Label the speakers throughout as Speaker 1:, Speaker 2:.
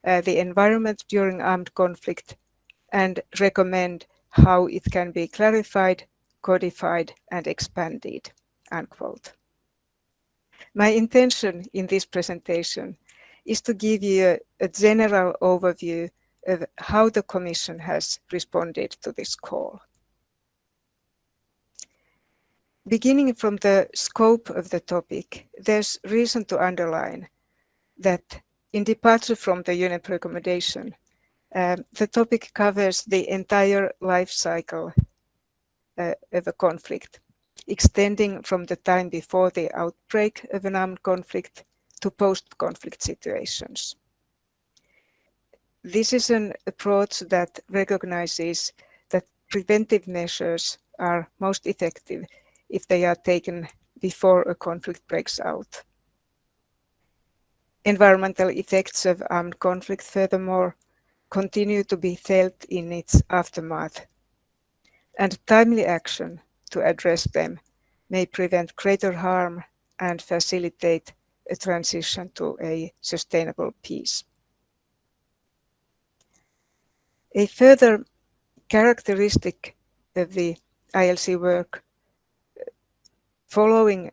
Speaker 1: the environment during armed conflict and recommend how it can be clarified, codified, and expanded, unquote. My intention in this presentation is to give you a general overview of how the Commission has responded to this call. Beginning from the scope of the topic, there's reason to underline that in departure from the UNEP recommendation, the topic covers the entire life cycle of a conflict, extending from the time before the outbreak of an armed conflict to post-conflict situations. This is an approach that recognizes that preventive measures are most effective if they are taken before a conflict breaks out. Environmental effects of armed conflict, furthermore, continue to be felt in its aftermath, and timely action to address them may prevent greater harm and facilitate a transition to a sustainable peace. A further characteristic of the ILC work, following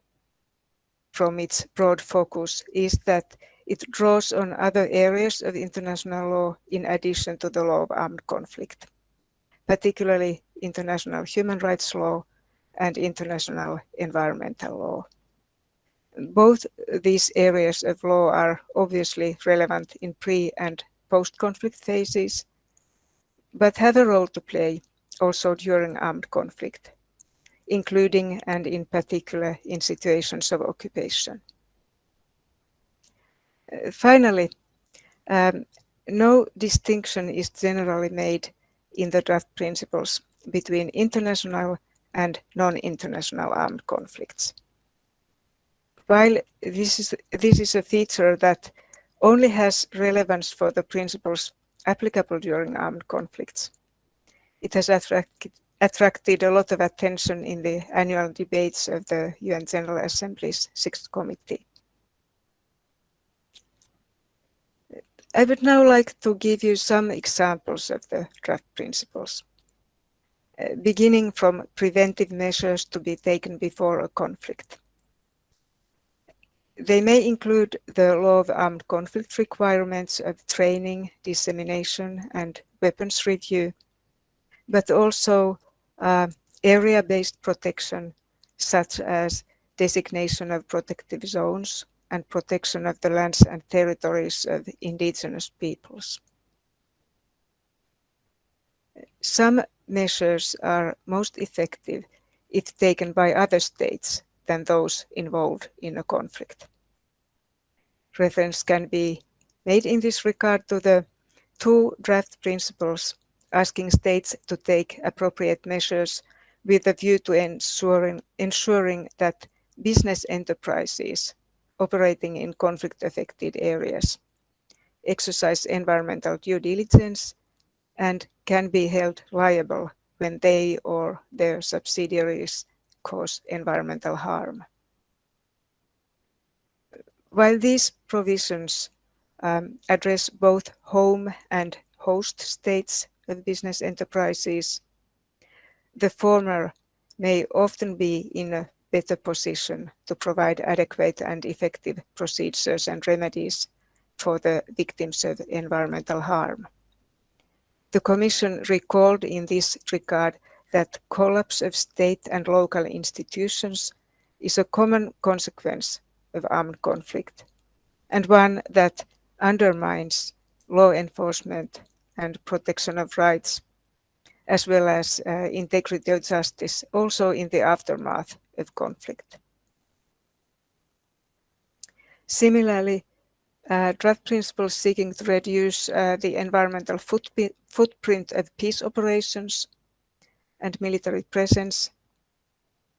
Speaker 1: from its broad focus, is that it draws on other areas of international law in addition to the law of armed conflict, particularly international human rights law and international environmental law. Both these areas of law are obviously relevant in pre- and post-conflict phases, but have a role to play also during armed conflict, including and in particular in situations of occupation. Finally, no distinction is generally made in the draft principles between international and non-international armed conflicts. While this is a feature that only has relevance for the principles applicable during armed conflicts, it has attracted a lot of attention in the annual debates of the UN General Assembly's Sixth Committee. I would now like to give you some examples of the draft principles, beginning from preventive measures to be taken before a conflict. They may include the law of armed conflict requirements of training, dissemination, and weapons review, but also area-based protection, such as designation of protective zones and protection of the lands and territories of indigenous peoples. Some measures are most effective if taken by other states than those involved in a conflict. Reference can be made in this regard to the two draft principles asking states to take appropriate measures with a view to ensuring that business enterprises operating in conflict-affected areas exercise environmental due diligence and can be held liable when they or their subsidiaries cause environmental harm. While these provisions address both home and host states of business enterprises, the former may often be in a better position to provide adequate and effective procedures and remedies for the victims of environmental harm. The Commission recalled in this regard that collapse of state and local institutions is a common consequence of armed conflict, and one that undermines law enforcement and protection of rights, as well as integrity of justice, also in the aftermath of conflict. Similarly, draft principles seeking to reduce the environmental footprint of peace operations and military presence,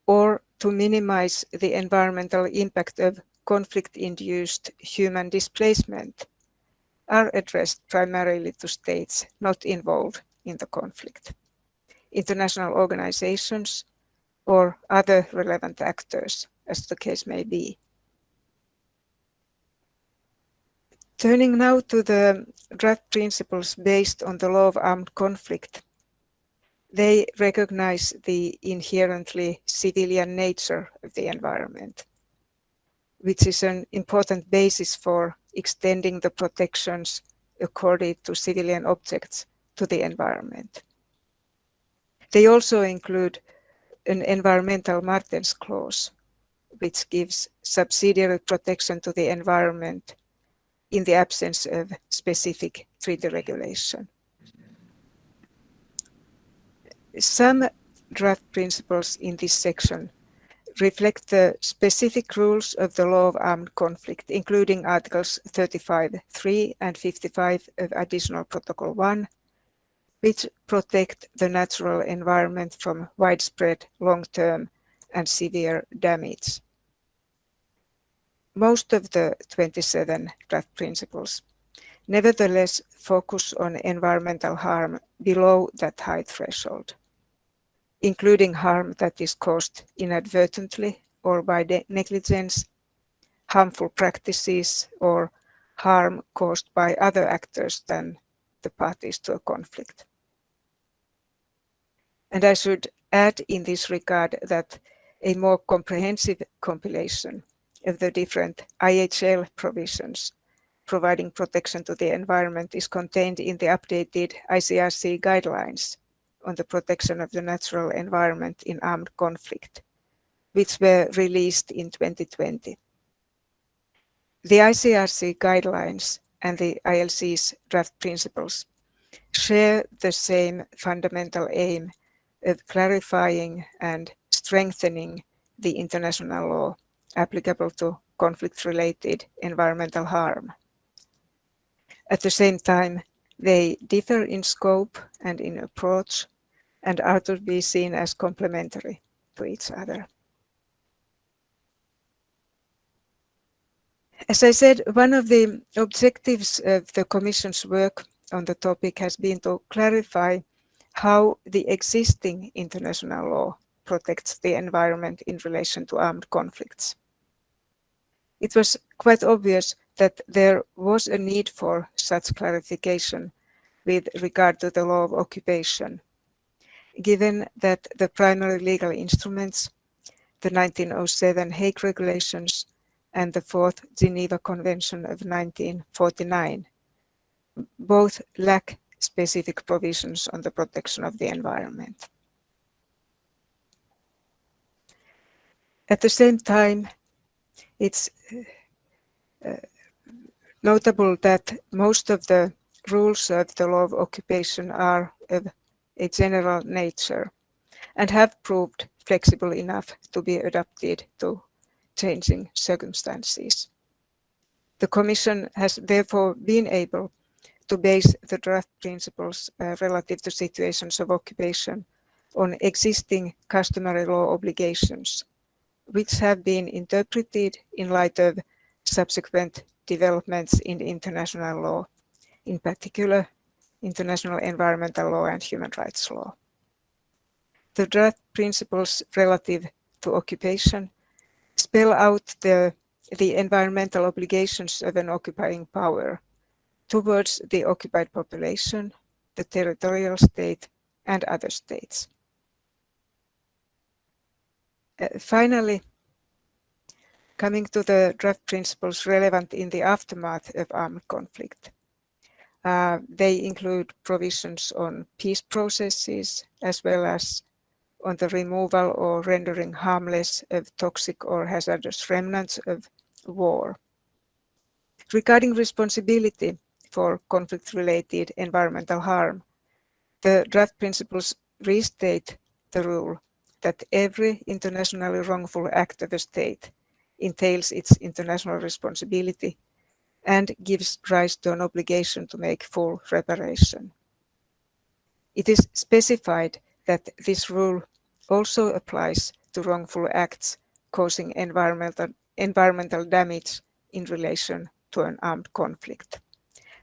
Speaker 1: or to minimize the environmental impact of conflict-induced human displacement, are addressed primarily to states not involved in the conflict, international organizations, or other relevant actors, as the case may be. Turning now to the draft principles based on the law of armed conflict, they recognize the inherently civilian nature of the environment, which is an important basis for extending the protections accorded to civilian objects to the environment. They also include an environmental Martens clause, which gives subsidiary protection to the environment in the absence of specific treaty regulation. Some draft principles in this section reflect the specific rules of the law of armed conflict, including Articles 35.3 and 55 of Additional Protocol 1, which protect the natural environment from widespread, long-term, and severe damage. Most of the 27 draft principles nevertheless focus on environmental harm below that high threshold, including harm that is caused inadvertently or by negligence, harmful practices, or harm caused by other actors than the parties to a conflict. And I should add in this regard that a more comprehensive compilation of the different IHL provisions providing protection to the environment is contained in the updated ICRC guidelines on the protection of the natural environment in armed conflict, which were released in 2020. The ICRC guidelines and the ILC's draft principles share the same fundamental aim of clarifying and strengthening the international law applicable to conflict-related environmental harm. At the same time, they differ in scope and in approach and are to be seen as complementary to each other. As I said, one of the objectives of the Commission's work on the topic has been to clarify how the existing international law protects the environment in relation to armed conflicts. It was quite obvious that there was a need for such clarification with regard to the law of occupation, given that the primary legal instruments, the 1907 Hague Regulations and the Fourth Geneva Convention of 1949, both lack specific provisions on the protection of the environment. At the same time, it's notable that most of the rules of the law of occupation are of a general nature and have proved flexible enough to be adapted to changing circumstances. The Commission has therefore been able to base the draft principles relative to situations of occupation on existing customary law obligations, which have been interpreted in light of subsequent developments in international law, in particular international environmental law and human rights law. The draft principles relative to occupation spell out the environmental obligations of an occupying power towards the occupied population, the territorial state, and other states. Finally, coming to the draft principles relevant in the aftermath of armed conflict. They include provisions on peace processes as well as on the removal or rendering harmless of toxic or hazardous remnants of war. Regarding responsibility for conflict-related environmental harm, the draft principles restate the rule that every internationally wrongful act of a state entails its international responsibility and gives rise to an obligation to make full reparation. It is specified that this rule also applies to wrongful acts causing environmental damage in relation to an armed conflict,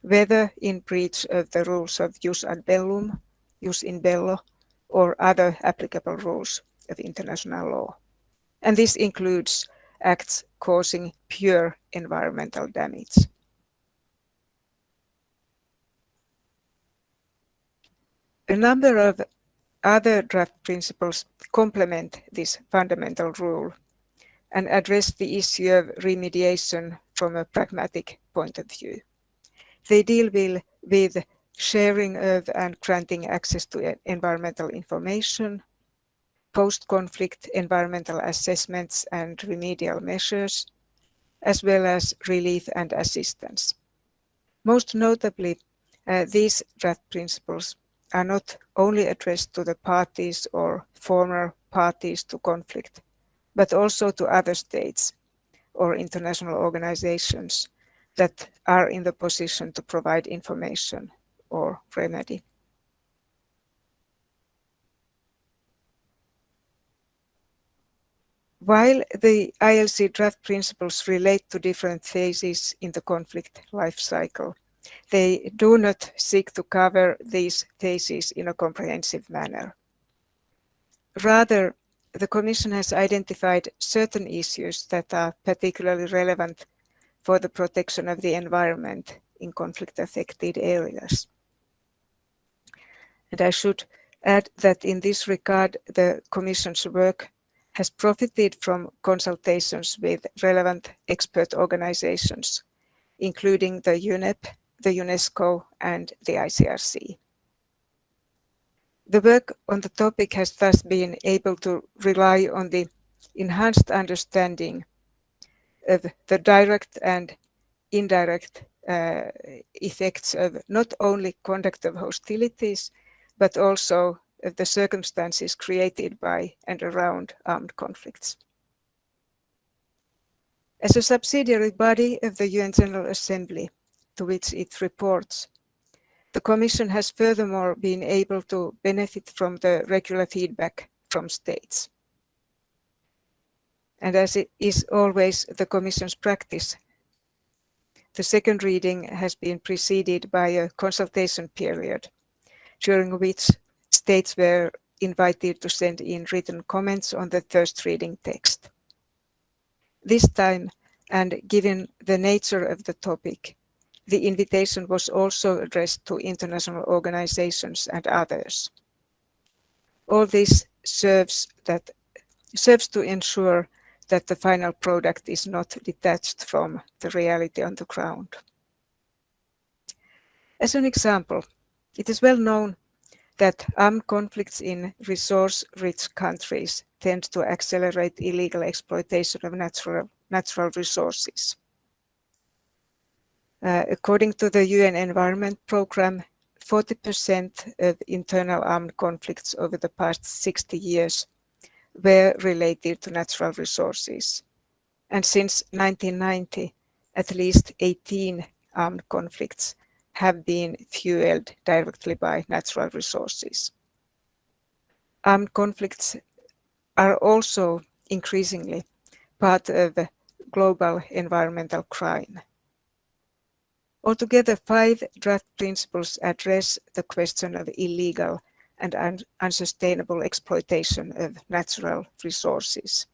Speaker 1: whether in breach of the rules of jus ad bellum, jus in bello, or other applicable rules of international law. And this includes acts causing pure environmental damage. A number of other draft principles complement this fundamental rule and address the issue of remediation from a pragmatic point of view. They deal with sharing of and granting access to environmental information, post-conflict environmental assessments and remedial measures, as well as relief and assistance. Most notably, these draft principles are not only addressed to the parties or former parties to conflict, but also to other states or international organizations that are in the position to provide information or remedy. While the ILC draft principles relate to different phases in the conflict life cycle, they do not seek to cover these phases in a comprehensive manner. Rather, the Commission has identified certain issues that are particularly relevant for the protection of the environment in conflict-affected areas. And I should add that in this regard, the Commission's work has profited from consultations with relevant expert organizations, including the UNEP, the UNESCO, and the ICRC. The work on the topic has thus been able to rely on the enhanced understanding of the direct and indirect effects of not only conduct of hostilities, but also of the circumstances created by and around armed conflicts. As a subsidiary body of the UN General Assembly, to which it reports, the Commission has furthermore been able to benefit from the regular feedback from states. And as it is always the Commission's practice, the second reading has been preceded by a consultation period, during which states were invited to send in written comments on the first reading text. This time, and given the nature of the topic, the invitation was also addressed to international organizations and others. All this serves to ensure that the final product is not detached from the reality on the ground. As an example, it is well known that armed conflicts in resource-rich countries tend to accelerate illegal exploitation of natural resources. According to the UN Environment Programme, 40% of internal armed conflicts over the past 60 years were related to natural resources. And since 1990, at least 18 armed conflicts have been fueled directly by natural resources. Armed conflicts are also increasingly part of global environmental crime. Altogether, 5 draft principles address the question of illegal and unsustainable exploitation of natural resources.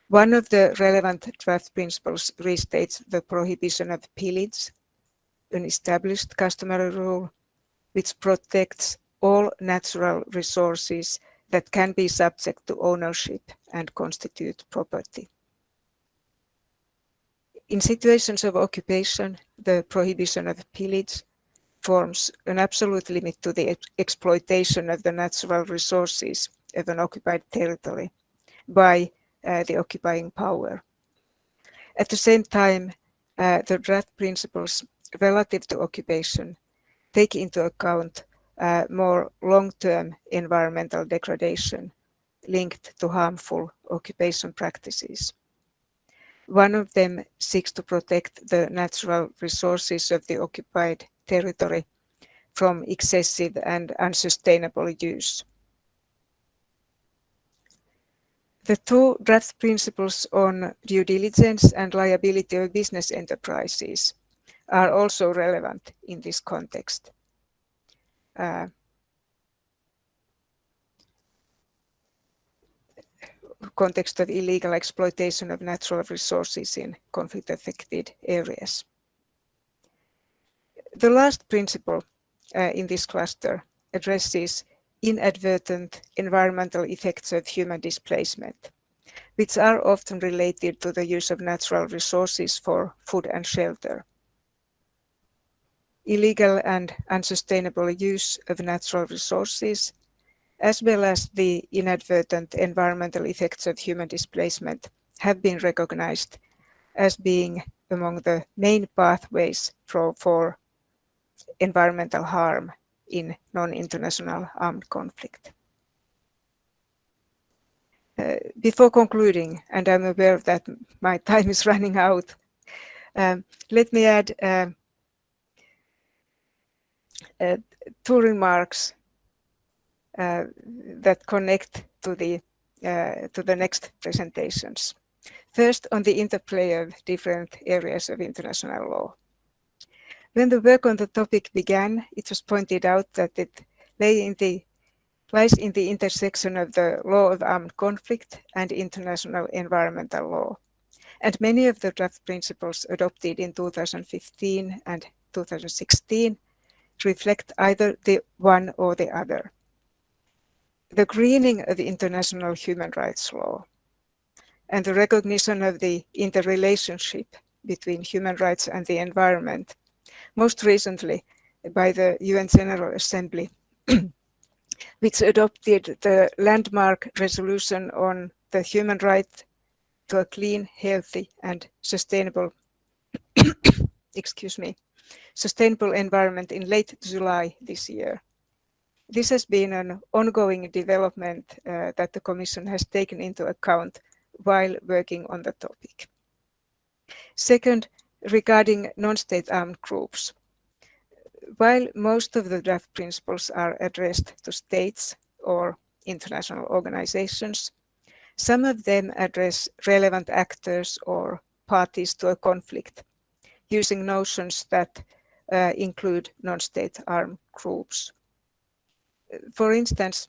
Speaker 1: One of the relevant draft principles restates the prohibition of pillage, an established customary rule which protects all natural resources that can be subject to ownership and constitute property. In situations of occupation, the prohibition of pillage forms an absolute limit to the exploitation of the natural resources of an occupied territory by the occupying power. At the same time, the draft principles relative to occupation take into account more long-term environmental degradation linked to harmful occupation practices. One of them seeks to protect the natural resources of the occupied territory from excessive and unsustainable use. The 2 draft principles on due diligence and liability of business enterprises are also relevant in this context. Context of illegal exploitation of natural resources in conflict-affected areas. The last principle in this cluster addresses inadvertent environmental effects of human displacement, which are often related to the use of natural resources for food and shelter. Illegal and unsustainable use of natural resources, as well as the inadvertent environmental effects of human displacement, have been recognized as being among the main pathways for environmental harm in non-international armed conflict. Before concluding, and I'm aware that my time is running out, let me add two remarks that connect to the next presentations. First, on the interplay of different areas of international law. When the work on the topic began, it was pointed out that it lies in the intersection of the law of armed conflict and international environmental law. And many of the draft principles adopted in 2015 and 2016 reflect either the one or the other. The greening of international human rights law and the recognition of the interrelationship between human rights and the environment, most recently by the UN General Assembly, which adopted the landmark resolution on the human right to a clean, healthy, and sustainable sustainable environment in late July this year. This has been an ongoing development that the Commission has taken into account while working on the topic. Second, regarding non-state armed groups. While most of the draft principles are addressed to states or international organizations, some of them address relevant actors or parties to a conflict, using notions that include non-state armed groups. For instance,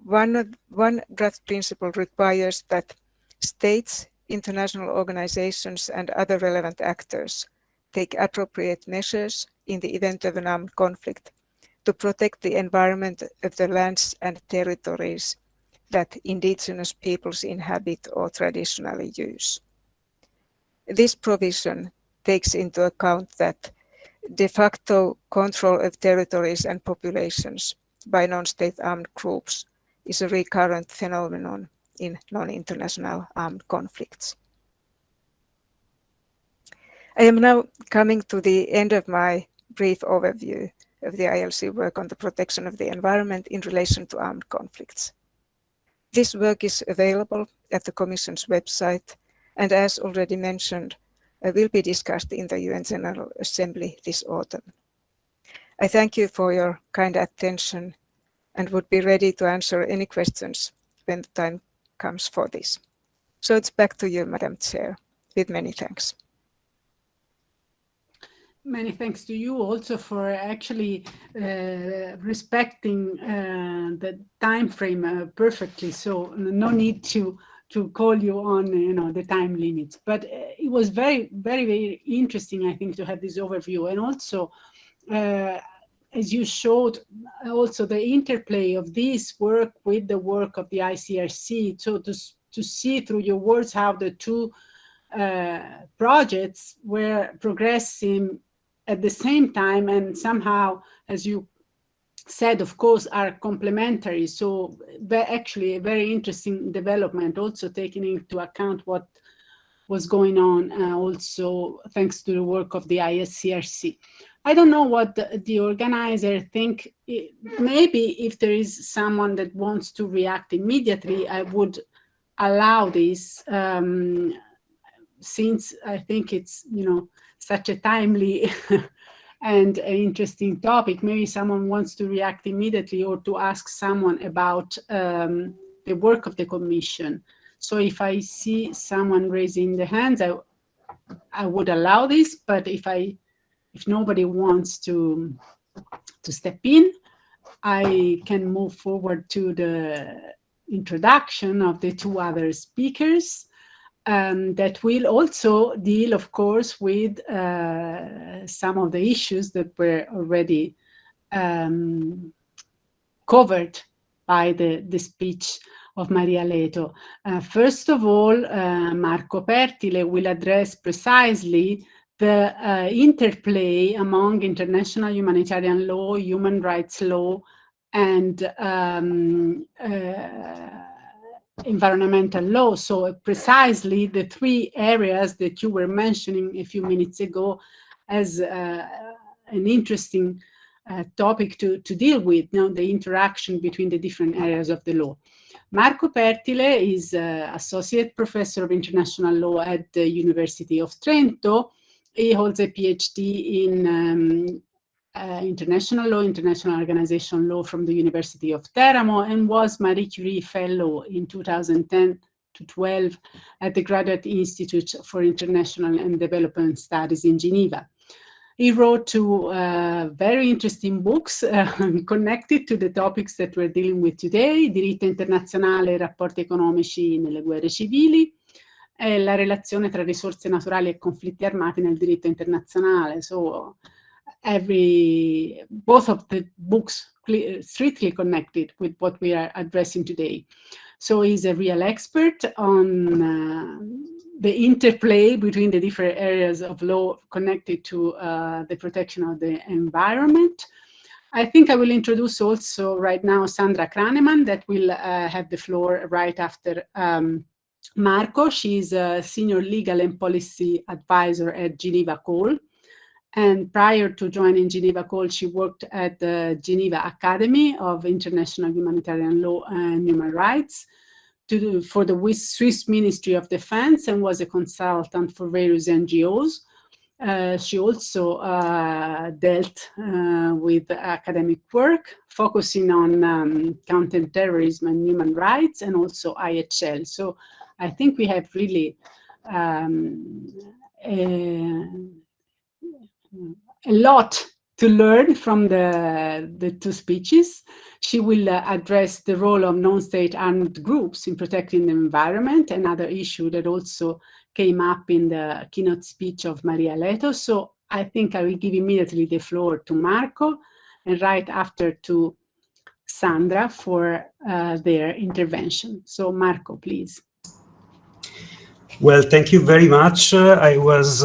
Speaker 1: one draft principle requires that states, international organizations, and other relevant actors take appropriate measures in the event of an armed conflict to protect the environment of the lands and territories that indigenous peoples inhabit or traditionally use. This provision takes into account that de facto control of territories and populations by non-state armed groups is a recurrent phenomenon in non-international armed conflicts. I am now coming to the end of my brief overview of the ILC work on the protection of the environment in relation to armed conflicts. This work is available at the Commission's website, and as already mentioned, will be discussed in the UN General Assembly this autumn. I thank you for your kind attention and would be ready to answer any questions when the time comes for this. So it's back to you, Madam Chair, with many thanks.
Speaker 2: Many thanks to you also for actually respecting the time frame perfectly. So no need to call you on the time limits. But it was very, very, very interesting, I think, to have this overview. And also, as you showed, also the interplay of this work with the work of the ICRC. So to see through your words how the two projects were progressing at the same time, and somehow, as you said, of course, are complementary. So actually a very interesting development, also taking into account what was going on, also thanks to the work of the ICRC. I don't know what the organizer think. Maybe if there is someone that wants to react immediately, I would allow this, since I think it's, such a timely and an interesting topic. Maybe someone wants to react immediately or to ask someone about the work of the Commission. So if I see someone raising the hands, I would allow this, but if nobody wants to step in, I can move forward to the introduction of the two other speakers. That will also deal, of course, with some of the issues that were already covered by the speech of Maria Leto. First of all, Marco Pertile will address precisely the interplay among international humanitarian law, human rights law, and environmental law. So precisely the three areas that you were mentioning a few minutes ago as an interesting topic to deal with, the interaction between the different areas of the law. Marco Pertile is Associate Professor of International Law at the University of Trento. He holds a PhD in international law, international organization law from the University of Teramo, and was Marie Curie Fellow in 2010 to 12 at the Graduate Institute for International and Development Studies in Geneva. He wrote two very interesting books connected to the topics that we're dealing with today: Diritto Internazionale, rapporti economici nelle guerre civili, e la relazione tra risorse naturali e conflitti armati nel diritto internazionale. So both of the books strictly connected with what we are addressing today. So he's a real expert on the interplay between the different areas of law connected to the protection of the environment. I think I will introduce also right now Sandra Kraneman, that will have the floor right after Marco. She's a senior legal and policy advisor at Geneva Call. And prior to joining Geneva Call, she worked at the Geneva Academy of International Humanitarian Law and Human Rights for the Swiss Ministry of Defense, and was a consultant for various NGOs. She also dealt with academic work, focusing on counterterrorism and human rights, and also IHL. So I think we have really a lot to learn from the two speeches. She will address the role of non-state armed groups in protecting the environment, another issue that also came up in the keynote speech of Maria Leto. So I think I will give immediately the floor to Marco, and right after to Sandra for their intervention. So Marco, please.
Speaker 3: Well, thank you very much. I was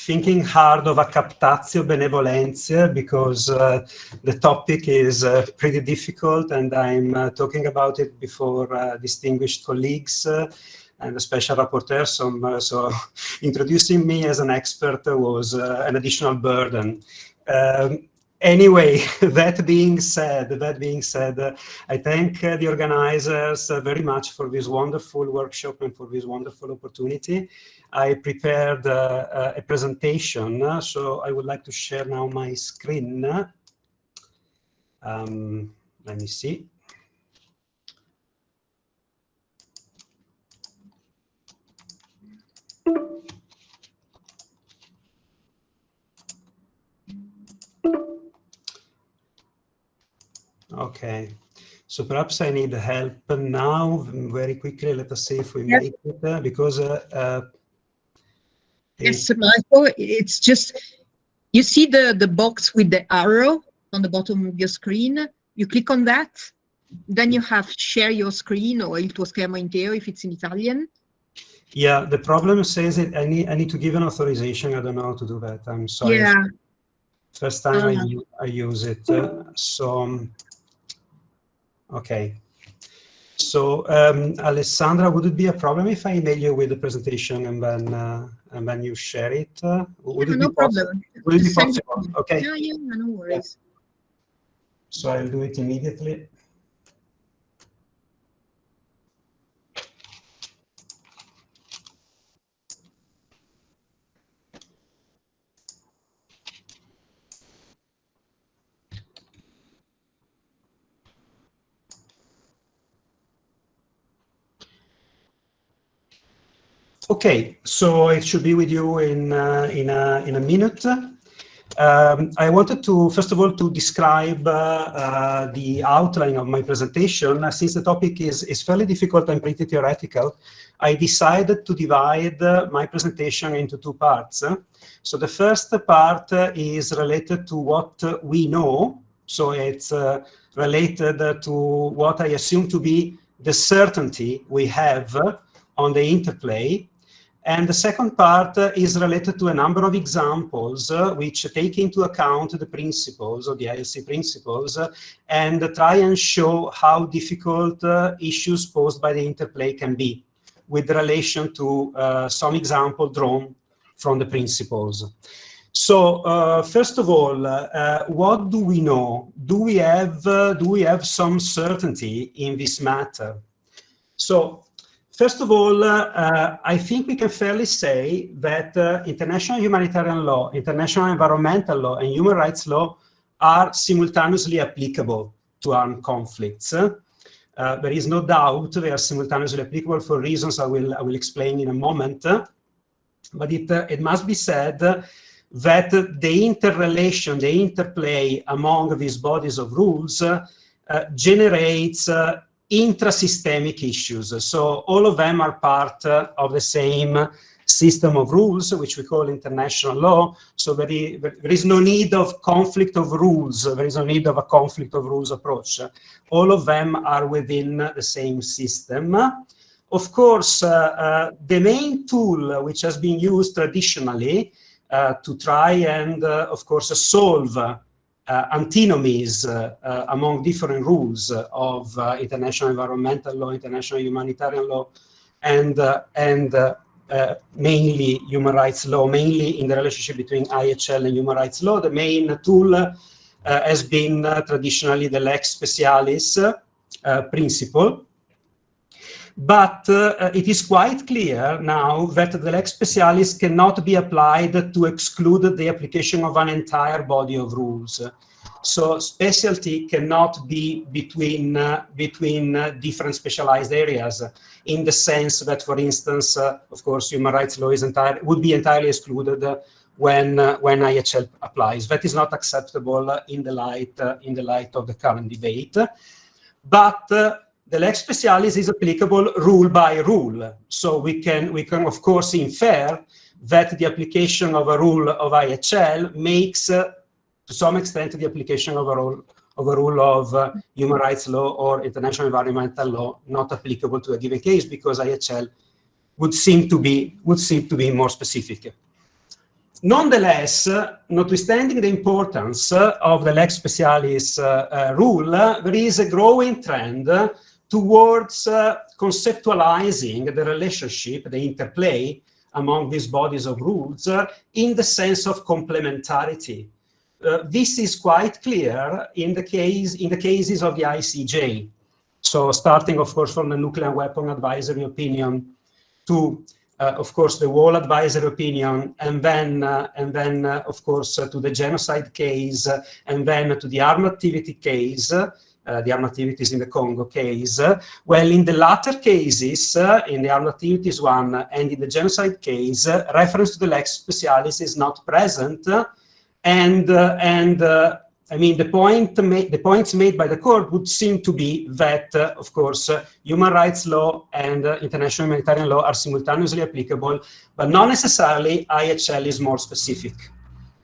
Speaker 3: thinking hard of a captatio benevolentia, because the topic is pretty difficult, and I'm talking about it before distinguished colleagues and the special rapporteur. So introducing me as an expert was an additional burden. Anyway, that being said, I thank the organizers very much for this wonderful workshop and for this wonderful opportunity. I prepared a presentation, so I would like to share now my screen. Let me see. Okay, so perhaps I need help now very quickly. Let us see if we make it, because
Speaker 4: yes, Michael, it's just, you see the box with the arrow on the bottom of your screen. You click on that, then you have share your screen, or il tuo schermo intero if it's in Italian.
Speaker 3: Yeah, the problem says it. I need to give an authorization. I don't know how to do that. I'm sorry.
Speaker 4: Yeah.
Speaker 3: First time I use it. Okay. So Alessandra, would it be a problem if I email you with the presentation and then you share it? Would it
Speaker 4: no
Speaker 3: be
Speaker 4: problem.
Speaker 3: Would it be possible? Okay.
Speaker 4: Yeah, no worries.
Speaker 3: So I'll do it immediately. Okay, so it should be with you in a minute. I wanted to, first of all, to describe the outline of my presentation. Since the topic is fairly difficult and pretty theoretical, I decided to divide my presentation into two parts. So the first part is related to what we know So it's related to what I assume to be the certainty we have on the interplay. And the second part is related to a number of examples which take into account the principles of the ILC principles and try and show how difficult issues posed by the interplay can be with relation to some example drawn from the principles. So first of all, what do we know? Do we have some certainty in this matter? So first of all, I think we can fairly say that international humanitarian law, international environmental law, and human rights law are simultaneously applicable to armed conflicts. There is no doubt they are simultaneously applicable for reasons I will explain in a moment. But it must be said that the interrelation, the interplay among these bodies of rules generates intra-systemic issues. So all of them are part of the same system of rules, which we call international law. So there is no need of conflict of rules. There is no need of a conflict of rules approach. All of them are within the same system. Of course, the main tool which has been used traditionally to try and, of course, solve antinomies among different rules of international environmental law, international humanitarian law, and mainly human rights law, mainly in the relationship between IHL and human rights law. The main tool has been traditionally the lex specialis principle. But it is quite clear now that the lex specialis cannot be applied to exclude the application of an entire body of rules. So specialty cannot be between different specialized areas, in the sense that, for instance, of course, human rights law would be entirely excluded when IHL applies. That is not acceptable in the light of the current debate. But the lex specialis is applicable rule by rule. So we can of course infer that the application of a rule of IHL makes, to some extent, the application of a rule of human rights law or international environmental law not applicable to a given case, because IHL would seem to be more specific. Nonetheless, notwithstanding the importance of the lex specialis rule, there is a growing trend towards conceptualizing the relationship, the interplay among these bodies of rules in the sense of complementarity. This is quite clear in the cases of the ICJ. So starting, of course, from the nuclear weapon advisory opinion to, of course, the war advisory opinion, and then, of course, to the genocide case, and then to the armed activity case, the armed activities in the Congo case. Well, in the latter cases, in the armed activities one and in the genocide case, reference to the lex specialis is not present, and I mean, the points made by the court would seem to be that, of course, human rights law and international humanitarian law are simultaneously applicable, but not necessarily IHL is more specific.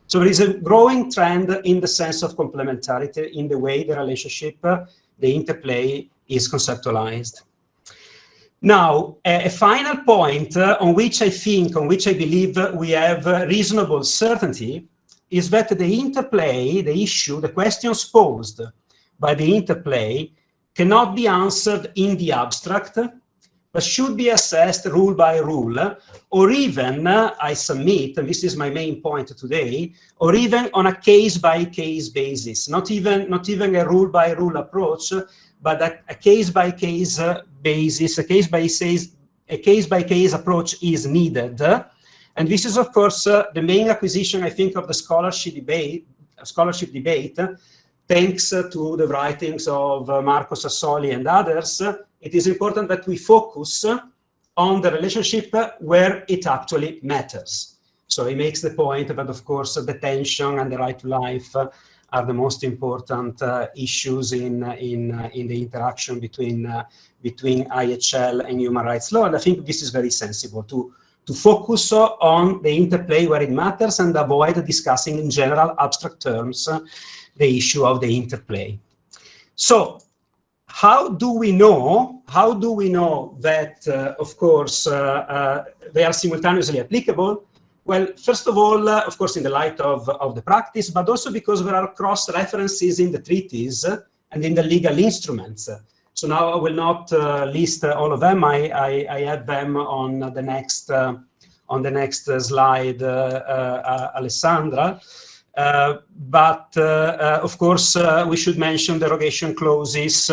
Speaker 3: So there is a growing trend in the sense of complementarity in the way the relationship, the interplay, is conceptualized. Now, a final point on which I believe we have reasonable certainty is that the interplay, the issue, the questions posed by the interplay cannot be answered in the abstract, but should be assessed rule by rule, or even, I submit, and this is my main point today, or even on a case-by-case basis, not even a rule-by-rule approach, but a case-by-case basis, a case-by-case approach is needed. And this is, of course, the main acquisition, I think, of the scholarship debate, thanks to the writings of Marco Sassoli and others. It is important that we focus on the relationship where it actually matters. So he makes the point that, of course, the tension and the right to life are the most important issues in the interaction between IHL and human rights law. And I think this is very sensible to focus on the interplay where it matters and avoid discussing in general abstract terms the issue of the interplay. So how do we know that, of course, they are simultaneously applicable? Well, first of all, of course, in the light of the practice, but also because there are cross-references in the treaties and in the legal instruments. So now I will not list all of them. I have them on the next slide, Alessandra. But of course, we should mention derogation clauses.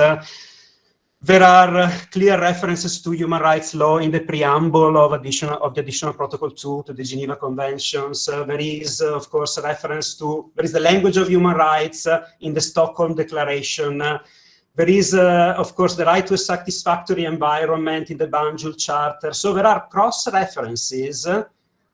Speaker 3: There are clear references to human rights law in the preamble of the additional protocol 2 to the Geneva Conventions. There is, of course, a reference to, there is the language of human rights in the Stockholm Declaration. There is, of course, the right to a satisfactory environment in the Banjul Charter. So there are cross-references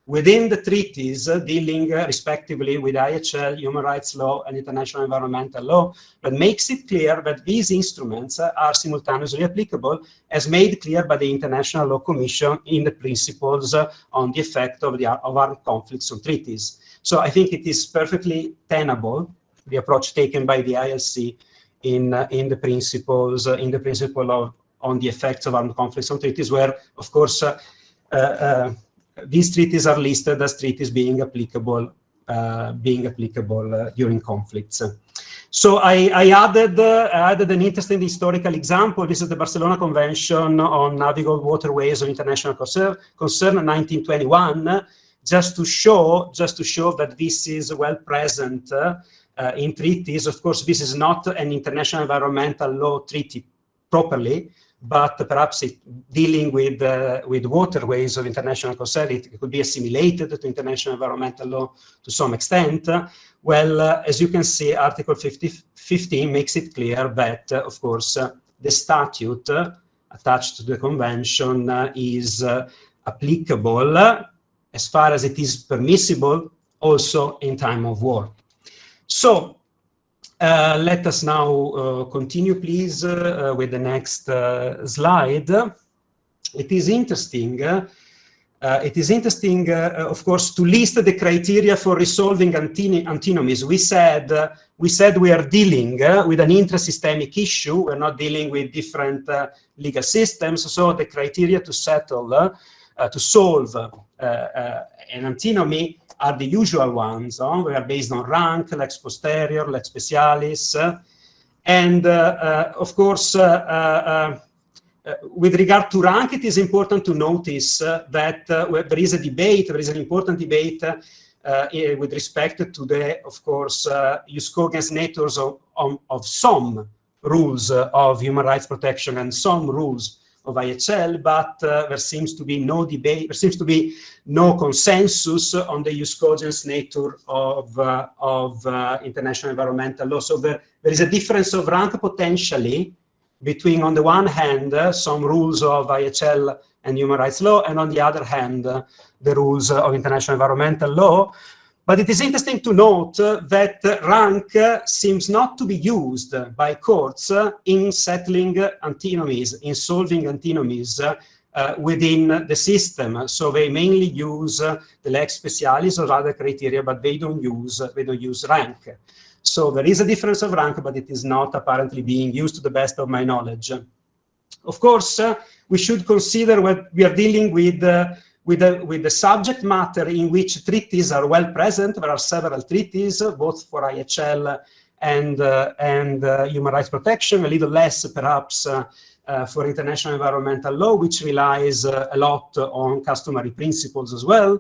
Speaker 3: within the treaties dealing respectively with IHL, human rights law, and international environmental law, that makes it clear that these instruments are simultaneously applicable, as made clear by the International Law Commission in the principles on the effect of armed conflicts on treaties. So I think it is perfectly tenable, the approach taken by the ILC in the principles, on the effects of armed conflicts on treaties, where, of course, these treaties are listed as treaties being applicable during conflicts. So I added an interesting historical example. This is the Barcelona Convention on Navigable Waterways of International Concern, 1921, just to show that this is well present in treaties. Of course, this is not an international environmental law treaty properly, but perhaps dealing with waterways of international concern, it could be assimilated to international environmental law to some extent. Well, as you can see, Article 15 makes it clear that, of course, the statute attached to the convention is applicable as far as it is permissible, also in time of war. So, let us now continue, please, with the next slide. It is interesting, of course, to list the criteria for resolving antinomies. We said we are dealing with an intrasystemic issue. We're not dealing with different legal systems. So the criteria to settle, to solve an antinomy are the usual ones. We are based on rank, lex posterior, lex specialis. And of course, with regard to rank, it is important to notice that there is a debate, there is an important debate with respect to the, of course, jus cogens naturs of some rules of human rights protection and some rules of IHL, but there seems to be no debate, there seems to be no consensus on the jus cogens nature of international environmental law. So there is a difference of rank potentially between, on the one hand, some rules of IHL and human rights law, and on the other hand, the rules of international environmental law. But it is interesting to note that rank seems not to be used by courts in settling antinomies, in solving antinomies within the system. So they mainly use the lex specialis or other criteria, but they don't use rank. So there is a difference of rank, but it is not apparently being used to the best of my knowledge. Of course, we should consider what we are dealing with the subject matter in which treaties are well present. There are several treaties, both for IHL and human rights protection, a little less perhaps for international environmental law, which relies a lot on customary principles as well.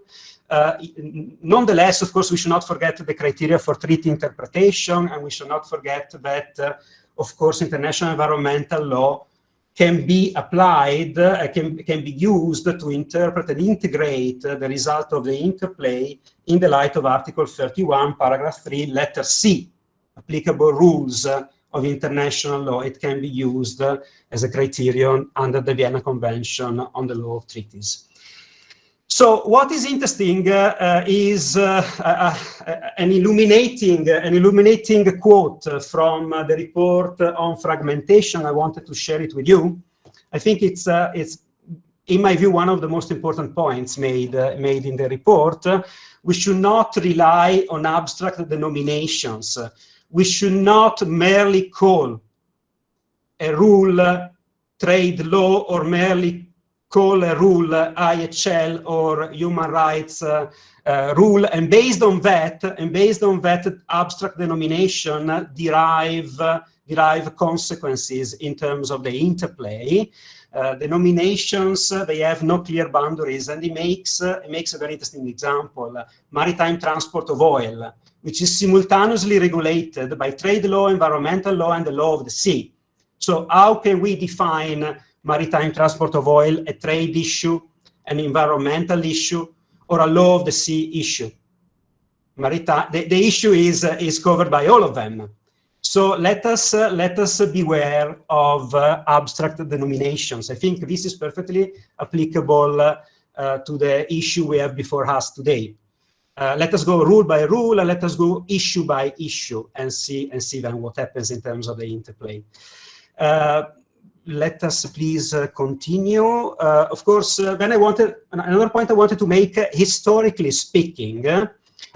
Speaker 3: Nonetheless, of course, we should not forget the criteria for treaty interpretation, and we should not forget that, of course, international environmental law can be applied, can be used to interpret and integrate the result of the interplay in the light of Article 31, paragraph 3, letter C, applicable rules of international law. It can be used as a criterion under the Vienna Convention on the Law of Treaties. So what is interesting is an illuminating quote from the report on fragmentation. I wanted to share it with you. I think it's in my view, one of the most important points made in the report. We should not rely on abstract denominations. we should not merely call a rule trade law or merely call a rule IHL or human rights rule, and based on that abstract denomination derive consequences in terms of the interplay. Denominations, they have no clear boundaries, and it makes a very interesting example: maritime transport of oil, which is simultaneously regulated by trade law, environmental law, and the law of the sea. So how can we define maritime transport of oil a trade issue, an environmental issue, or a law of the sea issue? The issue is covered by all of them. So let us beware of abstract denominations. I think this is perfectly applicable to the issue we have before us today. Let us go rule by rule, and let us go issue by issue, and see then what happens in terms of the interplay. Let us please continue. Of course, then another point I wanted to make, historically speaking,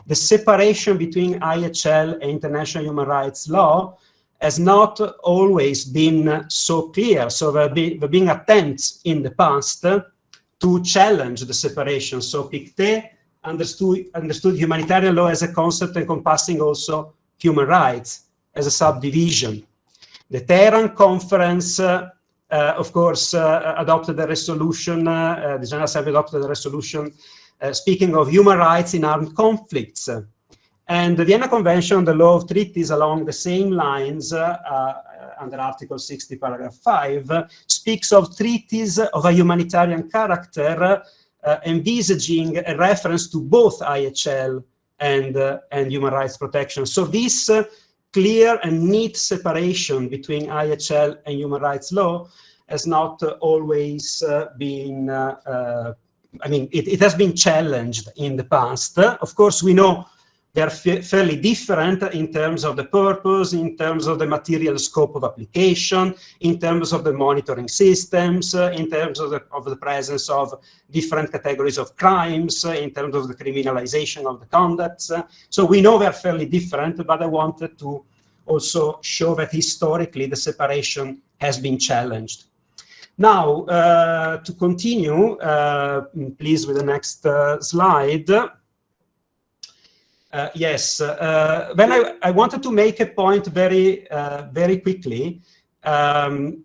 Speaker 3: the separation between IHL and international human rights law has not always been so clear. So there have been attempts in the past to challenge the separation. So Pictet understood humanitarian law as a concept encompassing also human rights as a subdivision. The Tehran Conference, of course, adopted a resolution, the General Assembly adopted a resolution speaking of human rights in armed conflicts. And the Vienna Convention on the Law of Treaties, along the same lines, under Article 60, paragraph 5, speaks of treaties of a humanitarian character, envisaging a reference to both IHL and human rights protection. So this clear and neat separation between IHL and human rights law has not always been, it has been challenged in the past. Of course, we know they are fairly different in terms of the purpose, in terms of the material scope of application, in terms of the monitoring systems, in terms of the presence of different categories of crimes, in terms of the criminalization of the conducts. So we know they are fairly different, but I wanted to also show that historically the separation has been challenged. Now, to continue, please, with the next slide. Yes, then I wanted to make a point very quickly, and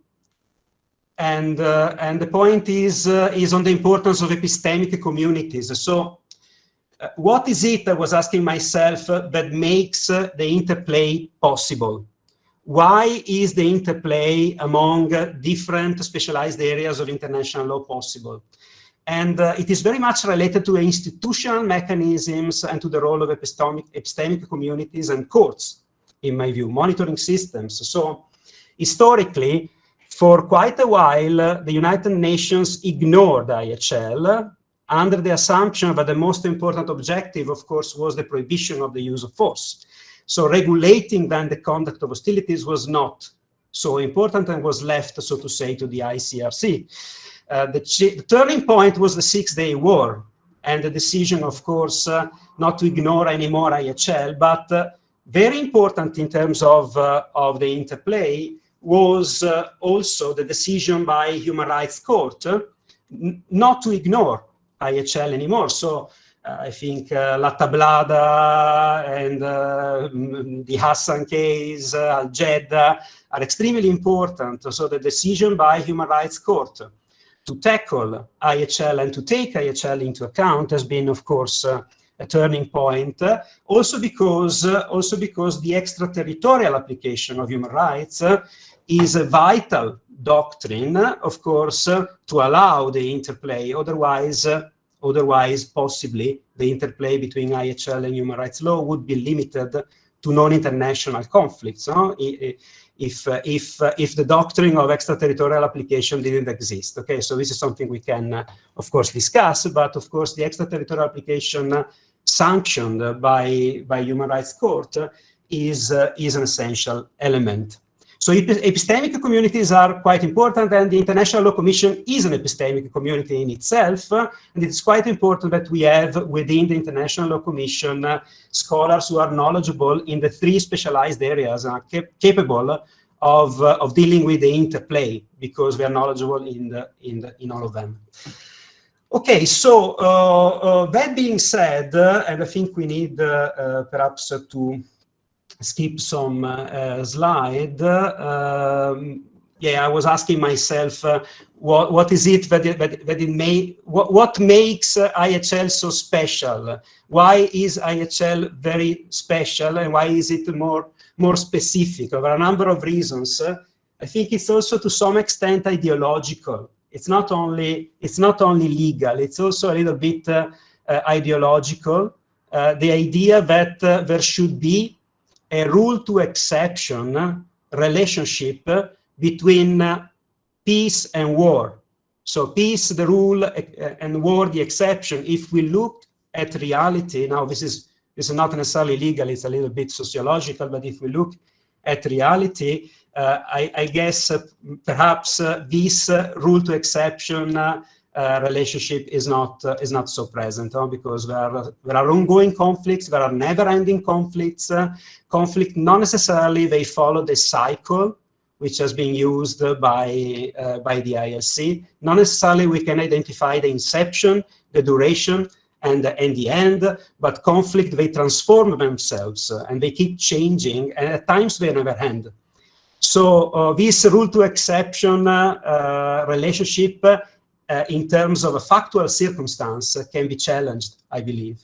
Speaker 3: the point is on the importance of epistemic communities. So, what is it, I was asking myself, that makes the interplay possible? Why is the interplay among different specialized areas of international law possible? And it is very much related to institutional mechanisms and to the role of epistemic communities and courts, in my view, monitoring systems. So historically, for quite a while, the United Nations ignored IHL under the assumption that the most important objective, of course, was the prohibition of the use of force. So regulating then the conduct of hostilities was not so important and was left, so to say, to the ICRC. The turning point was the Six-Day War and the decision, of course, not to ignore anymore IHL, but very important in terms of the interplay was also the decision by Human Rights Court not to ignore IHL anymore. So I think La Tablada and the Hassan case, Al-Jeddah are extremely important. So the decision by Human Rights Court to tackle IHL and to take IHL into account has been, of course, a turning point. Also because the extraterritorial application of human rights is a vital doctrine, of course, to allow the interplay. Otherwise, possibly, the interplay between IHL and human rights law would be limited to non-international conflicts. No? If the doctrine of extraterritorial application didn't exist. Okay, so this is something we can, of course, discuss, but of course, the extraterritorial application sanctioned by Human Rights Court is an essential element. So epistemic communities are quite important, and the International Law Commission is an epistemic community in itself, and it's quite important that we have within the International Law Commission scholars who are knowledgeable in the 3 specialized areas and are capable of dealing with the interplay, because we are knowledgeable in all of them. Okay, so that being said, and I think we need perhaps to skip some slide. Yeah, I was asking myself, what is it what makes IHL so special? Why is IHL very special, and why is it more specific? There are a number of reasons. I think it's also to some extent ideological. It's not only legal, it's also a little bit ideological. The idea that there should be a rule to exception relationship between peace and war. So peace, the rule, and war, the exception. If we look at reality, now this is not necessarily legal, it's a little bit sociological, but if we look at reality, I guess perhaps this rule to exception relationship is not so present, because there are ongoing conflicts, there are never-ending conflicts. Conflict, not necessarily they follow the cycle which has been used by the ILC. Not necessarily we can identify the inception, the duration, and the end, but conflict, they transform themselves and they keep changing, and at times they never end. So this rule to exception relationship in terms of a factual circumstance can be challenged, I believe.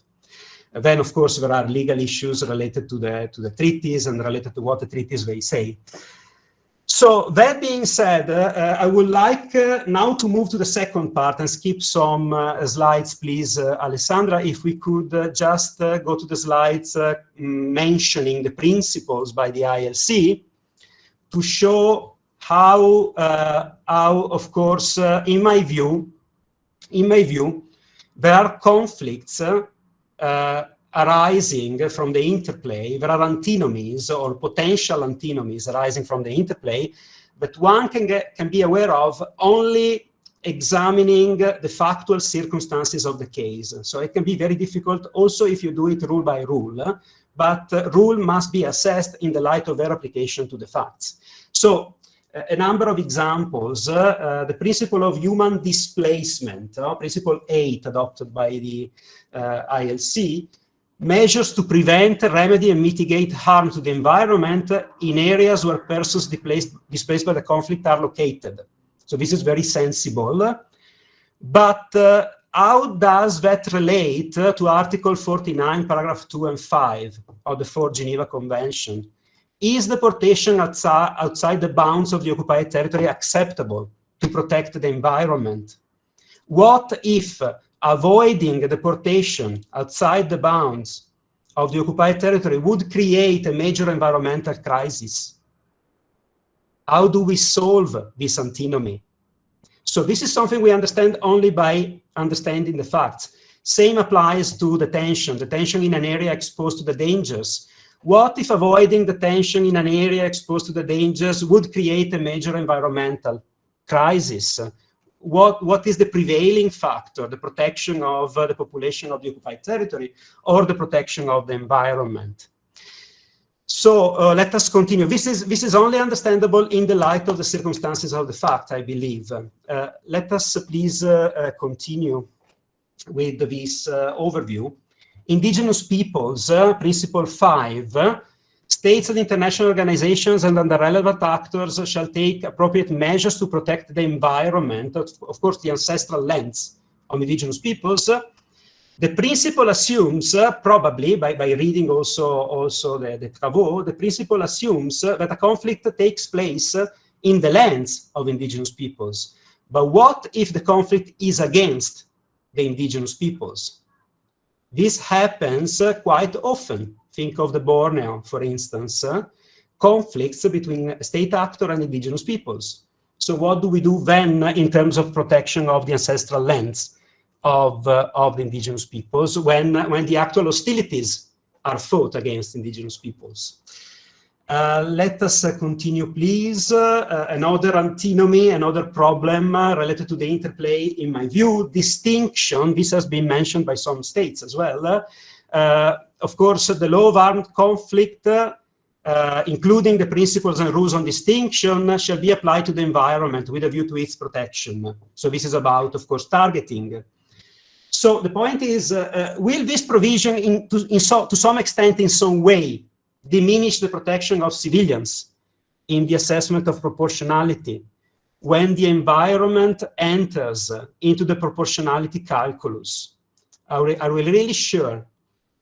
Speaker 3: Then, of course, there are legal issues related to the treaties and related to what the treaties they say. So that being said, I would like now to move to the second part and skip some slides, please, Alessandra. If we could just go to the slides mentioning the principles by the ILC to show how of course, in my view, there are conflicts arising from the interplay. There are antinomies or potential antinomies arising from the interplay that one can be aware of only examining the factual circumstances of the case. So it can be very difficult also if you do it rule by rule, but rule must be assessed in the light of their application to the facts. So a number of examples, the principle of human displacement, principle 8 adopted by the ILC, measures to prevent, remedy, and mitigate harm to the environment in areas where persons displaced by the conflict are located. So this is very sensible. But how does that relate to Article 49, paragraph 2 and 5 of the 4th Geneva Convention? Is deportation outside the bounds of the occupied territory acceptable to protect the environment? What if avoiding deportation outside the bounds of the occupied territory would create a major environmental crisis? How do we solve this antinomy? So this is something we understand only by understanding the facts. Same applies to detention in an area exposed to the dangers. What if avoiding detention in an area exposed to the dangers would create a major environmental crisis? What is the prevailing factor, the protection of the population of the occupied territory or the protection of the environment? So let us continue. This is only understandable in the light of the circumstances of the fact, I believe. Let us please continue with this overview. Indigenous peoples, principle 5, states and international organizations and the relevant actors shall take appropriate measures to protect the environment, of course, the ancestral lands of indigenous peoples. The principle assumes, probably by reading also the travaux, the principle assumes that a conflict takes place in the lands of indigenous peoples. But what if the conflict is against the indigenous peoples? This happens quite often. Think of the Borneo, for instance, conflicts between a state actor and indigenous peoples. So what do we do then in terms of protection of the ancestral lands of the indigenous peoples when the actual hostilities are fought against indigenous peoples? Let us continue, please. Another antinomy, another problem related to the interplay, in my view, distinction. This has been mentioned by some states as well. Of course, the law of armed conflict, including the principles and rules on distinction, shall be applied to the environment with a view to its protection. So this is about, of course, targeting. So the point is, will this provision, to some extent, in some way, diminish the protection of civilians in the assessment of proportionality when the environment enters into the proportionality calculus? Are we really sure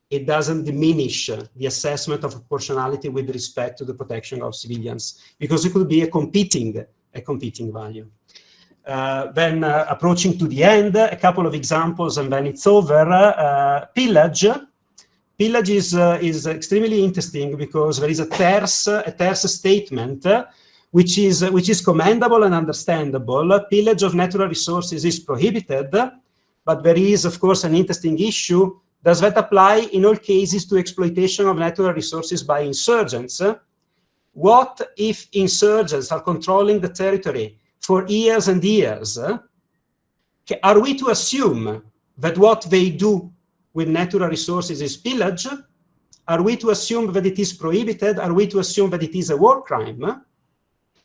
Speaker 3: it doesn't diminish the assessment of proportionality with respect to the protection of civilians? Because it could be a competing value. Then approaching to the end, a couple of examples and then it's over. Pillage. Pillage is extremely interesting because there is a terse statement which is commendable and understandable. Pillage of natural resources is prohibited, but there is, of course, an interesting issue. Does that apply in all cases to exploitation of natural resources by insurgents? What if insurgents are controlling the territory for years and years? Are we to assume that what they do with natural resources is pillage? Are we to assume that it is prohibited? Are we to assume that it is a war crime?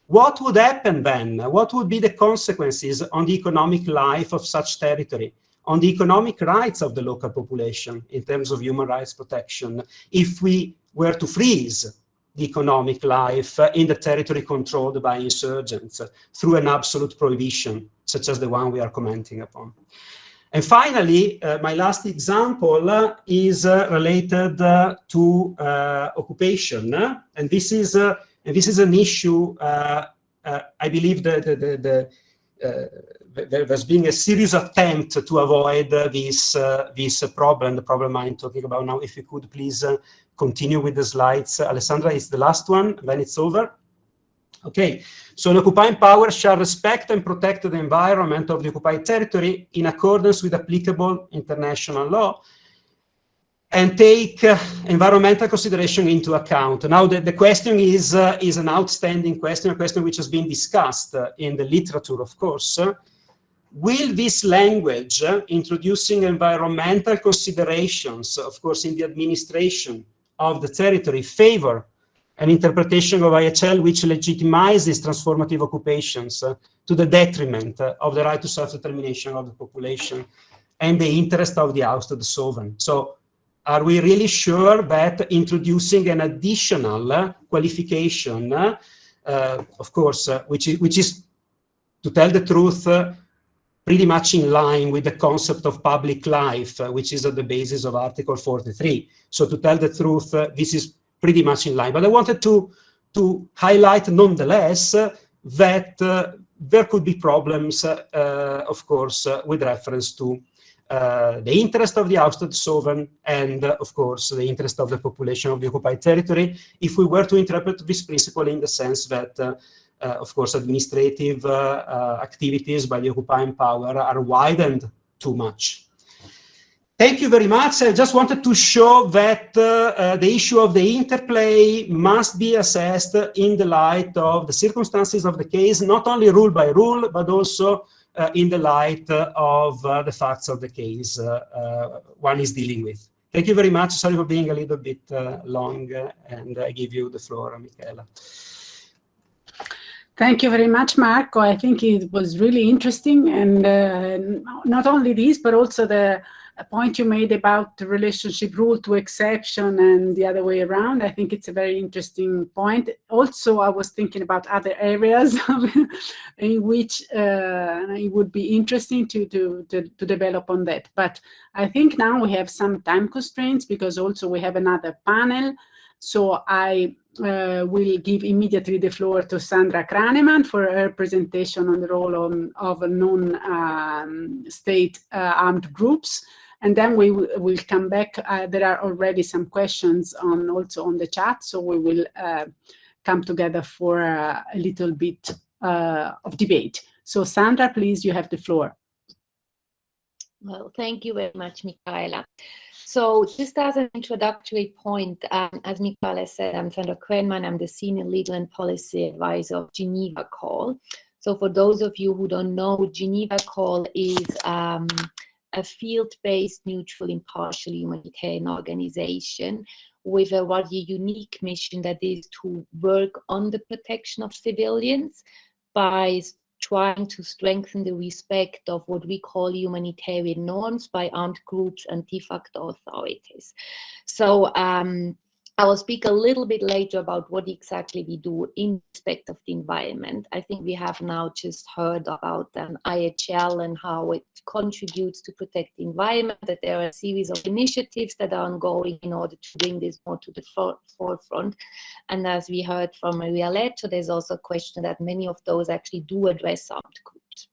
Speaker 3: What would happen then? What would be the consequences on the economic life of such territory, on the economic rights of the local population in terms of human rights protection, if we were to freeze the economic life in the territory controlled by insurgents through an absolute prohibition, such as the one we are commenting upon? And finally, my last example is related to occupation, and this is an issue. I believe that there's been a serious attempt to avoid this problem. The problem I'm talking about now. If you could please continue with the slides, Alessandra. It's the last one, then it's over. Okay, so an occupying power shall respect and protect the environment of the occupied territory in accordance with applicable international law and take environmental consideration into account. Now, the question is an outstanding question, a question which has been discussed in the literature, of course. Will this language, introducing environmental considerations, of course, in the administration of the territory, favor an interpretation of IHL which legitimizes transformative occupations to the detriment of the right to self-determination of the population and the interest of the ousted sovereign? So are we really sure that introducing an additional qualification, of course, which is, to tell the truth, pretty much in line with the concept of public life, which is at the basis of Article 43. So to tell the truth, this is pretty much in line. But I wanted to highlight nonetheless that there could be problems, of course, with reference to the interest of the ousted sovereign and, of course, the interest of the population of the occupied territory, if we were to interpret this principle in the sense that, of course, administrative activities by the occupying power are widened too much. Thank you very much. I just wanted to show that the issue of the interplay must be assessed in the light of the circumstances of the case, not only rule by rule, but also in the light of the facts of the case one is dealing with. Thank you very much. Sorry for being a little bit long, and I give you the floor, Michaela.
Speaker 2: Thank you very much, Marco. I think it was really interesting, and not only this, but also the point you made about the relationship rule to exception and the other way around. I think it's a very interesting point. Also, I was thinking about other areas in which it would be interesting to develop on that. But I think now we have some time constraints because also we have another panel. So I will give immediately the floor to Sandra Kraneman for her presentation on the role of non-state armed groups. And then we will come back. There are already some questions also on the chat, so we will come together for a little bit of debate. So Sandra, please, you have the floor.
Speaker 5: Well, thank you very much, Michaela. So just as an introductory point, as Michaela said, I'm Sandra Krenman. I'm the Senior Legal and Policy Advisor of Geneva Call. So for those of you who don't know, Geneva Call is a field-based, neutral, impartial humanitarian organization with a rather unique mission that is to work on the protection of civilians by trying to strengthen the respect of what we call humanitarian norms by armed groups and de facto authorities. So I will speak a little bit later about what exactly we do in respect of the environment. I think we have now just heard about IHL and how it contributes to protect the environment, that there are a series of initiatives that are ongoing in order to bring this more to the forefront. And as we heard from Maria Lecco, there's also a question that many of those actually do address armed groups.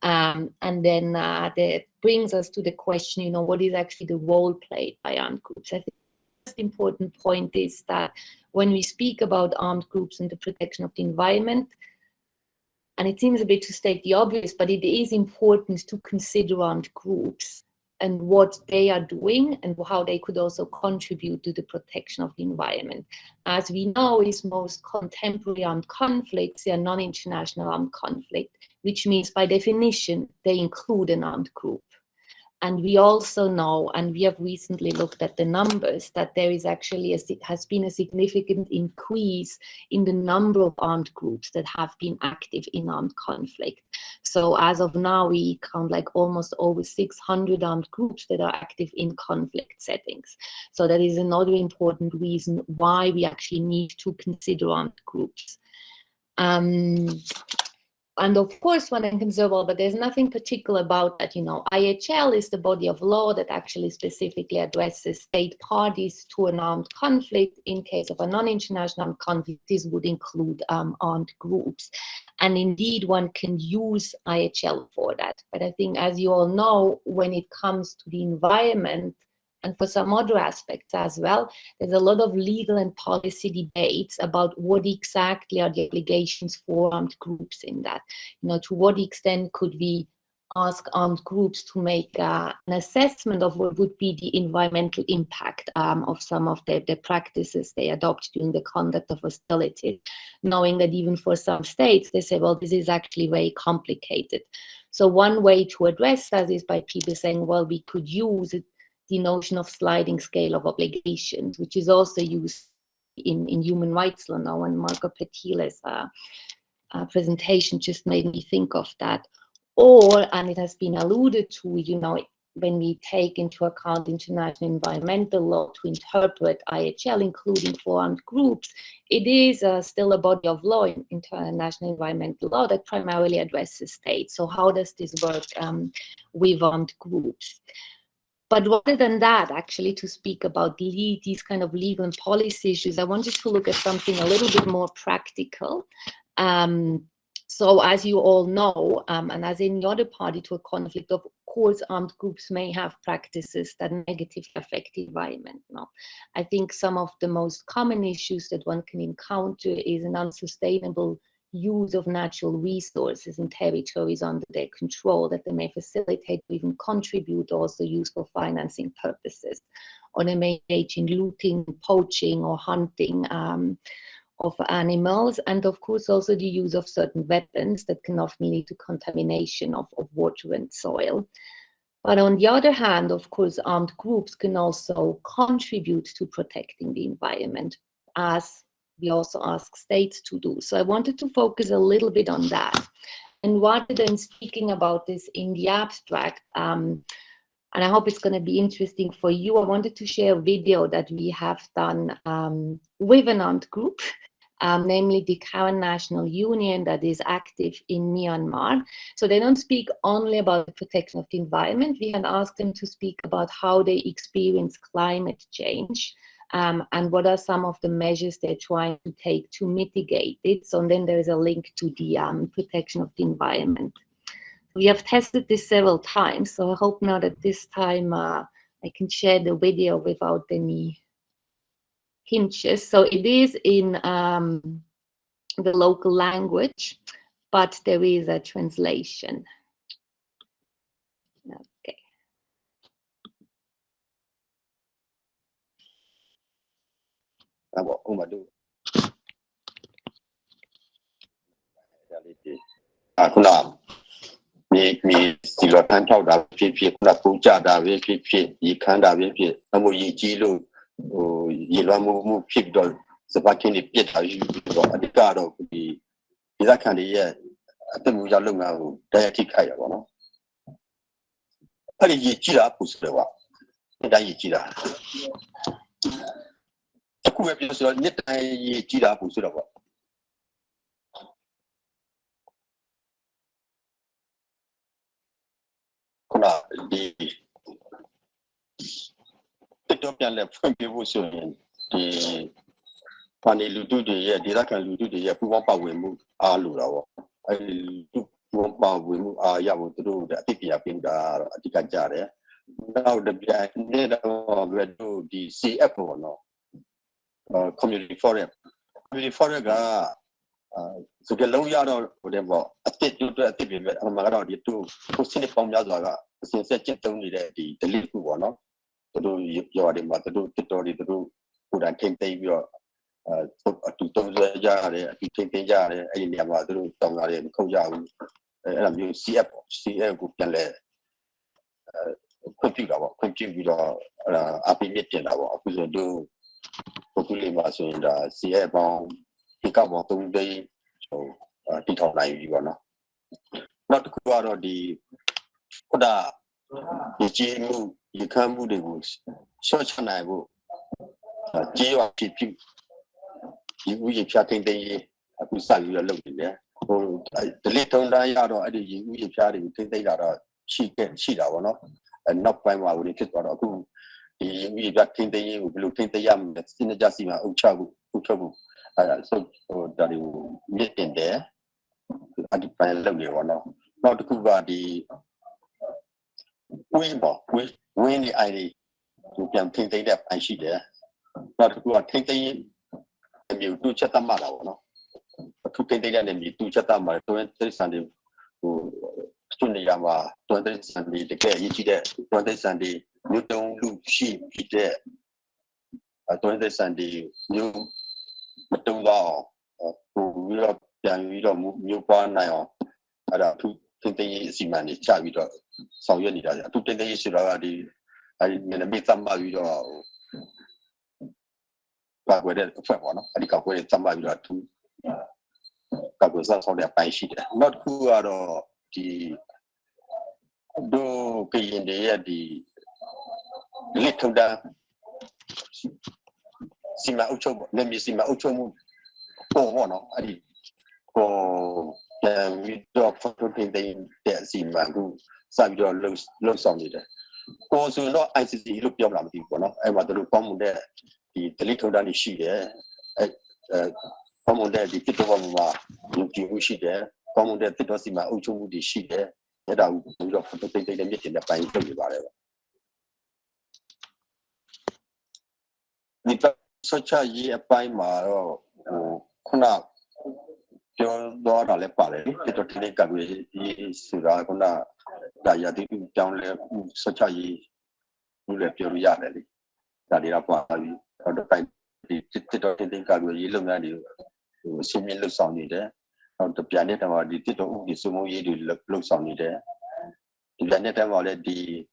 Speaker 5: And then that brings us to the question, you know, what is actually the role played by armed groups? I think the most important point is that when we speak about armed groups and the protection of the environment, and it seems a bit to state the obvious, but it is important to consider armed groups and what they are doing and how they could also contribute to the protection of the environment. As we know, is most contemporary armed conflicts are non-international armed conflict, which means by definition, they include an armed group. And we also know, and we have recently looked at the numbers, that there is actually has been a significant increase in the number of armed groups that have been active in armed conflict. So as of now, we count like almost over 600 armed groups that are active in conflict settings. So that is another important reason why we actually need to consider armed groups. And of course, one can say, well, but there's nothing particular about that. You know, IHL is the body of law that actually specifically addresses state parties to an armed conflict. In case of a non-international armed conflict, this would include armed groups. And indeed, one can use IHL for that. But I think, as you all know, when it comes to the environment, and for some other aspects as well, there's a lot of legal and policy debates about what exactly are the obligations for armed groups in that. You know, to what extent could we ask armed groups to make an assessment of what would be the environmental impact of some of the practices they adopt during the conduct of hostilities, knowing that even for some states, they say, well, this is actually very complicated. So one way to address that is by people saying, well, we could use the notion of sliding scale of obligations, which is also used in human rights law now, and Marco Petile's presentation just made me think of that. Or, and it has been alluded to, you know, when we take into account international environmental law to interpret IHL, including for armed groups, it is still a body of law in international environmental law that primarily addresses states. So how does this work with armed groups? But rather than that, actually, to speak about these kind of legal and policy issues, I wanted to look at something a little bit more practical. So as you all know, and as any other party to a conflict, of course, armed groups may have practices that negatively affect the environment. No? I think some of the most common issues that one can encounter is an unsustainable use of natural resources in territories under their control that they may facilitate or even contribute, also used for financing purposes, or they may engage in looting, poaching, or hunting of animals, and of course also the use of certain weapons that can often lead to contamination of water and soil. But on the other hand, of course, armed groups can also contribute to protecting the environment, as we also ask states to do. So I wanted to focus a little bit on that. And rather than speaking about this in the abstract, and I hope it's going to be interesting for you, I wanted to share a video that we have done with an armed group, namely the Karen National Union that is active in Myanmar. So they don't speak only about the protection of the environment. We can ask them to speak about how they experience climate change, and what are some of the measures they're trying to take to mitigate it. So then there is a link to the protection of the environment. We have tested this several times, so I hope now that this time I can share the video without any hinges. So it is in the local language, but there is a translation. Okay.
Speaker 6: Abo umadu. Akuna mi silo tan thao da phi kuna puja da phi yi khan da phi amo yi ji lo yi lwa mu phi do sabakin ni piet ha yu do adika do di la khan de ye atem mu ya long ma ko da ya thi khai ya bo no ai yi ji da pu so wa da yi ji da aku be so ni ta yi ji da pu so da wa kuna di don't be left from people soon. The funny Ludu, the Dirakan Ludu, the Pumpa Wimu, Alura. I do Pumpa Wimu, Yamu to do the Tipia Pinga, Tikajare. Now the Black do the CFO, no community forum. Community forum, so the low yard or whatever, a state to a tip, Amaradi to put in the Pomyazaga, since I checked only the little one. To do your to do tutorial to do put and take your to Tonga, to take Jare, and Yama to Tonga and Koja, and you CF group can let computer happy meeting our officer do Populima in the CF pick up on 2 days, so detail like you know. Not to go out of the Koda, the GMU. You can't move the woods. Such an I will. Geo people. You chatting the Apusa looking there. The little Diado, I did you chatting, think they got a she can see that one, and not by my would it or who we got think they will think the young that's in the Jasima Uchabu. So that it will meet in there. I depend lovely or not. Not to cover the when the ID. You can think that I see there. But who are thinking you do Chatamara, no? To think that and you do Chatama, 20 Sunday, Sunayama, 20 Sunday, the care, each day, 20 Sunday, you don't look sheep, eat there. 20 Sunday, you don't law, who will have new barn now. I don't think see money, child, so you need to think the issue already. I mean, somebody but whether one, I think whether somebody to that was also their pie sheet. Not who are the do pay in the year the little down. See my Ucho, let me see my Ucho. Oh, one, I did. Oh, we do photo painting there, see my group, some your looks on it. Also, not ICC look your lamp people, no? I want to look on there. The little than she there, come there, the tip of you she there, come there, it was in my Uchu, the she there, that I would have to take the meeting the pine to whatever. The such a year by my Kuna, your daughter, le pare, it will take away Suragona, Dayadi down there, such a year, you left your reality. That is or the time the think I will look at you, similar sound there. On the planet about the title of the sumo looks on there. The planet about the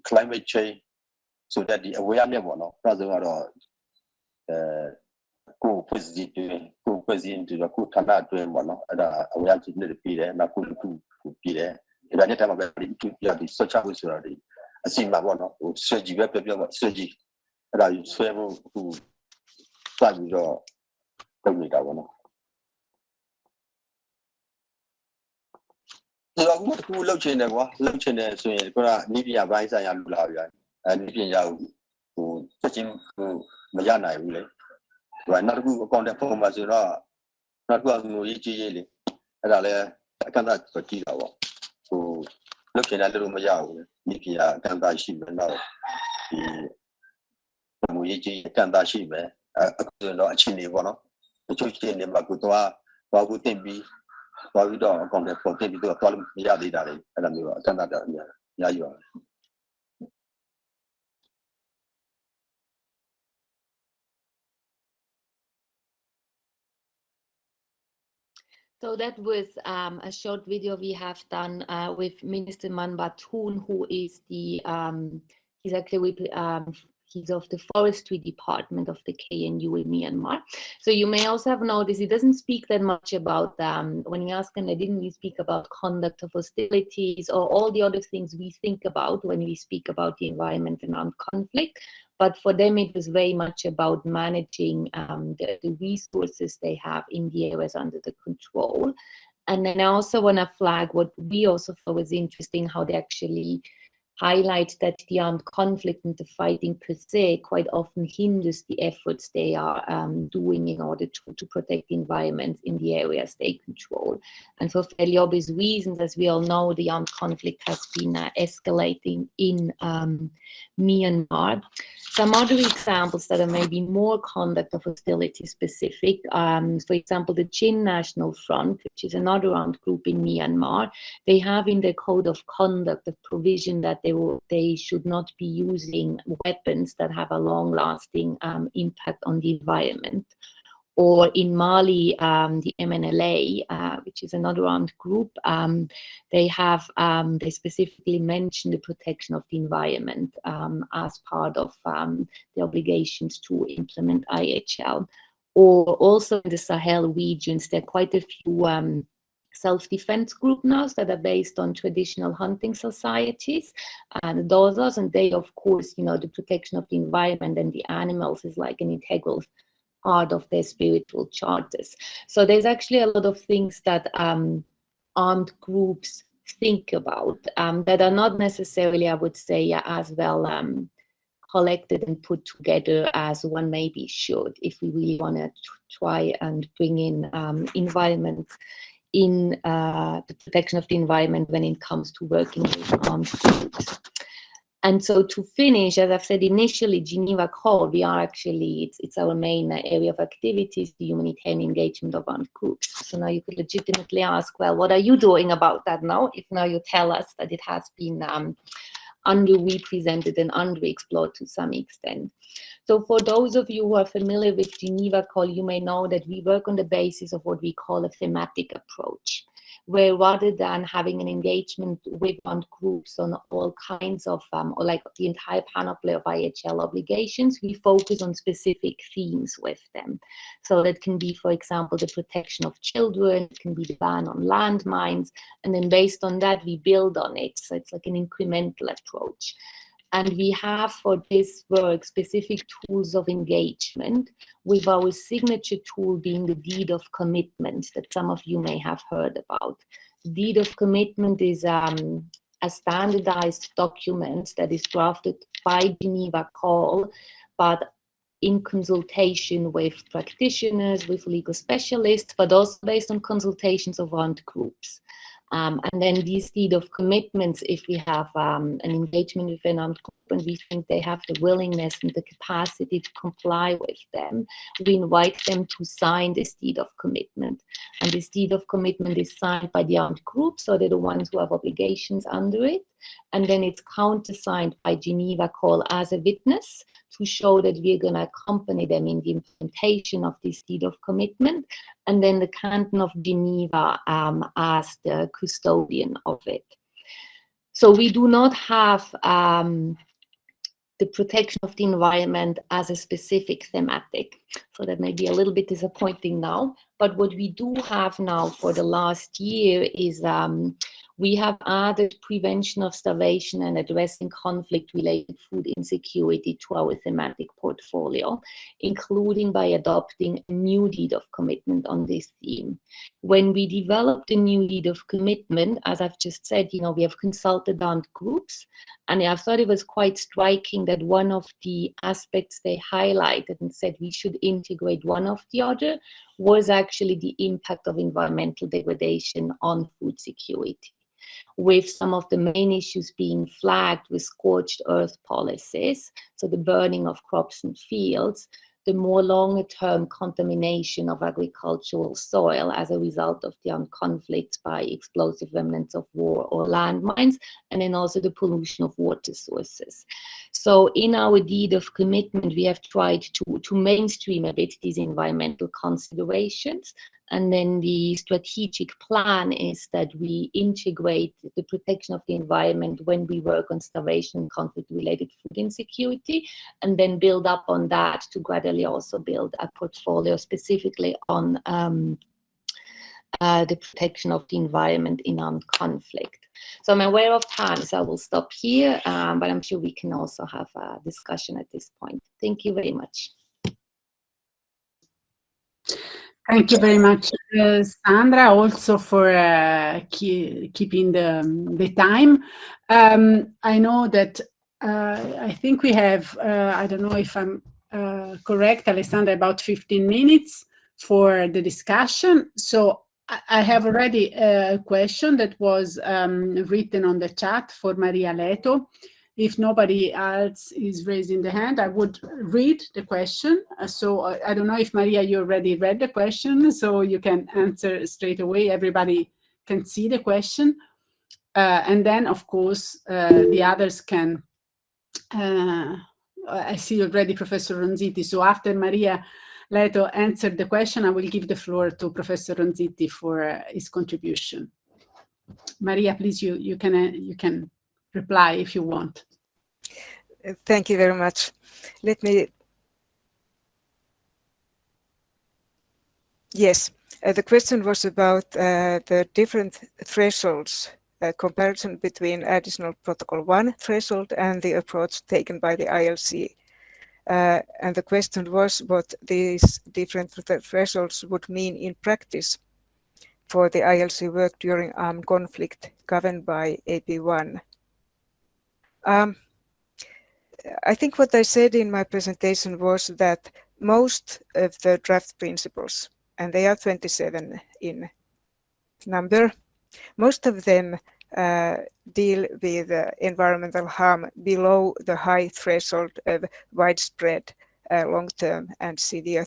Speaker 6: climate change, so that the awareness one, rather go president to the Kutana to one, awareness to the Peter, Nakulu to Peter. The planet about the such a was already. I see my one or surgery, surgery. And I travel to find your community. So, what who look in the so you're gonna need your advice and Lulavia and Nipping Yao who touching Mayana. Why not who upon the poem as you are not going to each yearly. And I cannot forget who looking at little Mayao, Nippia, Kanda Ship now. Muiji Kanda Shibe, a chini one, a church in the Makutua, what would they be? What we don't come for people to a problem, Yadi, and I'm Canada. Yeah, you are.
Speaker 5: So that was a short video we have done with Minister Manbatun, who is the he's actually he's of the forestry department of the KNU in Myanmar. So you may also have noticed he doesn't speak that much about when you ask him, they didn't really speak about conduct of hostilities or all the other things we think about when we speak about the environment and armed conflict. But for them, it was very much about managing the resources they have in the areas under the control. And then I also want to flag what we also thought was interesting, how they actually highlight that the armed conflict and the fighting per se quite often hinders the efforts they are doing in order to protect the environment in the areas they control. And for fairly obvious reasons, as we all know, the armed conflict has been escalating in Myanmar. Some other examples that are maybe more conduct of hostility specific, for example, the Chin National Front, which is another armed group in Myanmar, they have in their code of conduct a provision that they should not be using weapons that have a long-lasting impact on the environment. Or in Mali, the MNLA, which is another armed group, they specifically mention the protection of the environment as part of the obligations to implement IHL. Or also in the Sahel regions, there are quite a few self-defense groups now that are based on traditional hunting societies and those, and they, of course, the protection of the environment and the animals is like an integral part of their spiritual charters. So there's actually a lot of things that armed groups think about that are not necessarily, I would say, as well collected and put together as one maybe should, if we really want to try and bring in environment in the protection of the environment when it comes to working with armed groups. And so to finish, as I've said initially, Geneva Call, we are actually, it's our main area of activities, the humanitarian engagement of armed groups. So now you could legitimately ask, well, what are you doing about that now? If now you tell us that it has been underrepresented and underexplored to some extent. So for those of you who are familiar with Geneva Call, you may know that we work on the basis of what we call a thematic approach, where rather than having an engagement with armed groups on all kinds of, or like the entire panoply of IHL obligations, we focus on specific themes with them. So that can be, for example, the protection of children, it can be the ban on landmines, and then based on that, we build on it. So it's like an incremental approach. And we have for this work specific tools of engagement, with our signature tool being the deed of commitment that some of you may have heard about. The deed of commitment is a standardized document that is drafted by Geneva Call, but in consultation with practitioners, with legal specialists, but also based on consultations of armed groups. And then these deed of commitments, if we have an engagement with an armed group and we think they have the willingness and the capacity to comply with them, we invite them to sign this deed of commitment. And this deed of commitment is signed by the armed group, so they're the ones who have obligations under it. And then it's countersigned by Geneva Call as a witness to show that we're going to accompany them in the implementation of this deed of commitment, and then the Canton of Geneva as the custodian of it. So we do not have the protection of the environment as a specific thematic. So that may be a little bit disappointing now, but what we do have now for the last year is we have added prevention of starvation and addressing conflict-related food insecurity to our thematic portfolio, including by adopting a new deed of commitment on this theme. When we developed the new deed of commitment, as I've just said, we have consulted armed groups, and I thought it was quite striking that one of the aspects they highlighted and said we should integrate one of the other was actually the impact of environmental degradation on food security, with some of the main issues being flagged with scorched earth policies, so the burning of crops and fields, the more longer-term contamination of agricultural soil as a result of the armed conflicts by explosive remnants of war or landmines, and then also the pollution of water sources. So in our deed of commitment, we have tried to mainstream a bit these environmental considerations And then the strategic plan is that we integrate the protection of the environment when we work on starvation, conflict-related food insecurity, and then build up on that to gradually also build a portfolio specifically on the protection of the environment in armed conflict. So I'm aware of time, so I will stop here, but I'm sure we can also have a discussion at this point. Thank you very much.
Speaker 2: Thank you very much, Sandra, also for keeping the time. I know that I think we have, I don't know if I'm correct, Alessandra, about 15 minutes for the discussion. So I have already a question that was written on the chat for Maria Leto. If nobody else is raising the hand, I would read the question. So I don't know if Maria, you already read the question, so you can answer straight away. Everybody can see the question. And then, of course, the others can. I see already Professor Ronzitti. So after Maria Leto answered the question, I will give the floor to Professor Ronzitti for his contribution. Maria, please, you can reply if you want.
Speaker 1: Thank you very much. Let me. Yes, the question was about the different thresholds, comparison between additional protocol 1 threshold and the approach taken by the ILC. And the question was what these different thresholds would mean in practice for the ILC work during armed conflict governed by AP1. I think what I said in my presentation was that most of the draft principles, and they are 27 in number, most of them deal with environmental harm below the high threshold of widespread, long-term and severe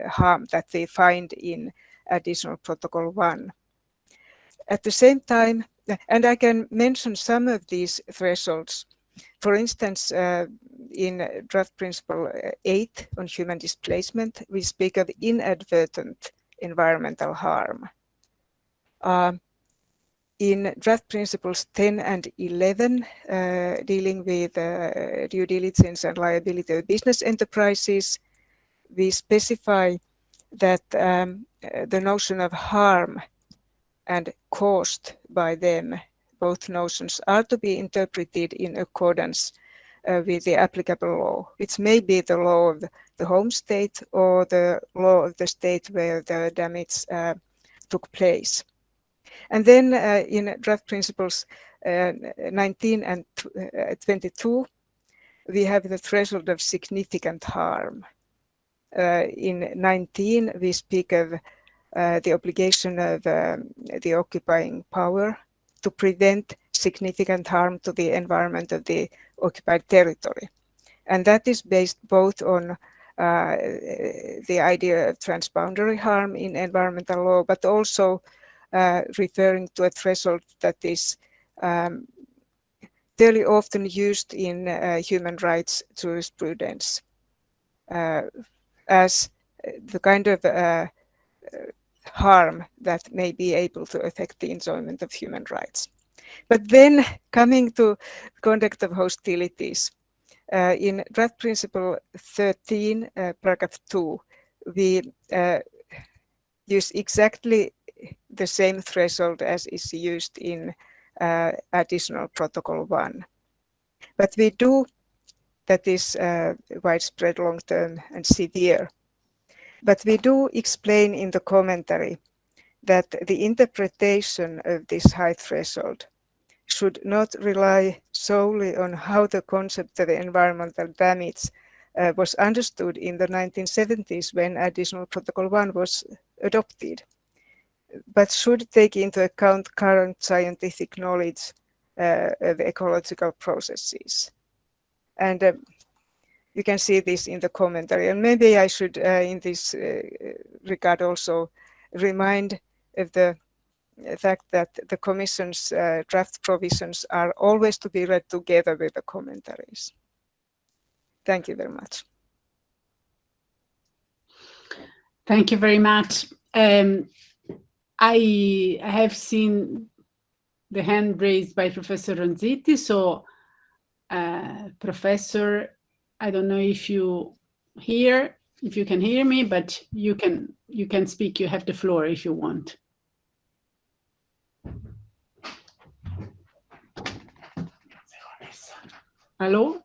Speaker 1: harm that they find in additional protocol 1. At the same time, and I can mention some of these thresholds. For instance, in draft principle 8 on human displacement, we speak of inadvertent environmental harm. In draft principles 10 and 11, dealing with due diligence and liability of business enterprises, we specify that the notion of harm and caused by them, both notions are to be interpreted in accordance with the applicable law, which may be the law of the home state or the law of the state where the damage took place. And then in draft principles 19 and 22, we have the threshold of significant harm. In 19, we speak of the obligation of the occupying power to prevent significant harm to the environment of the occupied territory. And that is based both on the idea of transboundary harm in environmental law, but also referring to a threshold that is fairly often used in human rights jurisprudence as the kind of harm that may be able to affect the enjoyment of human rights. But then coming to conduct of hostilities, in draft principle 13, paragraph 2, we use exactly the same threshold as is used in additional protocol 1. But we do, that is widespread, long-term and severe. But we do explain in the commentary that the interpretation of this high threshold should not rely solely on how the concept of environmental damage was understood in the 1970s when additional protocol 1 was adopted, but should take into account current scientific knowledge of ecological processes. And you can see this in the commentary. And maybe I should, in this regard, also remind of the fact that the Commission's draft provisions are always to be read together with the commentaries. Thank you very much.
Speaker 2: Thank you very much. I have seen the hand raised by Professor Ronzitti. So, Professor, I don't know if you can hear me, but you can speak. You have the floor if you want. Hello?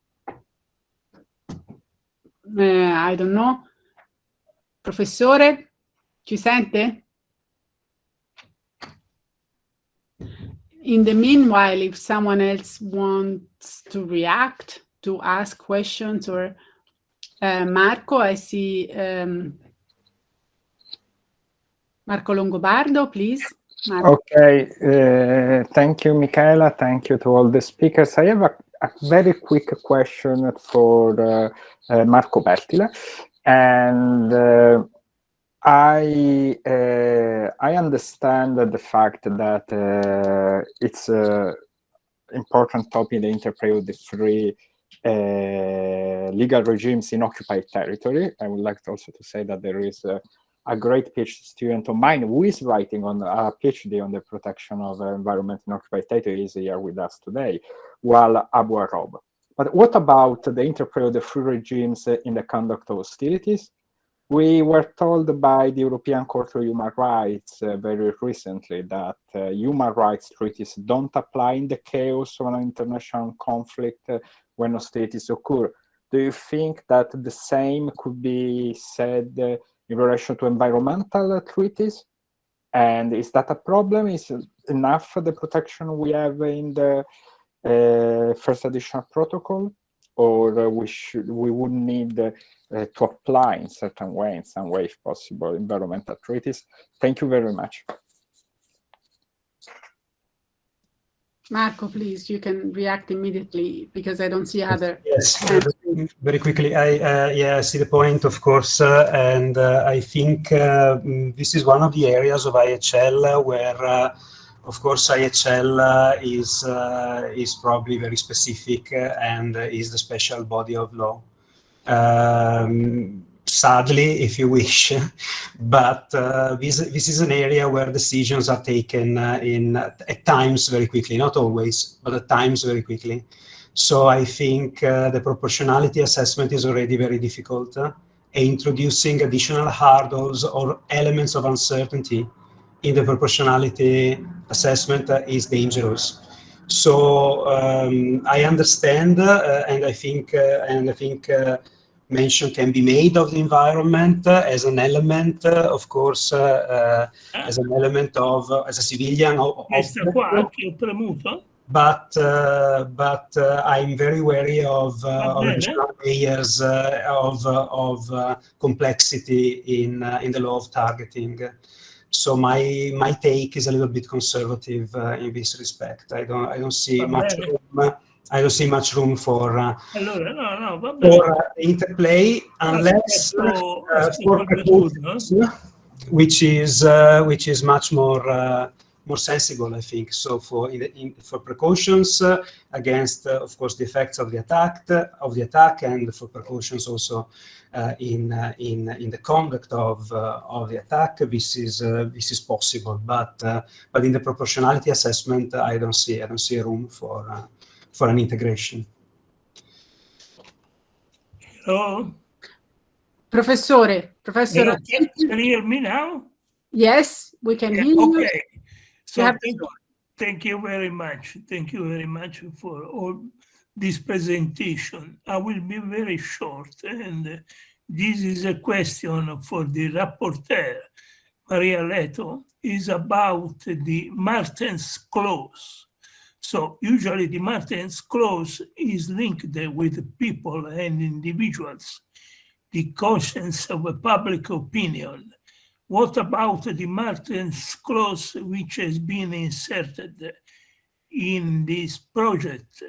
Speaker 2: I don't know. Professore, ci sente? In the meanwhile, if someone else wants to react, to ask questions, or Marco, I see Marco Longobardo, please. Marco.
Speaker 7: Okay, thank you, Michaela. Thank you to all the speakers. I have a very quick question for Marco Bertile, and I understand the fact that it's an important topic, the interplay of the three legal regimes in occupied territory. I would like also to say that there is a great PhD student of mine who is writing on a PhD on the protection of environment in occupied territory is here with us today, while Abu Arob. But what about the interplay of the three regimes in the conduct of hostilities? We were told by the European Court of Human Rights very recently that human rights treaties don't apply in the chaos of an international conflict when hostilities occur. Do you think that the same could be said in relation to environmental treaties? And is that a problem? Is enough the protection we have in the first additional protocol? Or we would need to apply in some way, if possible, environmental treaties? Thank you very much.
Speaker 2: Marco, please, you can react immediately because I don't see other.
Speaker 3: Yes, very quickly. I see the point, of course, and I think this is one of the areas of IHL where, of course, IHL is probably very specific and is the special body of law. Sadly, if you wish, but this is an area where decisions are taken at times very quickly, not always, but at times very quickly. So I think the proportionality assessment is already very difficult. Introducing additional hurdles or elements of uncertainty in the proportionality assessment is dangerous. So I understand, and I think mention can be made of the environment as an element, of course, as an element of, as a civilian. But I'm very wary of layers of complexity in the law of targeting. So my take is a little bit conservative in this respect. I don't see much room. I don't see much room for interplay unless for precautions, which is much more sensible, I think. So for precautions against, of course, the effects of the attack, and for precautions also in the conduct of the attack, this is possible. But in the proportionality assessment, I don't see a room for an integration.
Speaker 8: Hello?
Speaker 2: Professor.
Speaker 8: Can you hear me now?
Speaker 2: Yes, we can hear you.
Speaker 8: Okay. So thank you very much. Thank you very much for all this presentation. I will be very short, and this is a question for the rapporteur, Maria Leto, is about the Martens Clause. So usually the Martens Clause is linked with people and individuals, the conscience of a public opinion. What about the Martens Clause which has been inserted in this project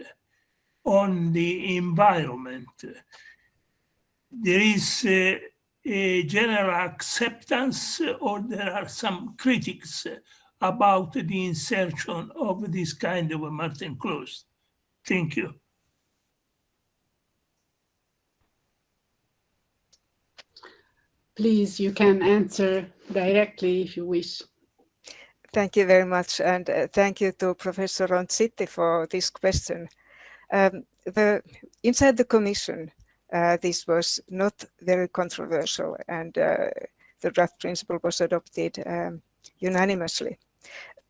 Speaker 8: on the environment? There is a general acceptance, or there are some critics about the insertion of this kind of a Martens Clause? Thank you.
Speaker 2: please, you can answer directly if you wish.
Speaker 1: Thank you very much, and thank you to Professor Ronzitti for this question. Inside the Commission, this was not very controversial, and the draft principle was adopted unanimously.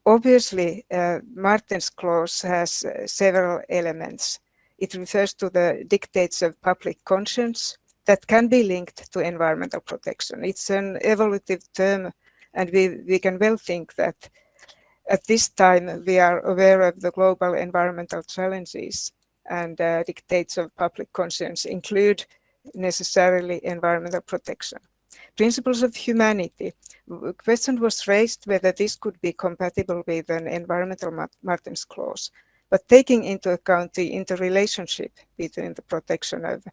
Speaker 1: Obviously, Martin's clause has several elements. It refers to the dictates of public conscience that can be linked to environmental protection. It's an evolutive term, and we can well think that at this time we are aware of the global environmental challenges, and dictates of public conscience include necessarily environmental protection. Principles of humanity. The question was raised whether this could be compatible with an environmental Martin's clause, but taking into account the interrelationship between the protection of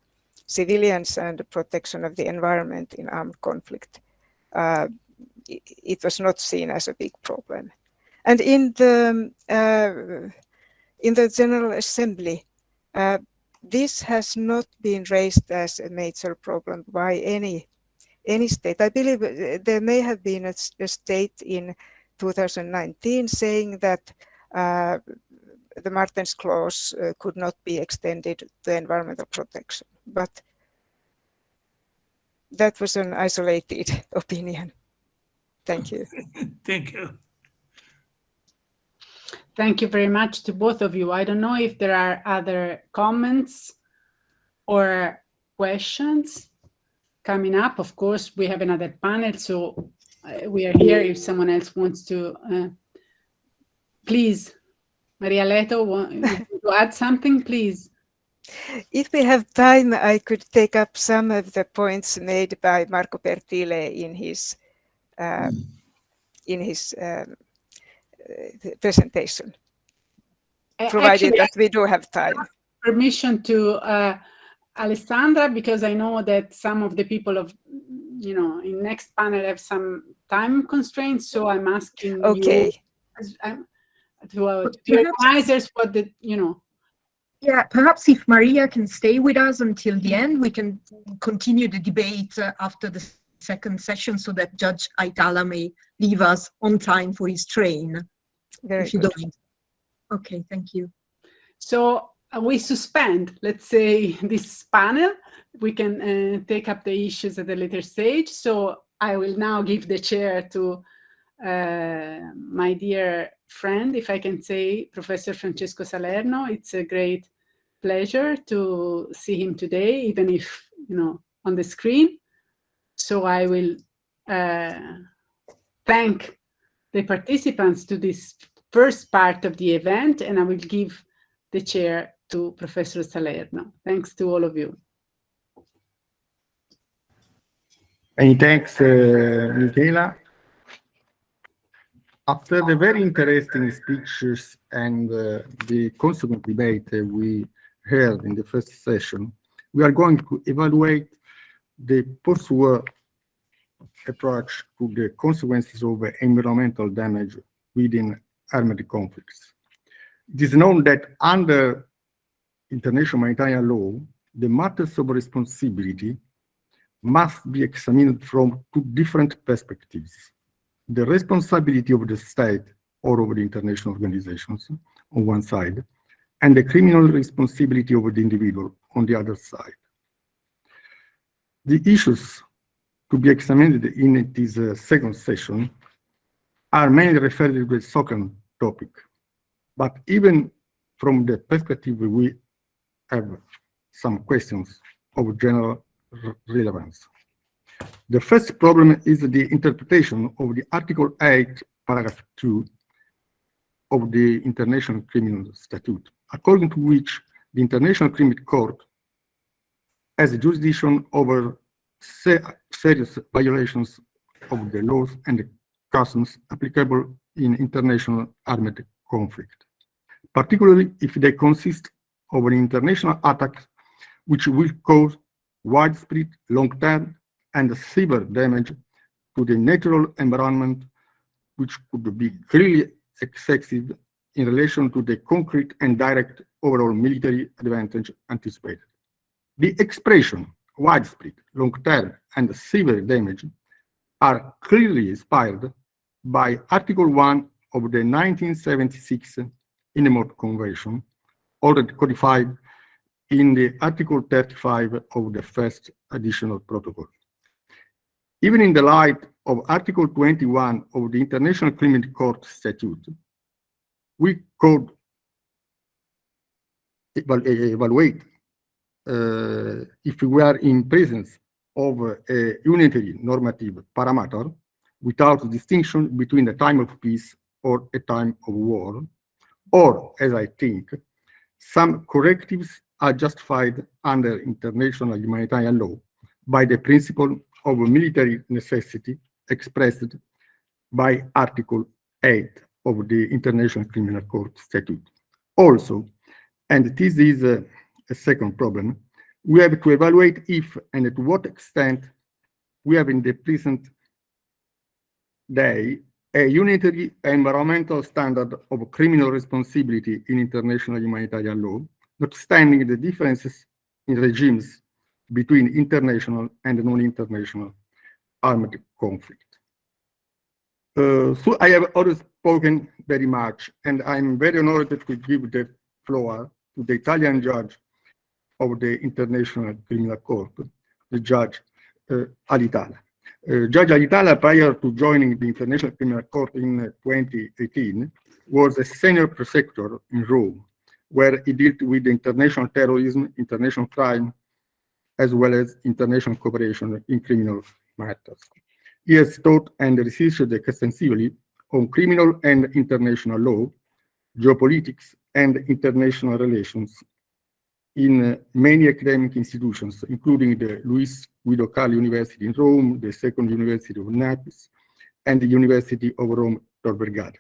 Speaker 1: civilians and the protection of the environment in armed conflict, it was not seen as a big problem. And in the General Assembly, this has not been raised as a major problem by any state. I believe there may have been a state in 2019 saying that the Martin's clause could not be extended to environmental protection, but that was an isolated opinion. Thank you.
Speaker 8: Thank you.
Speaker 2: Thank you very much to both of you. I don't know if there are other comments or questions coming up. Of course, we have another panel, so we are here if someone else wants to. Please, Maria Leto, want to add something, please?
Speaker 1: If we have time, I could take up some of the points made by Marco Pertile in his presentation, provided that we do have time.
Speaker 2: Permission to Alessandra, because I know that some of the people in next panel have some time constraints, so I'm asking you to advisors what the
Speaker 4: Yeah, perhaps if Maria can stay with us until the end, we can continue the debate after the second session, so that Judge Aitala may leave us on time for his train.
Speaker 1: Very
Speaker 4: if you
Speaker 1: good.
Speaker 4: don't. Okay, thank you.
Speaker 2: So we suspend, let's say, this panel. We can take up the issues at a later stage. So I will now give the chair to my dear friend, if I can say, Professor Francesco Salerno. It's a great pleasure to see him today, even if, on the screen. So I will thank the participants to this first part of the event, and I will give the chair to Professor Salerno. Thanks to all of you.
Speaker 9: Many thanks, Michaela. After the very interesting speeches and the consequent debate we held in the first session, we are going to evaluate the post-war approach to the consequences of environmental damage within armed conflicts. It is known that under international humanitarian law, the matters of responsibility must be examined from two different perspectives: the responsibility of the state or of the international organizations on one side, and the criminal responsibility of the individual on the other side. The issues to be examined in this second session are mainly referred to the second topic, but even from the perspective, we have some questions of general relevance. The first problem is the interpretation of the Article 8, Paragraph 2 of the International Criminal Statute, according to which the International Criminal Court has jurisdiction over serious violations of the laws and the customs applicable in international armed conflict, particularly if they consist of an international attack which will cause widespread, long-term, and severe damage to the natural environment, which could be clearly excessive in relation to the concrete and direct overall military advantage anticipated. The expression widespread, long-term, and severe damage are clearly inspired by Article 1 of the 1976 Innemort Convention, already codified in the Article 35 of the first additional protocol. Even in the light of Article 21 of the International Criminal Court Statute, we could evaluate if we are in presence of a unitary normative parameter without distinction between a time of peace or a time of war, or, as I think, some correctives are justified under international humanitarian law by the principle of military necessity expressed by Article 8 of the International Criminal Court Statute. Also, and this is a second problem, we have to evaluate if and to what extent we have in the present day a unitary environmental standard of criminal responsibility in international humanitarian law, notwithstanding the differences in regimes between international and non-international armed conflict. So I have already spoken very much, and I'm very honored to give the floor to the Italian judge of the International Criminal Court, the Judge Alitala. Judge Alitala, prior to joining the International Criminal Court in 2018, was a senior prosecutor in Rome, where he dealt with international terrorism, international crime, as well as international cooperation in criminal matters. He has taught and researched extensively on criminal and international law, geopolitics, and international relations in many academic institutions, including the Luis Guido Carli University in Rome, the Second University of Naples, and the University of Rome Tor Vergata.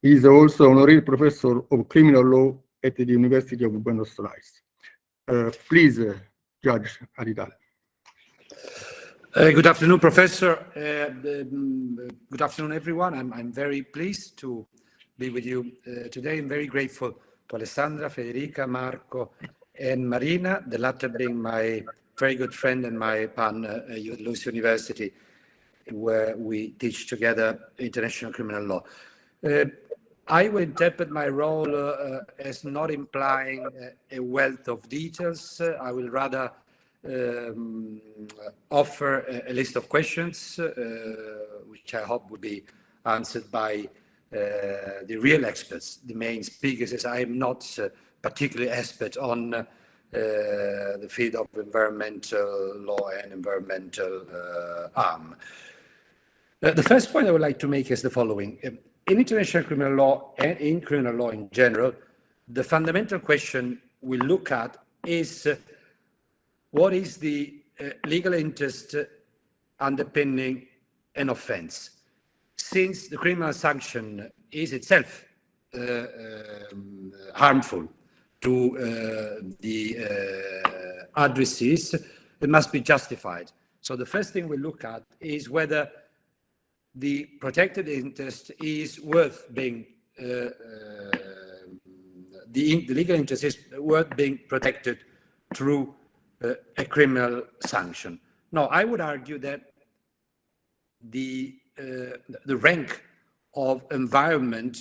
Speaker 9: He is also honorary professor of criminal law at the University of Buenos Aires. Please, Judge Alitala.
Speaker 10: Good afternoon, Professor. Good afternoon, everyone. I'm very pleased to be with you today. I'm very grateful to Alessandra, Federica, Marco, and Marina, the latter being my very good friend and my partner at Luis University, where we teach together international criminal law. I will interpret my role as not implying a wealth of details. I will rather offer a list of questions, which I hope will be answered by the real experts, the main speakers, as I am not particularly expert on the field of environmental law and environmental arm. The first point I would like to make is the following. In international criminal law and in criminal law in general, the fundamental question we look at is what is the legal interest underpinning an offense? Since the criminal sanction is itself harmful to the addressees, it must be justified. So the first thing we look at is whether the protected interest is worth being, the legal interest is worth being protected through a criminal sanction. Now, I would argue that the rank of environment,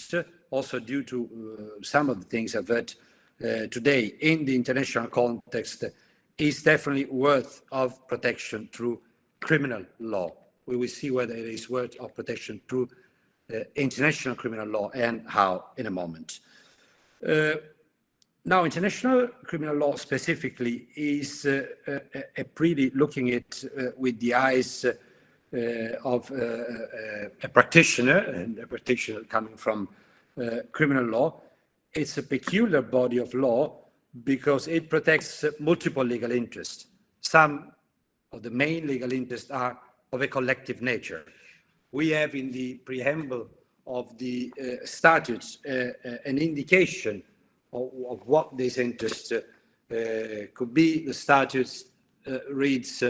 Speaker 10: also due to some of the things I've heard today in the international context, is definitely worth of protection through criminal law. We will see whether it is worth of protection through international criminal law and how in a moment. Now, international criminal law specifically is pretty looking at with the eyes of a practitioner, and a practitioner coming from criminal law. It's a peculiar body of law because it protects multiple legal interests. Some of the main legal interests are of a collective nature. We have in the preamble of the statutes an indication of what these interests could be. The statutes reads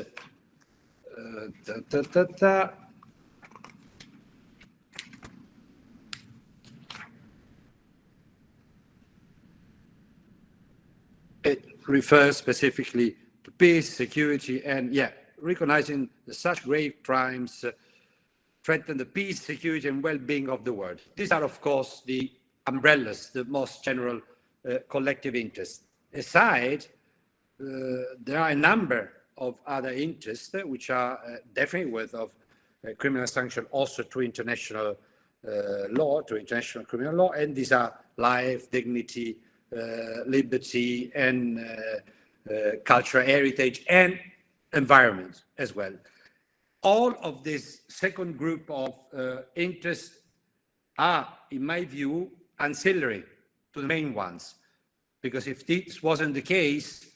Speaker 10: it refers specifically to to peace, security, and recognizing that such grave crimes threaten the peace, security, and well-being of the world. These are, of course, the umbrellas, the most general collective interests. Aside, there are a number of other interests which are definitely worth of criminal sanction also to international law, to international criminal law, and these are life, dignity, liberty, and cultural heritage, and environment as well. All of this second group of interests are, in my view, ancillary to the main ones, because if this wasn't the case,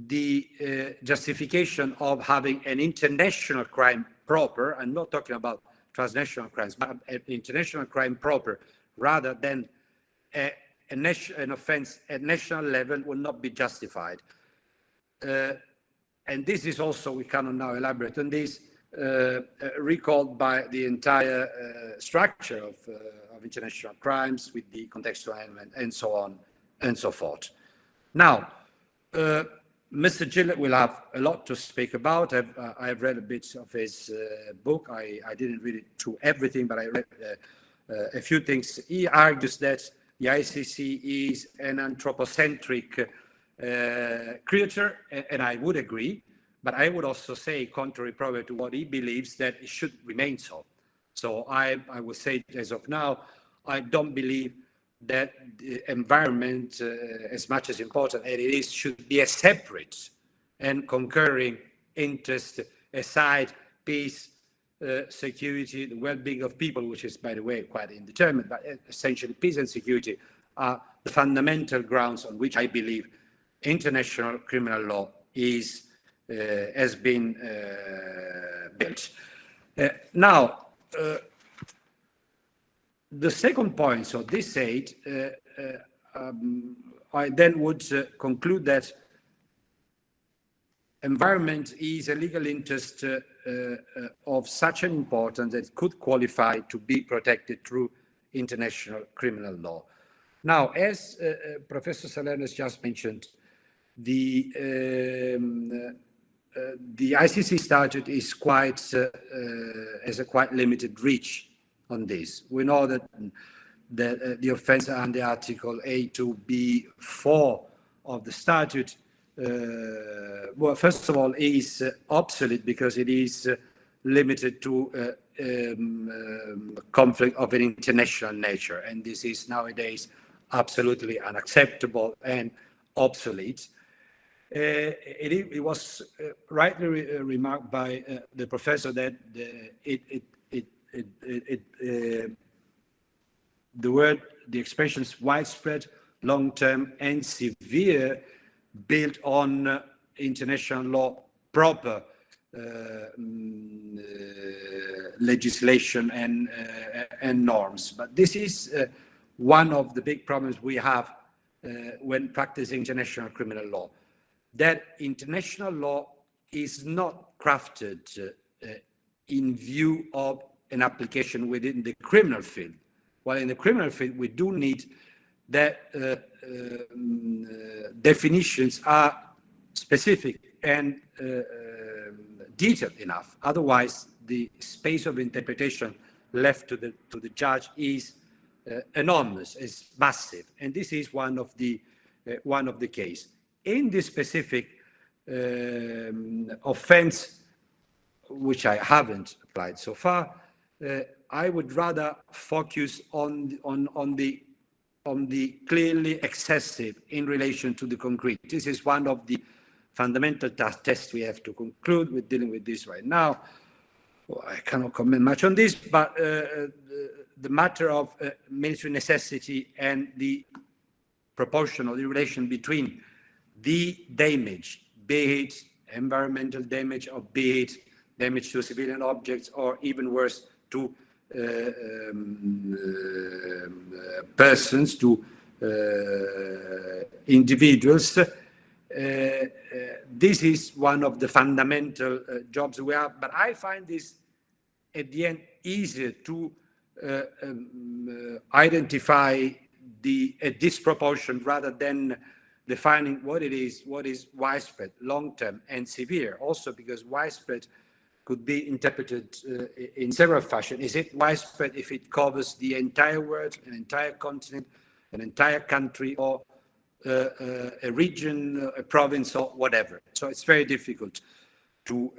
Speaker 10: the justification of having an international crime proper, I'm not talking about transnational crimes, but an international crime proper, rather than an offense at national level, will not be justified. And this is also, we cannot now elaborate on this, recalled by the entire structure of international crimes with the contextual element and so on and so forth. Now, Mr. Gillett will have a lot to speak about. I've read a bit of his book. I didn't read it through everything, but I read a few things. He argues that the ICC is an anthropocentric creature, and I would agree, but I would also say, contrary probably to what he believes, that it should remain so. So I would say, as of now, I don't believe that the environment, as much as important as it is, should be a separate and concurring interest aside peace, security, the well-being of people, which is, by the way, quite indeterminate, but essentially peace and security are the fundamental grounds on which I believe international criminal law is has been built. Now, the second point, so this said, I then would conclude that environment is a legal interest of such an importance that it could qualify to be protected through international criminal law. Now, as Professor Salerno has just mentioned, the ICC statute is has a quite limited reach on this. We know that the offence under Article A to B4 of the statute, well, first of all, is obsolete because it is limited to conflict of an international nature, and this is nowadays absolutely unacceptable and obsolete. It was rightly remarked by the professor that the expressions widespread, long-term, and severe built on international law proper legislation and norms. But this is one of the big problems we have when practicing international criminal law, that international law is not crafted in view of an application within the criminal field. While in the criminal field, we do need that definitions are specific and detailed enough. Otherwise, the space of interpretation left to the judge is enormous, is massive, and this is one of the case. In this specific offense, which I haven't applied so far, I would rather focus on the clearly excessive in relation to the concrete. This is one of the fundamental tests we have to conclude with dealing with this right now. Well, I cannot comment much on this, but the matter of military necessity and the proportional relation between the damage, be it environmental damage or be it damage to civilian objects, or even worse, to persons, to individuals. This is one of the fundamental jobs we have, but I find this at the end easier to identify a disproportion rather than defining what is widespread, long-term, and severe. Also, because widespread could be interpreted in several fashions. Is it widespread if it covers the entire world, an entire continent, an entire country, or a region, a province, or whatever? So it's very difficult to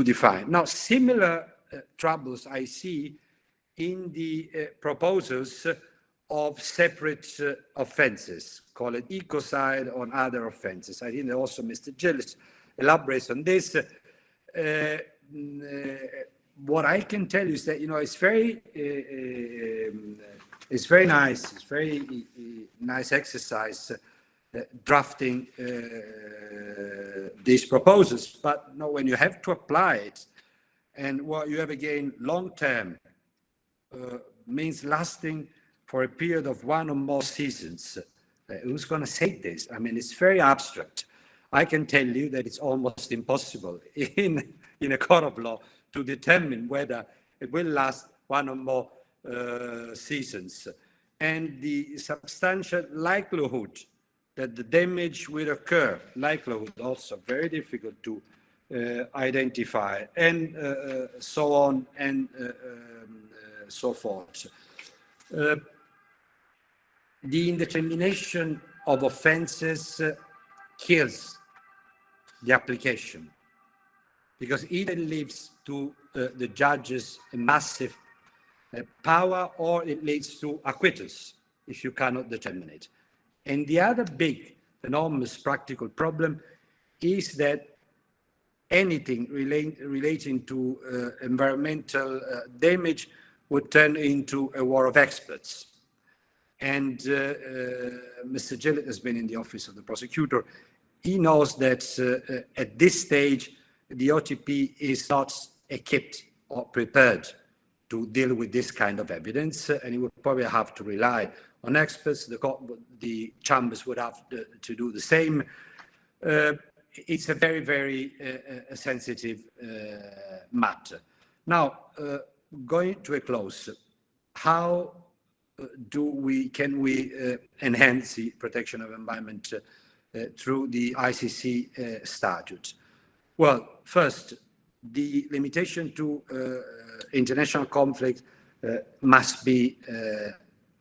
Speaker 10: define. Now, similar troubles I see in the proposals of separate offenses, call it ecocide on other offenses. I think also Mr. Gillis elaborates on this. What I can tell you is that, it's very nice. It's very nice exercise drafting these proposals, but when you have to apply it, and what you have again long-term means lasting for a period of one or more seasons. Who's going to say this? I mean, it's very abstract. I can tell you that it's almost impossible in a court of law to determine whether it will last one or more seasons. And the substantial likelihood that the damage will occur, likelihood also very difficult to identify, and so on and so forth. The indetermination of offenses kills the application, because either leads to the judges a massive power, or it leads to acquittals if you cannot determine it. And the other big, enormous practical problem is that anything relating to environmental damage would turn into a war of experts. And Mr. Gillett has been in the office of the prosecutor. He knows that at this stage, the OTP is not equipped or prepared to deal with this kind of evidence, and he would probably have to rely on experts. The chambers would have to do the same. It's a very, very sensitive matter. Now, going to a close, how can we enhance the protection of environment through the ICC statute? Well, first, the limitation to international conflict must be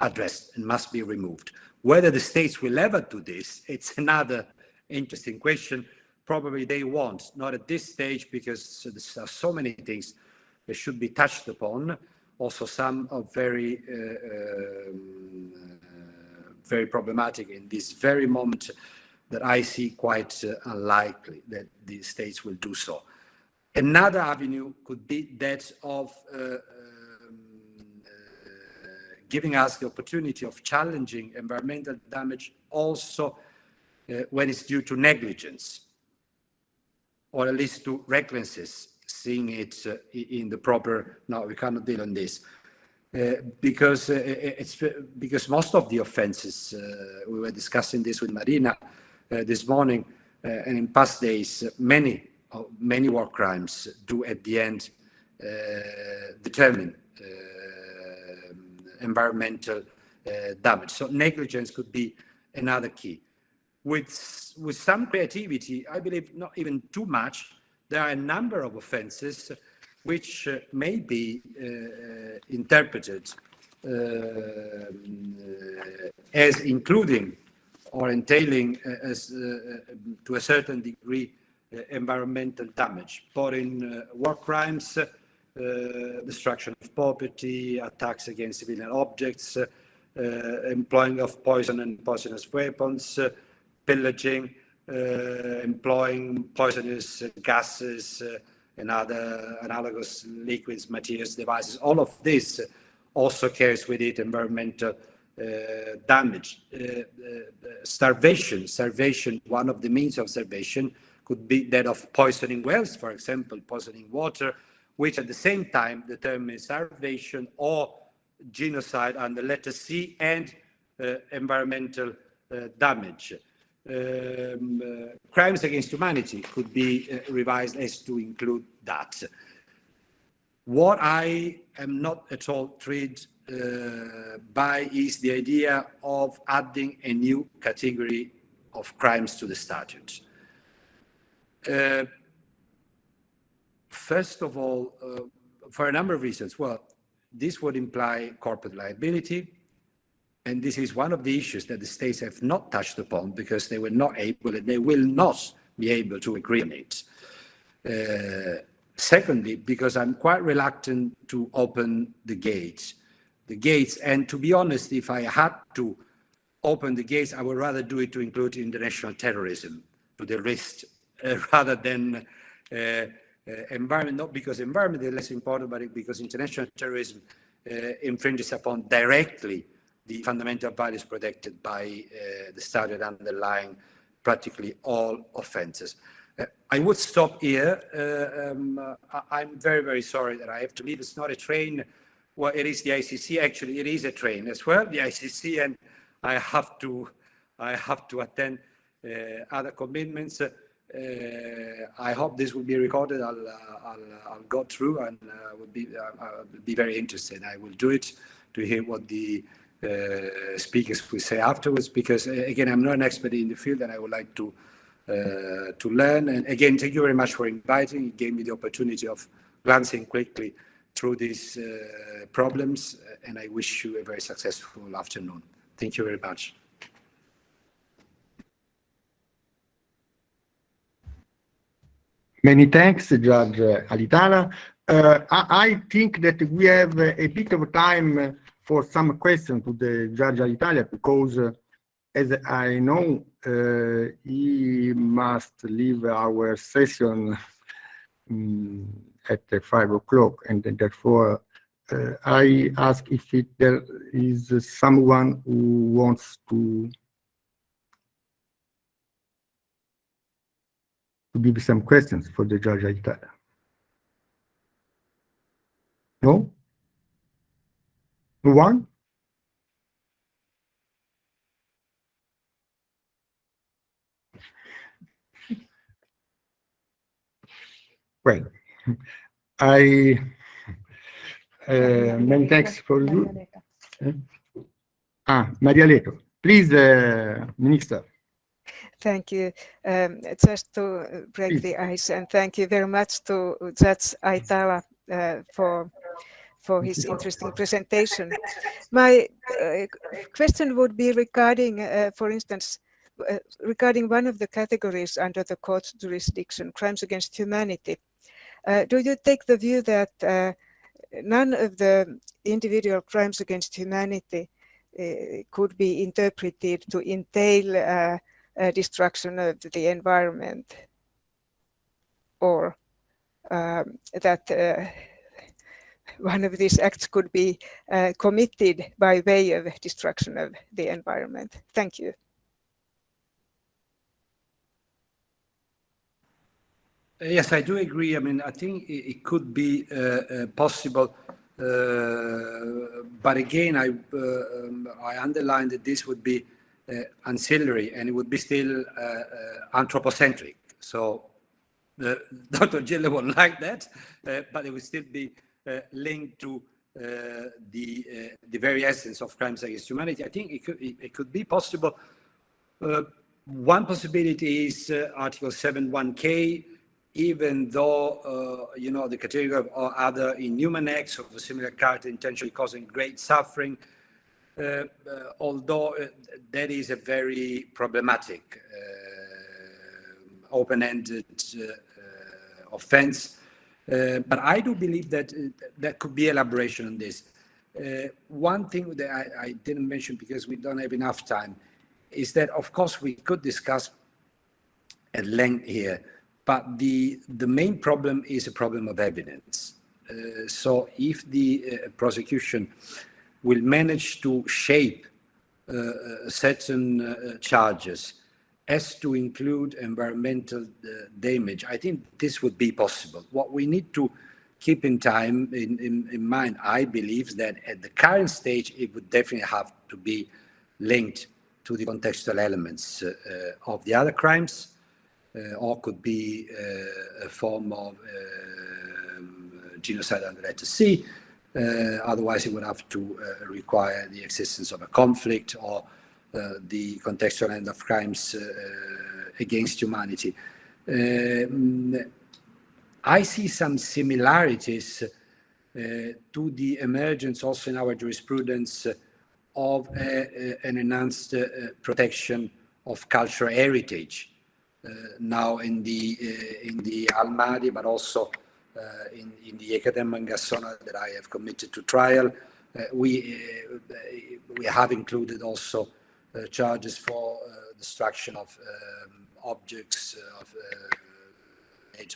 Speaker 10: addressed and must be removed. Whether the states will ever do this, it's another interesting question. Probably they won't, not at this stage, because there are so many things that should be touched upon. Also, some are very, very problematic in this very moment that I see quite unlikely that the states will do so. Another avenue could be that of giving us the opportunity of challenging environmental damage also when it's due to negligence, or at least to recklessness, seeing it in the proper, no, we cannot deal on this. Because most of the offenses, we were discussing this with Marina this morning, and in past days, many war crimes do at the end determine environmental damage. So negligence could be another key. With some creativity, I believe not even too much, there are a number of offenses which may be interpreted as including or entailing as, to a certain degree environmental damage, but in war crimes, destruction of property, attacks against civilian objects, employing of poison and poisonous weapons, pillaging, employing poisonous gases and other analogous liquids, materials, devices. All of this also carries with it environmental damage. Starvation, one of the means of starvation could be that of poisoning wells, for example, poisoning water, which at the same time determines starvation or genocide under letter C and environmental damage. Crimes against humanity could be revised as to include that. What I am not at all thrilled by is the idea of adding a new category of crimes to the statute. First of all, for a number of reasons. Well, this would imply corporate liability, and this is one of the issues that the states have not touched upon because they were not able and they will not be able to agree on it. Secondly, because I'm quite reluctant to open the gates. And to be honest, if I had to open the gates, I would rather do it to include international terrorism to the list rather than environment, not because environment is less important, but because international terrorism infringes upon directly the fundamental values protected by the statute underlying practically all offenses. I would stop here. I'm very, very sorry that I have to leave. It's not a train. Well, it is the ICC. Actually, it is a train as well, the ICC, and I have to attend other commitments. I hope this will be recorded. I'll go through and would be very interested. I will do it to hear what the speakers will say afterwards, because again, I'm not an expert in the field and I would like to learn. And again, thank you very much for inviting. It gave me the opportunity of glancing quickly through these problems, and I wish you a very successful afternoon. Thank you very much.
Speaker 9: Many thanks, Judge Alitala. I think that we have a bit of time for some questions to the Judge Alitala, because as I know, he must leave our session at 5 o'clock, and therefore I ask if there is someone who wants to give some questions for the Judge Alitala. No? No one? Well, many thanks for you. Maria Leto. Please, Minister.
Speaker 1: Thank you. Just to break the ice, and thank you very much to Judge Alitala for his interesting presentation. My question would be regarding, for instance, regarding one of the categories under the court's jurisdiction, crimes against humanity. Do you take the view that none of the individual crimes against humanity could be interpreted to entail destruction of the environment, or that one of these acts could be committed by way of destruction of the environment? Thank you.
Speaker 10: Yes, I do agree. I mean, I think it could be possible, but again, I underline that this would be ancillary, and it would be still anthropocentric. So Dr. Gille won't like that, but it would still be linked to the very essence of crimes against humanity. I think it could be possible. One possibility is Article 7.1k, even though the category of other inhuman acts of a similar character intentionally causing great suffering, although that is a very problematic open-ended offense. But I do believe that there could be elaboration on this. One thing that I didn't mention because we don't have enough time is that, of course, we could discuss at length here, but the main problem is a problem of evidence. So if the prosecution will manage to shape certain charges as to include environmental damage, I think this would be possible. What we need to keep in mind, I believe, that at the current stage, it would definitely have to be linked to the contextual elements of the other crimes, or could be a form of genocide under letter C. Otherwise, it would have to require the existence of a conflict or the contextual end of crimes against humanity. I see some similarities to the emergence also in our jurisprudence of an enhanced protection of cultural heritage now in the armati, but also in the Ecadem Gassona that I have committed to trial. We have included also charges for destruction of objects of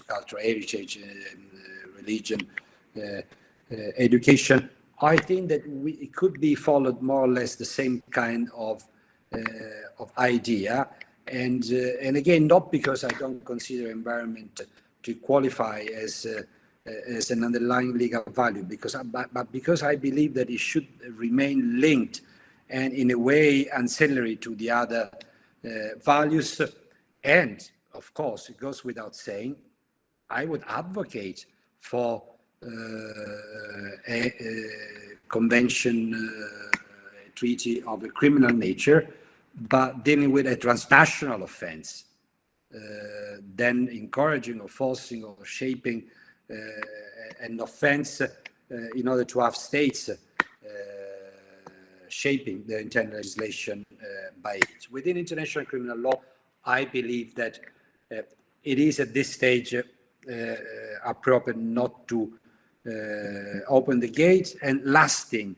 Speaker 10: cultural heritage, religion, education. I think that it could be followed more or less the same kind of idea, and again, not because I don't consider environment to qualify as an underlying legal value, but because I believe that it should remain linked and in a way ancillary to the other values. And of course, it goes without saying, I would advocate for a convention, treaty of a criminal nature, but dealing with a transnational offense, then encouraging or forcing or shaping an offense in order to have states shaping the internal legislation by it. Within international criminal law, I believe that it is at this stage appropriate not to open the gate. And last thing,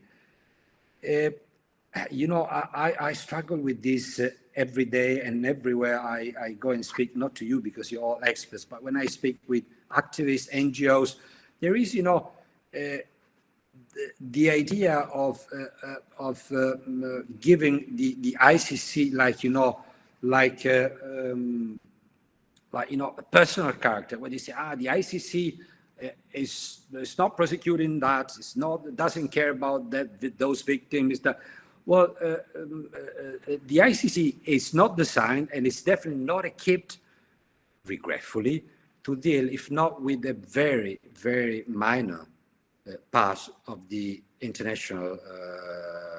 Speaker 10: you know, I struggle with this every day and everywhere I go and speak, not to you because you're all experts, but when I speak with activists, NGOs, there is, you know, the idea of giving the ICC, like, you know, like you know, a personal character, where they say, the ICC is not prosecuting that, doesn't care about those victims. Well, the ICC is not designed, and it's definitely not equipped, regretfully, to deal, if not with a very, very minor part of the international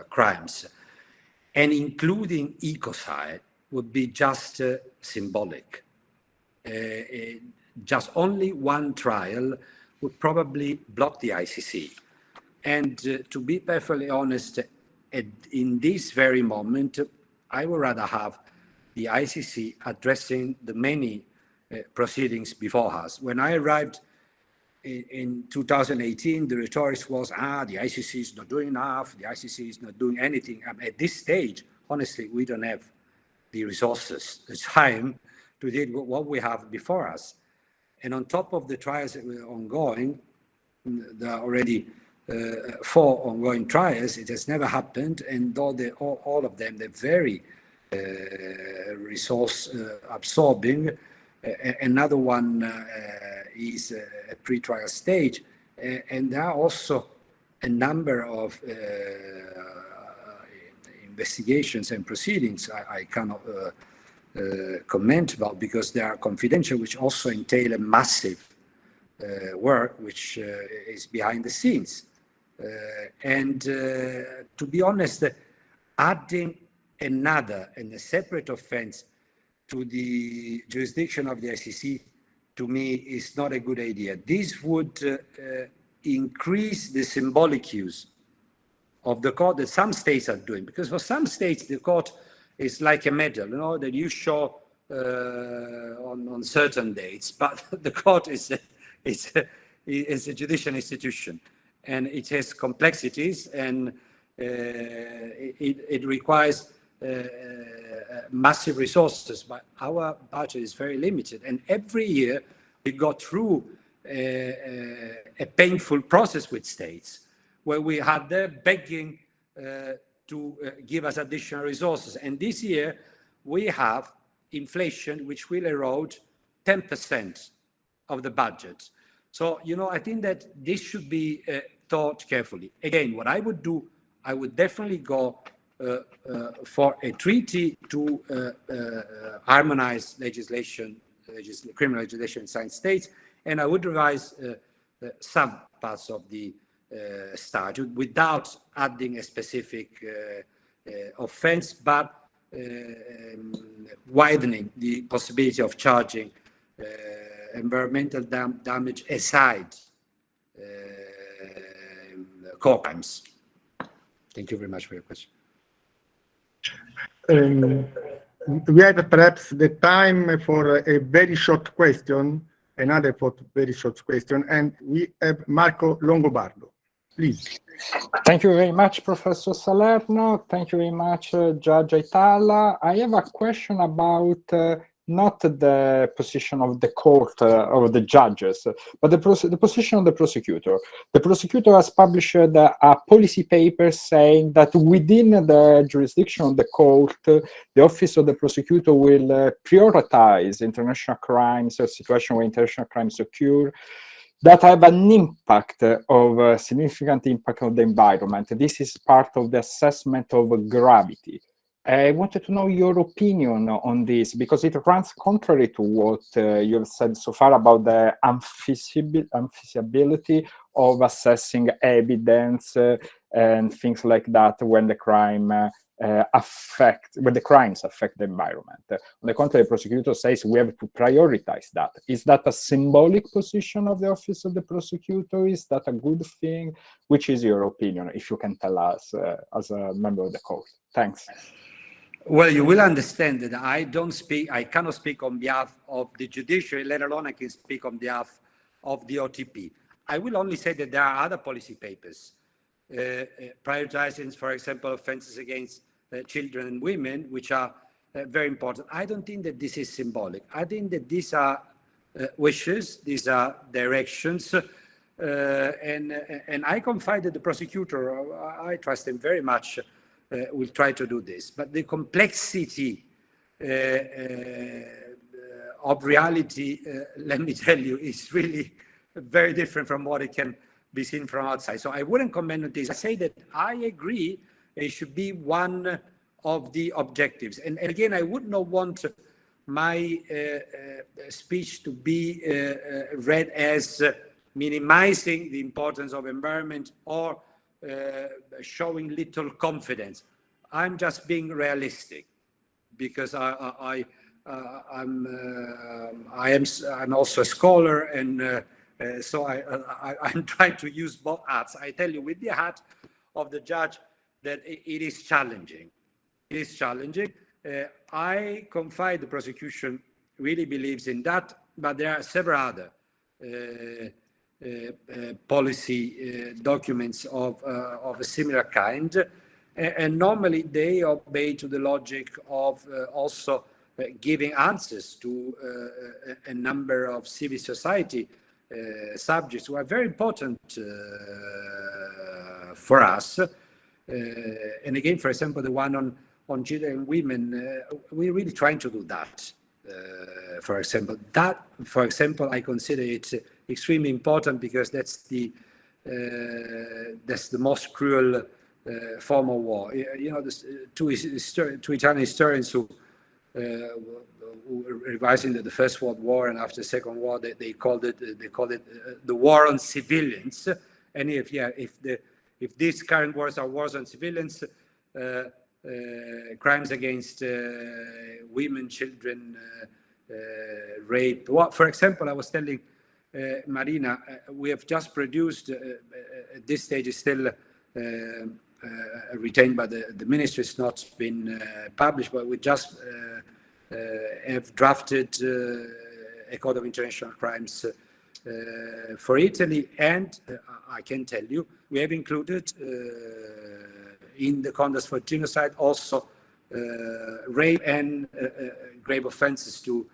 Speaker 10: crimes. And including ecocide would be just symbolic. Just only one trial would probably block the ICC. And to be perfectly honest, in this very moment, I would rather have the ICC addressing the many proceedings before us. When I arrived in 2018, the rhetoric was, the ICC is not doing enough, the ICC is not doing anything. At this stage, honestly, we don't have the resources, the time to deal with what we have before us. And on top of the trials that were ongoing, there are already 4 ongoing trials. It has never happened, and though all of them, they're very resource absorbing. Another one is a pre-trial stage, and there are also a number of investigations and proceedings I cannot comment about because they are confidential, which also entail a massive work which is behind the scenes. And to be honest, adding another and a separate offense to the jurisdiction of the ICC, to me, is not a good idea. This would increase the symbolic use of the court that some states are doing, because for some states, the court is like a medal, you know, that you show on certain dates, but the court is a judicial institution, and it has complexities, and it requires massive resources, but our budget is very limited. And every year we go through a painful process with states where we had them begging to give us additional resources. And this year we have inflation which will erode 10% of the budget. So, you know, I think that this should be thought carefully. Again, what I would do, I would definitely go for a treaty to harmonize legislation, criminal legislation in some states, and I would revise some parts of the statute without adding a specific offense, but widening the possibility of charging environmental damage aside core crimes. Thank you very much for your question.
Speaker 9: We have perhaps the time for a very short question, another very short question, and we have Marco Longobardo. Please.
Speaker 7: Thank you very much, Professor Salerno. Thank you very much, Judge Aitala. I have a question about not the position of the court or the judges, but the position of the prosecutor. The prosecutor has published a policy paper saying that within the jurisdiction of the court, the office of the prosecutor will prioritize international crimes or situations where international crimes occur that have an impact of significant impact on the environment. This is part of the assessment of gravity. I wanted to know your opinion on this, because it runs contrary to what you have said so far about the unfeasibility of assessing evidence and things like that when the crimes affect the environment. On the contrary, the prosecutor says we have to prioritize that. Is that a symbolic position of the office of the prosecutor? Is that a good thing? Which is your opinion, if you can tell us as a member of the court? Thanks.
Speaker 10: Well, you will understand that I cannot speak on behalf of the judiciary, let alone I can speak on behalf of the OTP. I will only say that there are other policy papers prioritizing, for example, offenses against children and women, which are very important. I don't think that this is symbolic. I think that these are wishes, these are directions, and I confide that the prosecutor, I trust him very much, will try to do this. But the complexity of reality, let me tell you, is really very different from what it can be seen from outside. So I wouldn't comment on this. I say that I agree it should be one of the objectives. And again, I would not want my speech to be read as minimizing the importance of environment or showing little confidence. I'm just being realistic, because I'm also a scholar, and so I'm trying to use both hats. I tell you, with the hat of the judge, that it is challenging. It is challenging. I confide the prosecution really believes in that, but there are several other policy documents of a similar kind, and normally they obey to the logic of also giving answers to a number of civil society subjects who are very important for us. And again, for example, the one on children and women, we're really trying to do that. For example, I consider it extremely important, because that's the most cruel form of war. You know, two Italian historians who revising the First World War and after the Second War, they called it the war on civilians. And if these current wars are wars on civilians, crimes against women, children, rape. Well, for example, I was telling Marina, we have just produced, at this stage is still retained by the ministry, it's not been published, but we just have drafted a code of international crimes for Italy, and I can tell you, we have included in the conduct for genocide also rape and grave offenses to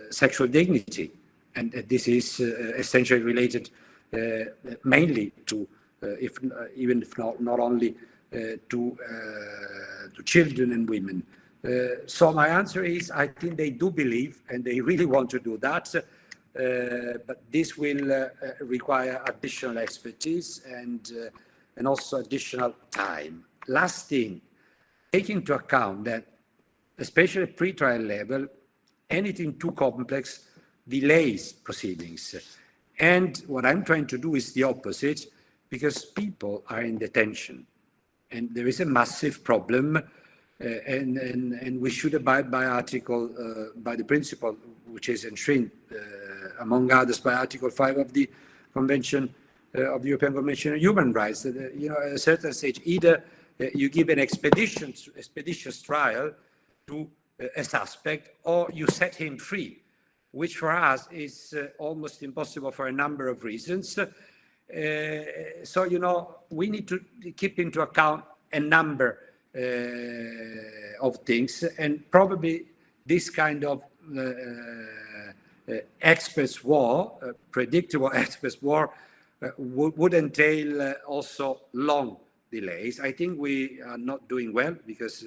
Speaker 10: sexual dignity, and this is essentially related mainly to, even if not only to children and women. So my answer is, I think they do believe, and they really want to do that, but this will require additional expertise and also additional time. Last thing, take into account that, especially at pre-trial level, anything too complex delays proceedings. And what I'm trying to do is the opposite, because people are in detention, and there is a massive problem, and we should abide by by the principle which is enshrined, among others, by Article 5 of the Convention of the European Convention on Human Rights. That, you know, at a certain stage, either you give an expeditious trial to a suspect, or you set him free, which for us is almost impossible for a number of reasons. So, you know, we need to keep into account a number of things, and probably this kind of experts war, predictable experts war, would entail also long delays. I think we are not doing well because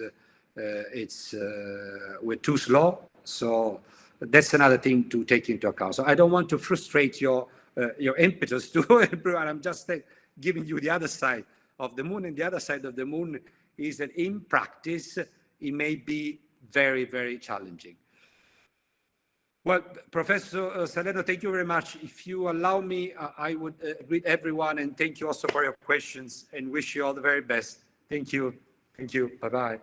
Speaker 10: we're too slow. So that's another thing to take into account. So I don't want to frustrate your impetus to everyone. I'm just giving you the other side of the moon, and the other side of the moon is that in practice it may be very, very challenging. Well, Professor Salerno, thank you very much. If you allow me, I would greet everyone and thank you also for your questions and wish you all the very best. Thank you. Thank you. Bye-bye.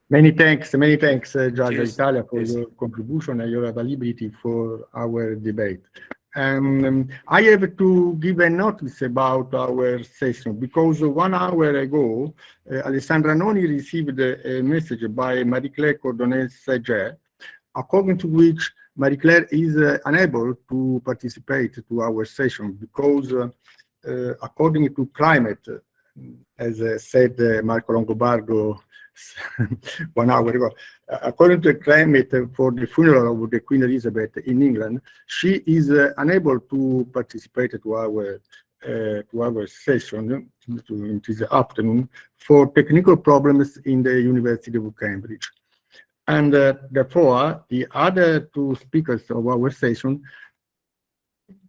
Speaker 9: Many thanks, Judge Italia, for your contribution and your availability for our debate. I have to give a notice about our session because 1 hour ago, Alessandra Noni received a message by Marie-Claire Cordonel-Saget, according to which Marie-Claire is unable to participate to our session because, according to climate, as said Marco Longobardo 1 hour ago, according to the climate for the funeral of the Queen Elizabeth in England, she is unable to participate to our session this afternoon for technical problems in the University of Cambridge. And therefore, the other two speakers of our session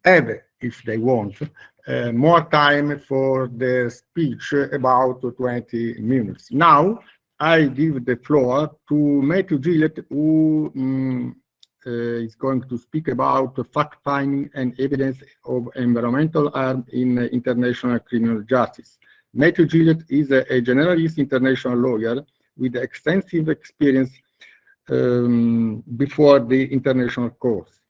Speaker 9: have, if they want, more time for their speech, about 20 minutes. Now, I give the floor to Matthew Gillett, who is going to speak about fact-finding and evidence of environmental harm in international criminal justice. Matthew Gillett is a generalist international lawyer with extensive experience before the international courts.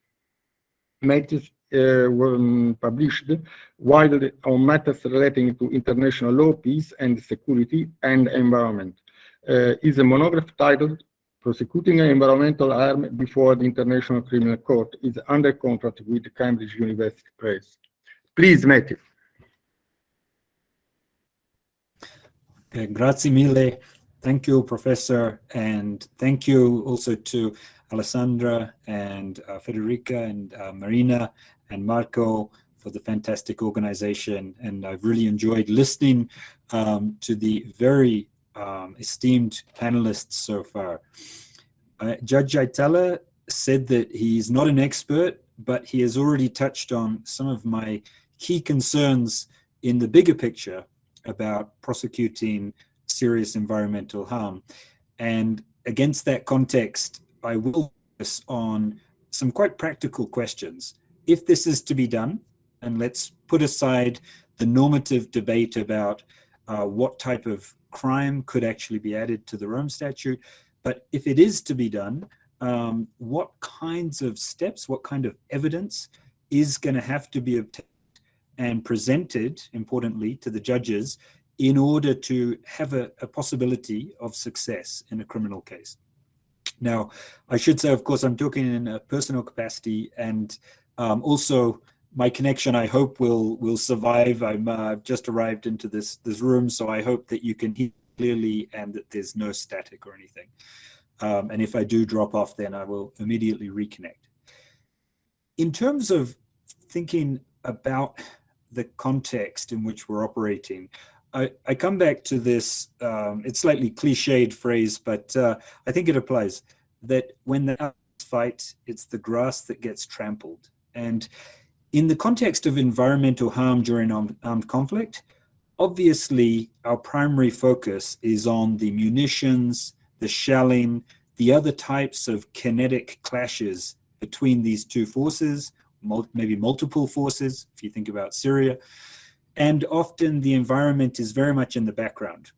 Speaker 9: Matthew were published widely on matters relating to international law, peace and security, and environment. Is a monograph titled Prosecuting Environmental Harm Before the International Criminal Court, is under contract with Cambridge University Press. Please, Matthew.
Speaker 11: Okay, grazie mille. Thank you, Professor, and thank you also to Alessandra and Federica and Marina and Marco for the fantastic organization. And I've really enjoyed listening to the very esteemed panelists so far. Judge Italia said that he's not an expert, but he has already touched on some of my key concerns in the bigger picture about prosecuting serious environmental harm. And against that context, I will focus on some quite practical questions. If this is to be done, and let's put aside the normative debate about what type of crime could actually be added to the Rome Statute, but if it is to be done, what kinds of steps, what kind of evidence is going to have to be obtained and presented, importantly, to the judges in order to have a possibility of success in a criminal case. Now, I should say, of course, I'm talking in a personal capacity, and also my connection, I hope, will survive. I've just arrived into this room, so I hope that you can hear clearly and that there's no static or anything. And if I do drop off, then I will immediately reconnect. In terms of thinking about the context in which we're operating, I come back to this, it's slightly cliched phrase, but I think it applies, that when the animals fight, it's the grass that gets trampled. And in the context of environmental harm during armed conflict, obviously our primary focus is on the munitions, the shelling, the other types of kinetic clashes between these two forces, maybe multiple forces, if you think about Syria. And often the environment is very much in the background.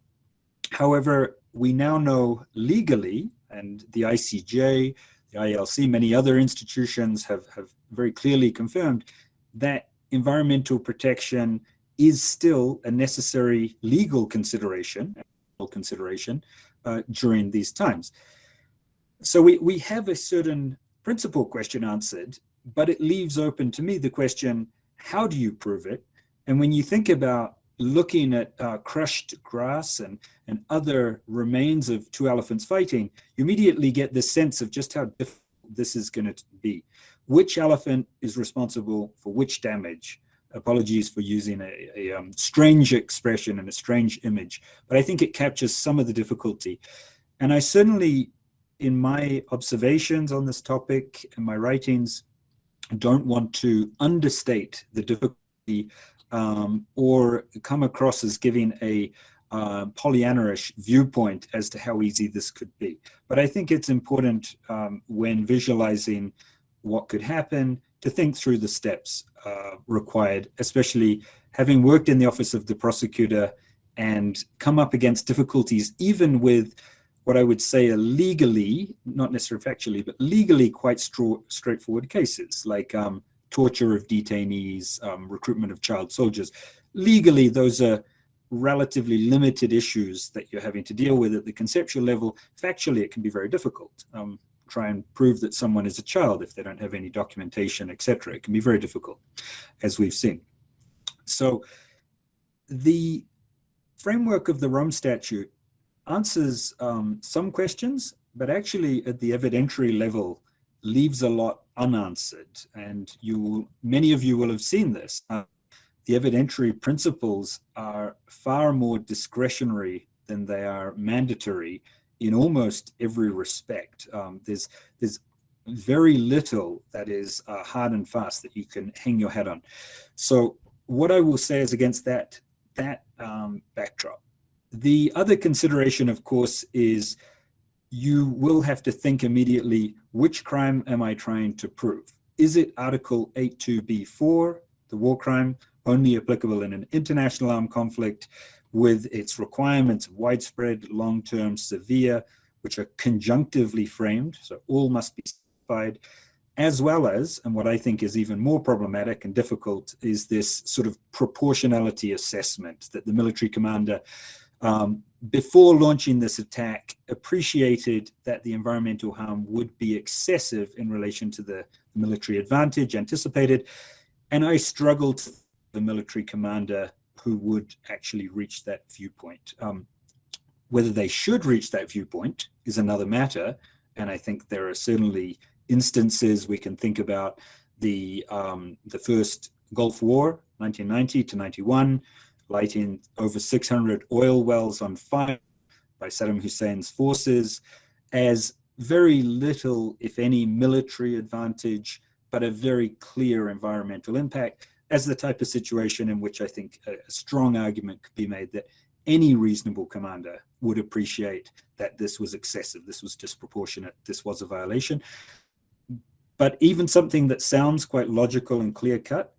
Speaker 11: However, we now know legally, and the ICJ, the ILC, many other institutions have very clearly confirmed that environmental protection is still a necessary legal consideration during these times. So we have a certain principal question answered, but it leaves open to me the question, how do you prove it? And when you think about looking at crushed grass and other remains of two elephants fighting, you immediately get this sense of just how difficult this is going to be. Which elephant is responsible for which damage? Apologies for using a strange expression and a strange image, but I think it captures some of the difficulty. And I certainly, in my observations on this topic and my writings, don't want to understate the difficulty or come across as giving a Pollyanna-ish viewpoint as to how easy this could be. But I think it's important when visualizing what could happen to think through the steps required, especially having worked in the office of the prosecutor and come up against difficulties, even with what I would say are legally, not necessarily factually, but legally quite straightforward cases, like torture of detainees, recruitment of child soldiers. Legally, those are relatively limited issues that you're having to deal with at the conceptual level. Factually, it can be very difficult. Try and prove that someone is a child if they don't have any documentation, etc. It can be very difficult, as we've seen. So the framework of the Rome Statute answers some questions, but actually at the evidentiary level leaves a lot unanswered. And many of you will have seen this. The evidentiary principles are far more discretionary than they are mandatory in almost every respect. There's very little that is hard and fast that you can hang your hat on. So what I will say is against that backdrop. The other consideration, of course, is you will have to think immediately, which crime am I trying to prove? Is it Article 82b4, the war crime, only applicable in an international armed conflict with its requirements of widespread, long-term, severe, which are conjunctively framed, so all must be specified, as well as, and what I think is even more problematic and difficult, is this sort of proportionality assessment that the military commander, before launching this attack, appreciated that the environmental harm would be excessive in relation to the military advantage anticipated. And I struggled with the military commander who would actually reach that viewpoint. Whether they should reach that viewpoint is another matter. And I think there are certainly instances we can think about the first Gulf War, 1990 to 91, lighting over 600 oil wells on fire by Saddam Hussein's forces as very little, if any, military advantage, but a very clear environmental impact, as the type of situation in which I think a strong argument could be made that any reasonable commander would appreciate that this was excessive, this was disproportionate, this was a violation. But even something that sounds quite logical and clear-cut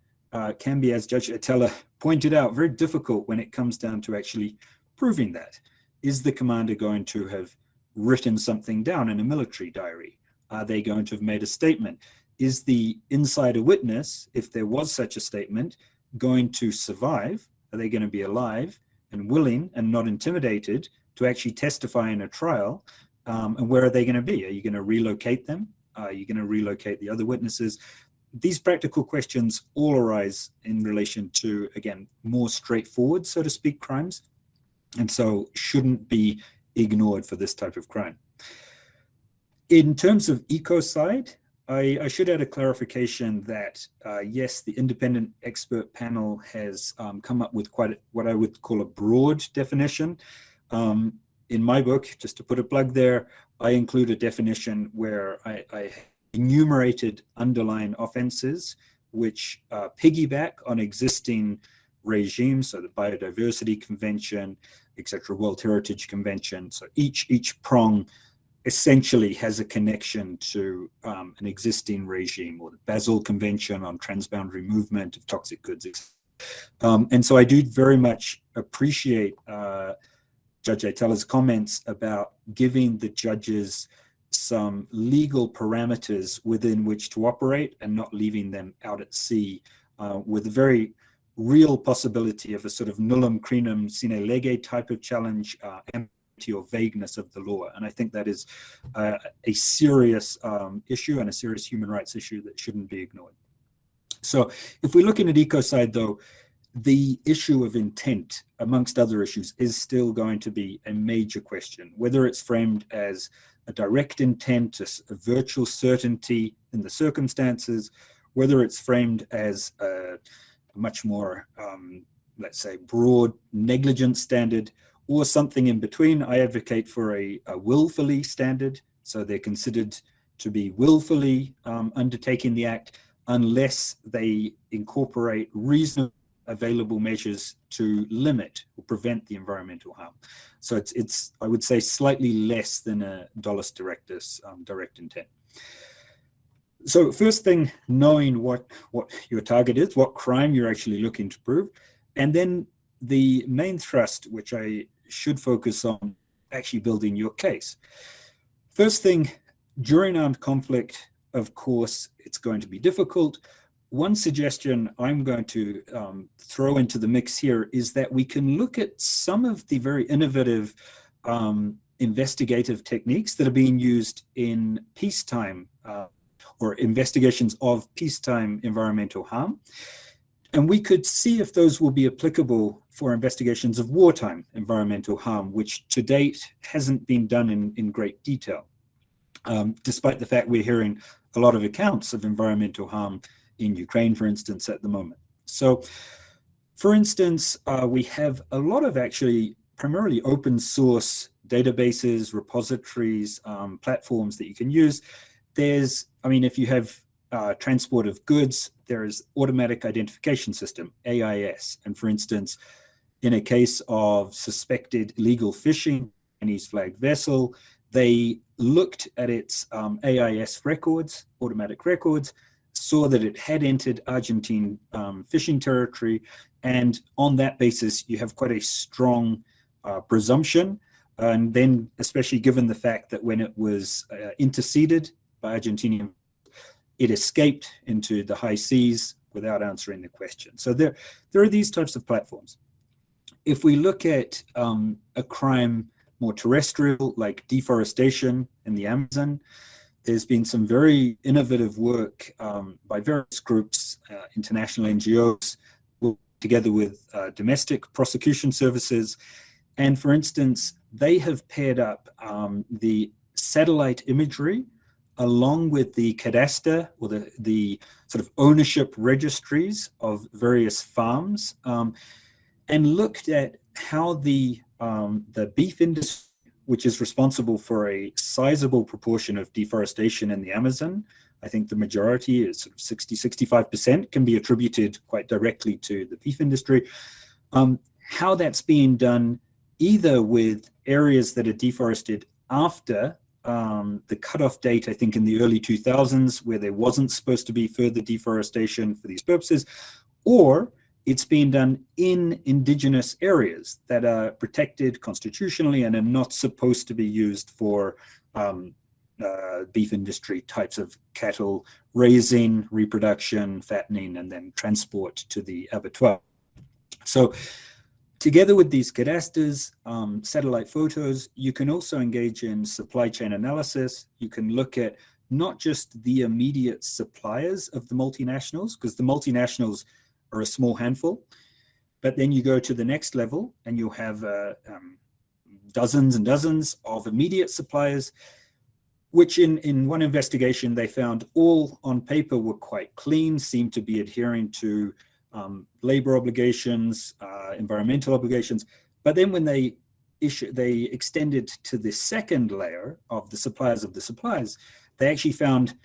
Speaker 11: can be, as Judge Atella pointed out, very difficult when it comes down to actually proving that. Is the commander going to have written something down in a military diary? Are they going to have made a statement? Is the insider witness, if there was such a statement, going to survive? Are they going to be alive and willing and not intimidated to actually testify in a trial? And where are they going to be? Are you going to relocate them? Are you going to relocate the other witnesses? These practical questions all arise in relation to, again, more straightforward, so to speak, crimes, and so shouldn't be ignored for this type of crime. In terms of ecocide, I should add a clarification that, yes, the independent expert panel has come up with quite what I would call a broad definition. In my book, just to put a plug there, I include a definition where I enumerated underlying offenses which piggyback on existing regimes, so the Biodiversity Convention, etc., World Heritage Convention. So each prong essentially has a connection to an existing regime, or the Basel Convention on transboundary movement of toxic goods. And so I do very much appreciate Judge Aitala's comments about giving the judges some legal parameters within which to operate and not leaving them out at sea with a very real possibility of a sort of nullum crinum sine lege type of challenge, ambiguity or vagueness of the law. And I think that is a serious issue and a serious human rights issue that shouldn't be ignored. So if we look in at ecocide, though, the issue of intent, amongst other issues, is still going to be a major question, whether it's framed as a direct intent, a virtual certainty in the circumstances, whether it's framed as a much more, let's say, broad negligence standard, or something in between. I advocate for a willfully standard, so they're considered to be willfully undertaking the act unless they incorporate reasonable available measures to limit or prevent the environmental harm. So it's I would say slightly less than a dolus directus direct intent. So first thing, knowing what your target is, what crime you're actually looking to prove, and then the main thrust, which I should focus on, actually building your case. First thing, during armed conflict, of course, it's going to be difficult. One suggestion I'm going to throw into the mix here is that we can look at some of the very innovative investigative techniques that are being used in peacetime or investigations of peacetime environmental harm. And we could see if those will be applicable for investigations of wartime environmental harm, which to date hasn't been done in great detail, despite the fact we're hearing a lot of accounts of environmental harm in Ukraine, for instance, at the moment. So, for instance, we have a lot of actually primarily open source databases, repositories, platforms that you can use. There's, I mean, if you have transport of goods, there is automatic identification system, AIS. And for instance, in a case of suspected illegal fishing, Chinese flagged vessel, they looked at its AIS records, automatic records, saw that it had entered Argentine fishing territory, and on that basis you have quite a strong presumption. And then especially given the fact that when it was interceded by Argentinian, it escaped into the high seas without answering the question. So there are these types of platforms. If we look at a crime more terrestrial, like deforestation in the Amazon, there's been some very innovative work by various groups, international NGOs, together with domestic prosecution services. And for instance, they have paired up the satellite imagery along with the cadastre, or the sort of ownership registries of various farms, and looked at how the beef industry, which is responsible for a sizable proportion of deforestation in the Amazon, I think the majority is sort of 60–65%, can be attributed quite directly to the beef industry. How that's being done either with areas that are deforested after the cutoff date, I think in the early 2000s, where there wasn't supposed to be further deforestation for these purposes, or it's being done in indigenous areas that are protected constitutionally and are not supposed to be used for beef industry types of cattle raising, reproduction, fattening, and then transport to the abattoir. So together with these cadastres, satellite photos, you can also engage in supply chain analysis. You can look at not just the immediate suppliers of the multinationals, because the multinationals are a small handful, but then you go to the next level and you'll have dozens and dozens of immediate suppliers, which in one investigation they found all on paper were quite clean, seemed to be adhering to labor obligations, environmental obligations. But then when they extended to the second layer of the suppliers, they actually found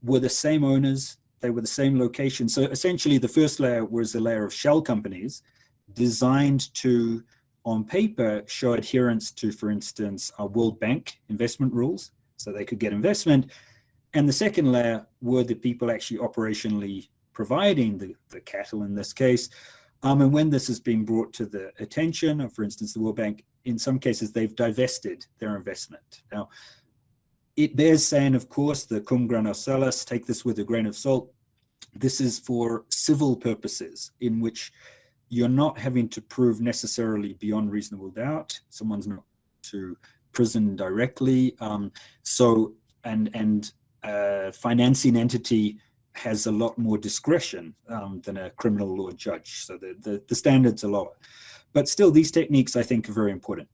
Speaker 11: were the same owners, they were the same location. So essentially the first layer was a layer of shell companies designed to, on paper, show adherence to, for instance, World Bank investment rules, so they could get investment. And the second layer were the people actually operationally providing the cattle in this case. And when this has been brought to the attention of, for instance, the World Bank, in some cases, they've divested their investment. Now, it bears saying, of course, the cum grano salis, take this with a grain of salt. This is for civil purposes in which you're not having to prove necessarily beyond reasonable doubt. Someone's not to prison directly. Financing entity has a lot more discretion than a criminal law judge. So the standards are lower. But still, these techniques, I think, are very important.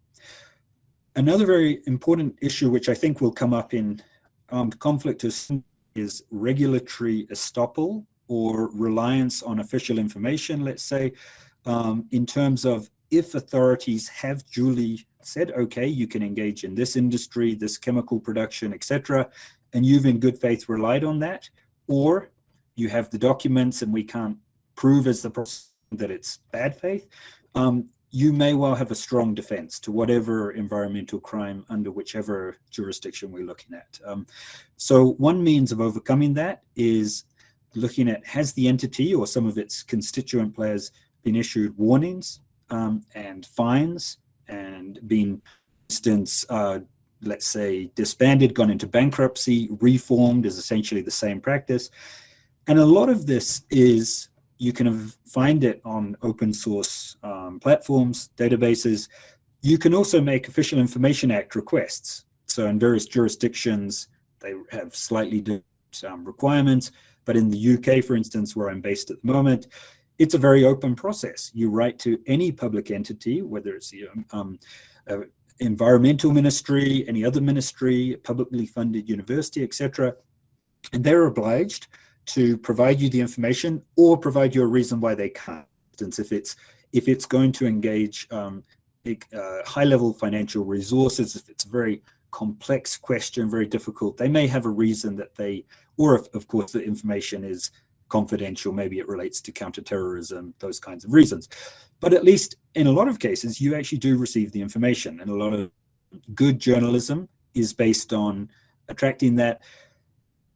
Speaker 11: Another very important issue, which I think will come up in armed conflict, is regulatory estoppel or reliance on official information, let's say, in terms of if authorities have duly said, okay, you can engage in this industry, this chemical production, etc., and you've in good faith relied on that, or you have the documents and we can't prove as the person that it's bad faith, you may well have a strong defense to whatever environmental crime under whichever jurisdiction we're looking at. So one means of overcoming that is looking at, has the entity or some of its constituent players been issued warnings and fines and been, for instance, let's say disbanded, gone into bankruptcy, reformed is essentially the same practice. And a lot of this is, you can find it on open source platforms, databases. You can also make Official Information Act requests. So in various jurisdictions, they have slightly different requirements. But in the UK, for instance, where I'm based at the moment, it's a very open process. You write to any public entity, whether it's the environmental ministry, any other ministry, publicly funded university, etc., and they're obliged to provide you the information or provide you a reason why they can't. For instance, if it's going to engage high-level financial resources, if it's a very complex question, very difficult, they may have a reason that they, or if, of course, the information is confidential, maybe it relates to counterterrorism, those kinds of reasons. But at least in a lot of cases, you actually do receive the information, and a lot of good journalism is based on attracting that.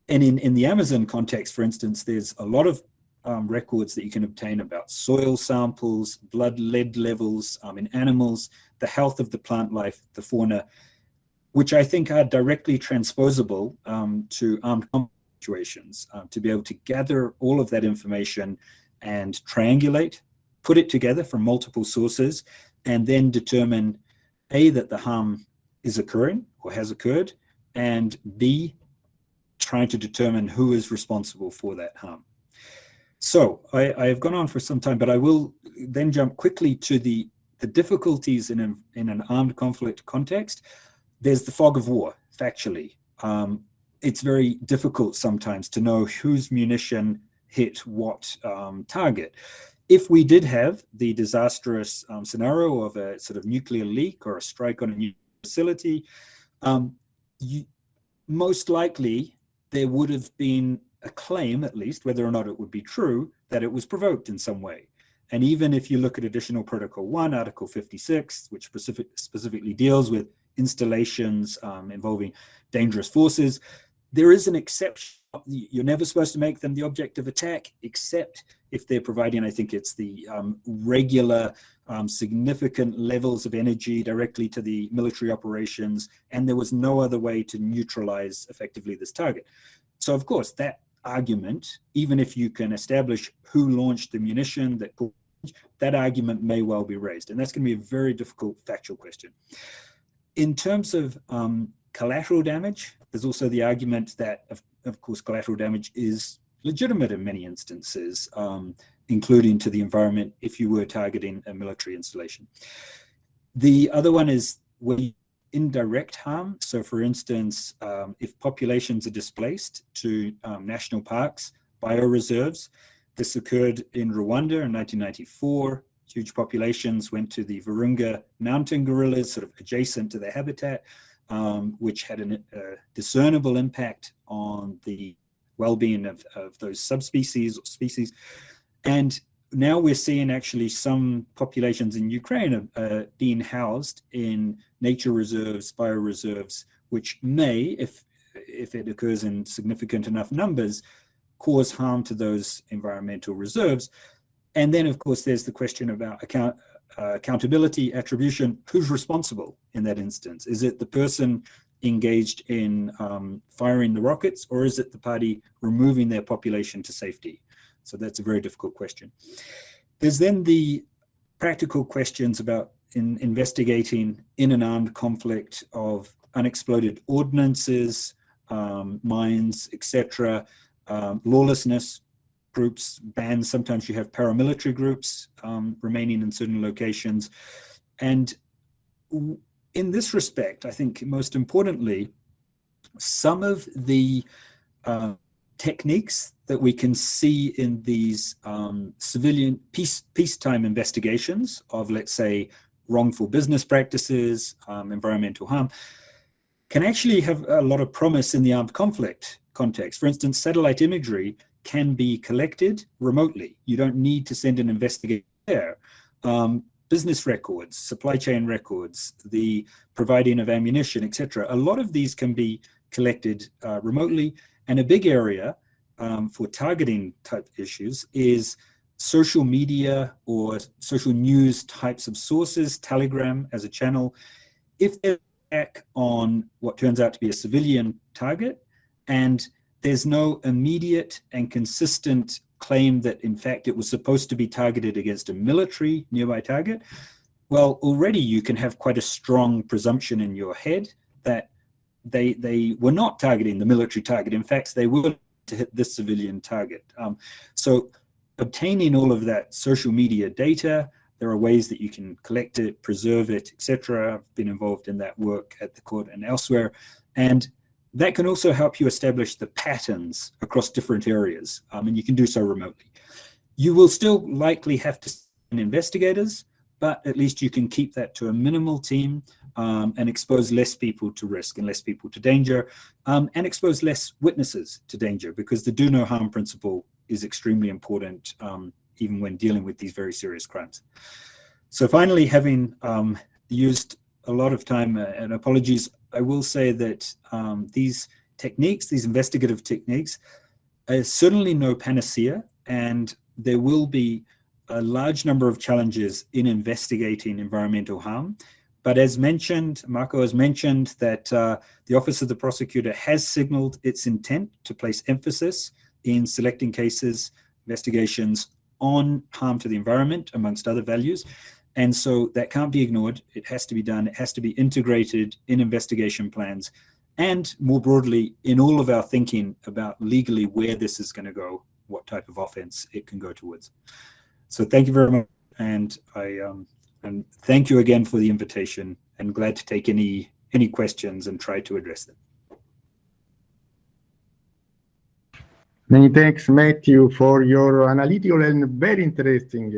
Speaker 11: And in the Amazon context, for instance, there's a lot of records that you can obtain about soil samples, blood lead levels in animals, the health of the plant life, the fauna, which I think are directly transposable to armed conflict situations, to be able to gather all of that information and triangulate, put it together from multiple sources, and then determine A, that the harm is occurring or has occurred, and B, trying to determine who is responsible for that harm. So I have gone on for some time, but I will then jump quickly to the difficulties in an armed conflict context. There's the fog of war, factually. It's very difficult sometimes to know whose munition hit what target. If we did have the disastrous scenario of a sort of nuclear leak or a strike on a nuclear facility, most likely there would have been a claim, at least, whether or not it would be true, that it was provoked in some way. And even if you look at Additional Protocol 1, Article 56, which specifically deals with installations involving dangerous forces, there is an exception. You're never supposed to make them the object of attack, except if they're providing, I think it's the regular significant levels of energy directly to the military operations, and there was no other way to neutralize effectively this target. So of course, that argument, even if you can establish who launched the munition, that argument may well be raised, and that's going to be a very difficult factual question. In terms of collateral damage, there's also the argument that, of course, collateral damage is legitimate in many instances, including to the environment if you were targeting a military installation. The other one is indirect harm. So for instance, if populations are displaced to national parks, bioreserves, this occurred in Rwanda in 1994. Huge populations went to the Virunga mountain gorillas, sort of adjacent to their habitat, which had a discernible impact on the well-being of those subspecies or species. And now we're seeing actually some populations in Ukraine being housed in nature reserves, bioreserves, which may, if it occurs in significant enough numbers, cause harm to those environmental reserves. And then, of course, there's the question about accountability, attribution. Who's responsible in that instance? Is it the person engaged in firing the rockets, or is it the party removing their population to safety? So that's a very difficult question. There's then the practical questions about investigating in an armed conflict of unexploded ordnances, mines, etc., lawlessness, groups, bands. Sometimes you have paramilitary groups remaining in certain locations. And in this respect, I think most importantly, some of the techniques that we can see in these civilian peacetime investigations of, let's say, wrongful business practices, environmental harm, can actually have a lot of promise in the armed conflict context. For instance, satellite imagery can be collected remotely. You don't need to send an investigator there. Business records, supply chain records, the providing of ammunition, etc. A lot of these can be collected remotely. And a big area for targeting type issues is social media or social news types of sources, Telegram as a channel. If they're back on what turns out to be a civilian target, and there's no immediate and consistent claim that in fact it was supposed to be targeted against a military nearby target, well, already you can have quite a strong presumption in your head that they were not targeting the military target. In fact, they were to hit this civilian target. So obtaining all of that social media data, there are ways that you can collect it, preserve it, etc. I've been involved in that work at the court and elsewhere. And that can also help you establish the patterns across different areas, and you can do so remotely. You will still likely have to send investigators, but at least you can keep that to a minimal team and expose less people to risk and less people to danger, and expose less witnesses to danger, because the do no harm principle is extremely important even when dealing with these very serious crimes. So finally, having used a lot of time, and apologies, I will say that these techniques, these investigative techniques, are certainly no panacea, and there will be a large number of challenges in investigating environmental harm. But as mentioned, Marco has mentioned that the Office of the Prosecutor has signaled its intent to place emphasis in selecting cases, investigations on harm to the environment, amongst other values. And so that can't be ignored. It has to be done. It has to be integrated in investigation plans, and more broadly in all of our thinking about legally where this is going to go, what type of offense it can go towards. So thank you very much. And and thank you again for the invitation, and glad to take any questions and try to address them.
Speaker 9: Many thanks, Matthew, for your analytical and very interesting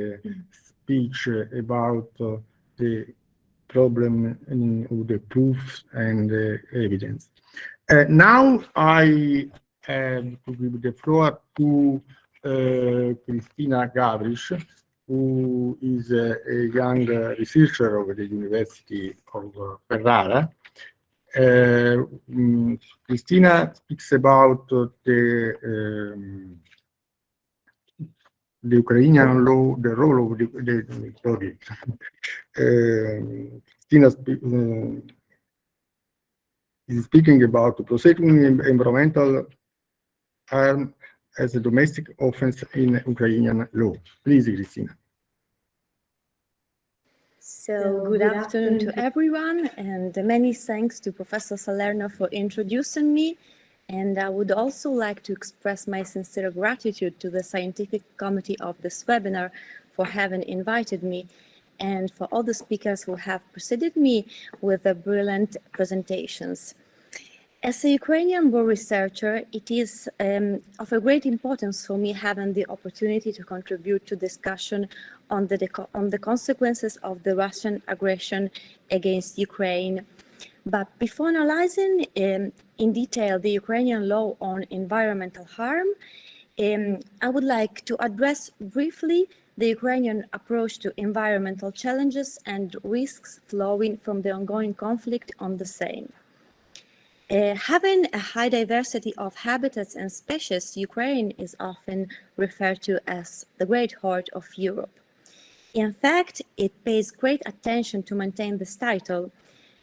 Speaker 9: speech about the problem of the proofs and evidence. Now I have to give the floor to Cristina Gavrish, who is a young researcher of the University of Ferrara. Cristina speaks about the Ukrainian law, the role of Cristina is speaking about prosecuting environmental harm as a domestic offense in Ukrainian law. Please, Cristina.
Speaker 12: So good afternoon to everyone, and many thanks to Professor Salerno for introducing me. And I would also like to express my sincere gratitude to the scientific committee of this webinar for having invited me, and for all the speakers who have preceded me with the brilliant presentations. As a Ukrainian war researcher, it is of a great importance for me having the opportunity to contribute to discussion on the consequences of the Russian aggression against Ukraine. But before analyzing in detail the Ukrainian law on environmental harm, I would like to address briefly the Ukrainian approach to environmental challenges and risks flowing from the ongoing conflict on the same. Having a high diversity of habitats and species, Ukraine is often referred to as the Great Heart of Europe. In fact, it pays great attention to maintain this title.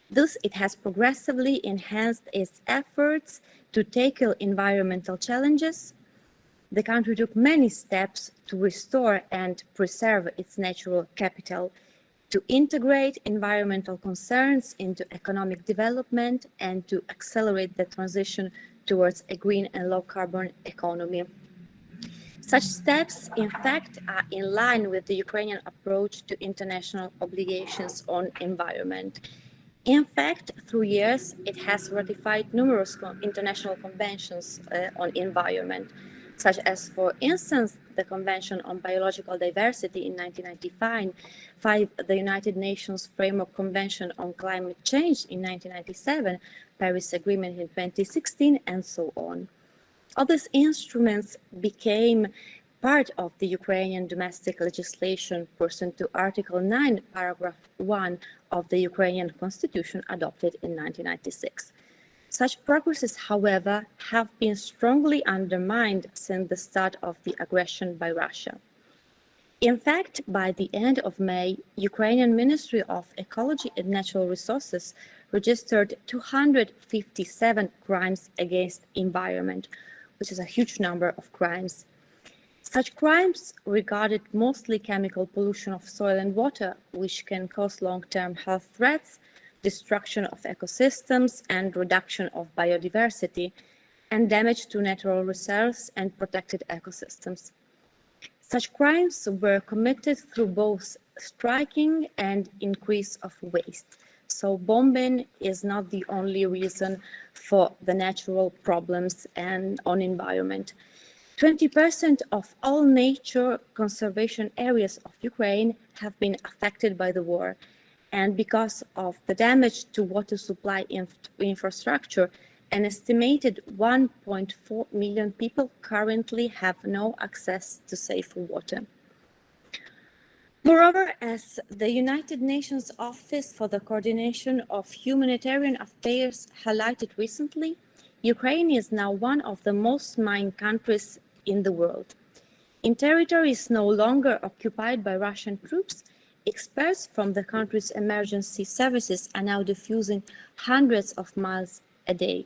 Speaker 12: Thus, it has progressively enhanced its efforts to tackle environmental challenges. The country took many steps to restore and preserve its natural capital, to integrate environmental concerns into economic development, and to accelerate the transition towards a green and low-carbon economy. Such steps, in fact, are in line with the Ukrainian approach to international obligations on environment. In fact, through years, it has ratified numerous international conventions on environment, such as, for instance, the Convention on Biological Diversity in 1995, the United Nations Framework Convention on Climate Change in 1997, Paris Agreement in 2016, and so on. All these instruments became part of the Ukrainian domestic legislation pursuant to Article 9, Paragraph 1 of the Ukrainian Constitution adopted in 1996. Such progresses, however, have been strongly undermined since the start of the aggression by Russia. In fact, by the end of May, Ukrainian Ministry of Ecology and Natural Resources registered 257 crimes against environment, which is a huge number of crimes. Such crimes regarded mostly chemical pollution of soil and water, which can cause long-term health threats, destruction of ecosystems and reduction of biodiversity, and damage to natural reserves and protected ecosystems. Such crimes were committed through both striking and increase of waste. So bombing is not the only reason for the natural problems and on environment. 20% of all nature conservation areas of Ukraine have been affected by the war. And because of the damage to water supply infrastructure, an estimated 1.4 million people currently have no access to safe water. Moreover, as the United Nations Office for the Coordination of Humanitarian Affairs highlighted recently, Ukraine is now one of the most mined countries in the world. In territories no longer occupied by Russian troops, experts from the country's emergency services are now diffusing hundreds of miles a day.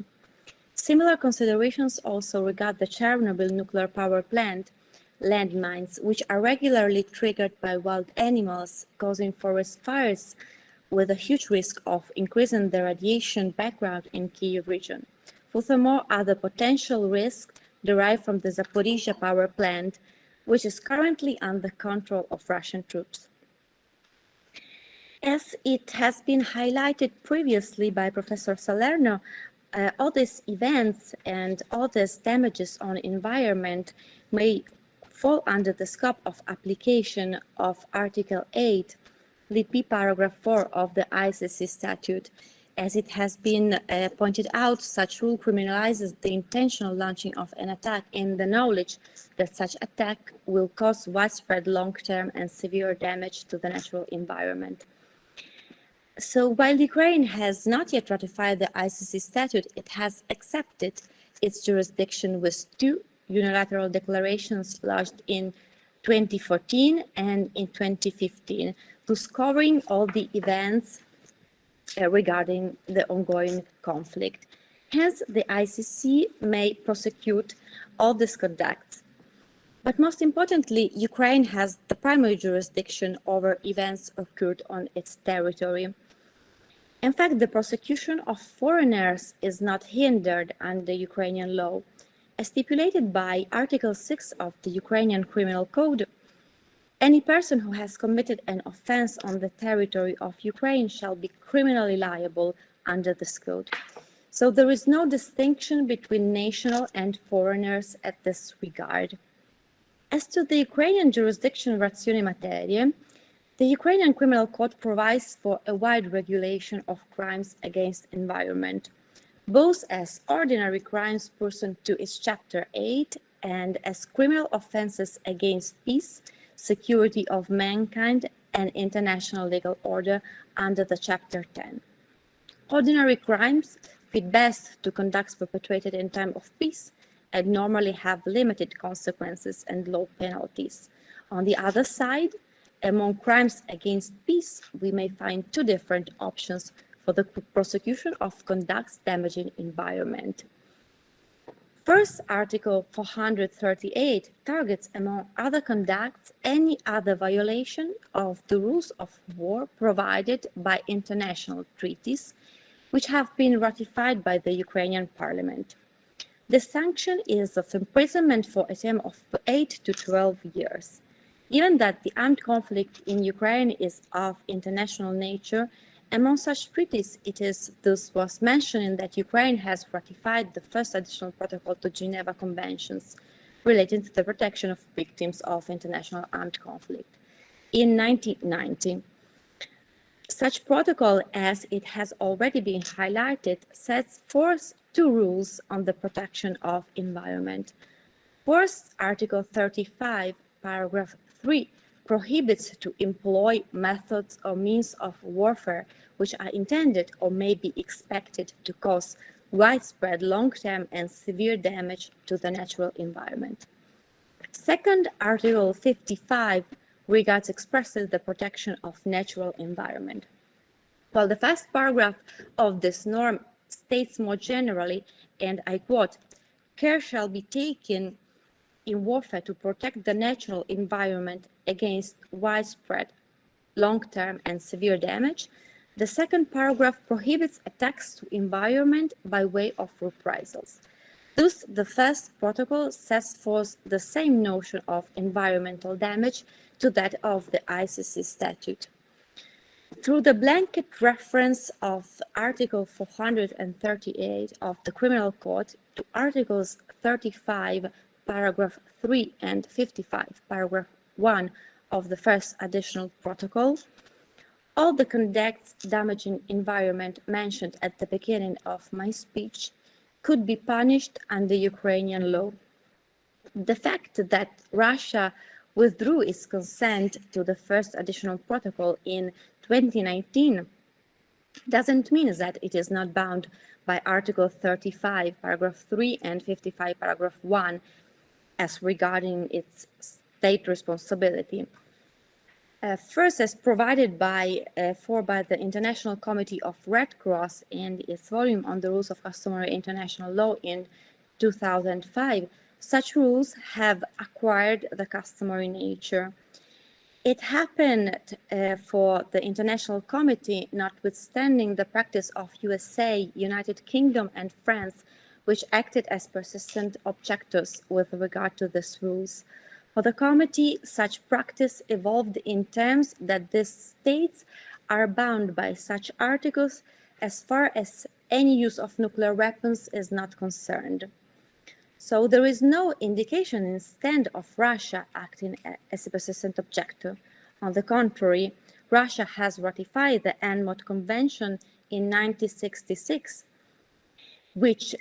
Speaker 12: Similar considerations also regard the Chernobyl nuclear power plant, landmines, which are regularly triggered by wild animals, causing forest fires, with a huge risk of increasing the radiation background in Kyiv region. Furthermore, other potential risks derive from the Zaporizhzhia power plant, which is currently under control of Russian troops. As it has been highlighted previously by Professor Salerno, all these events and all these damages on environment may fall under the scope of application of Article 8, P paragraph 4 of the ICC statute. As it has been pointed out, such rule criminalizes the intentional launching of an attack in the knowledge that such attack will cause widespread long-term and severe damage to the natural environment. So while Ukraine has not yet ratified the ICC statute, it has accepted its jurisdiction with two unilateral declarations lodged in 2014 and in 2015, thus covering all the events regarding the ongoing conflict. Hence, the ICC may prosecute all these conducts. But most importantly, Ukraine has the primary jurisdiction over events occurred on its territory. In fact, the prosecution of foreigners is not hindered under Ukrainian law. As stipulated by Article 6 of the Ukrainian Criminal Code, any person who has committed an offense on the territory of Ukraine shall be criminally liable under this code. So there is no distinction between national and foreigners at this regard. As to the Ukrainian jurisdiction ratione materiae, the Ukrainian Criminal Code provides for a wide regulation of crimes against environment, both as ordinary crimes pursuant to its Chapter 8 and as criminal offenses against peace, security of mankind, and international legal order under the Chapter 10. Ordinary crimes fit best to conducts perpetrated in time of peace and normally have limited consequences and low penalties. On the other side, among crimes against peace, we may find two different options for the prosecution of conducts damaging environment. First, Article 438 targets, among other conducts, any other violation of the rules of war provided by international treaties, which have been ratified by the Ukrainian parliament. The sanction is of imprisonment for a term of 8 to 12 years. Given that the armed conflict in Ukraine is of international nature, among such treaties, it is thus worth mentioning that Ukraine has ratified the first additional protocol to Geneva Conventions relating to the protection of victims of international armed conflict in 1990. Such protocol, as it has already been highlighted, sets forth two rules on the protection of environment. First, Article 35, paragraph 3, prohibits to employ methods or means of warfare which are intended or may be expected to cause widespread, long-term and severe damage to the natural environment. Second, Article 55 regards expressly the protection of natural environment. While the first paragraph of this norm states more generally, and I quote, "Care shall be taken in warfare to protect the natural environment against widespread, long-term and severe damage," the second paragraph prohibits attacks to environment by way of reprisals. Thus, the first protocol sets forth the same notion of environmental damage to that of the ICC statute. Through the blanket reference of Article 438 of the Criminal Code to Articles 35, paragraph 3 and 55, paragraph 1 of the first additional protocol, all the conducts damaging environment mentioned at the beginning of my speech could be punished under Ukrainian law. The fact that Russia withdrew its consent to the first additional protocol in 2019 doesn't mean that it is not bound by Article 35, paragraph 3 and 55, paragraph 1 as regarding its state responsibility. First, as provided by the International Committee of Red Cross in its volume on the rules of customary international law in 2005, such rules have acquired the customary nature. It happened for the International Committee, notwithstanding the practice of USA, United Kingdom, and France, which acted as persistent objectors with regard to these rules. For the committee, such practice evolved in terms that these states are bound by such articles as far as any use of nuclear weapons is not concerned. So there is no indication instead of Russia acting as a persistent objector. On the contrary, Russia has ratified the ANMOT Convention in 1976, which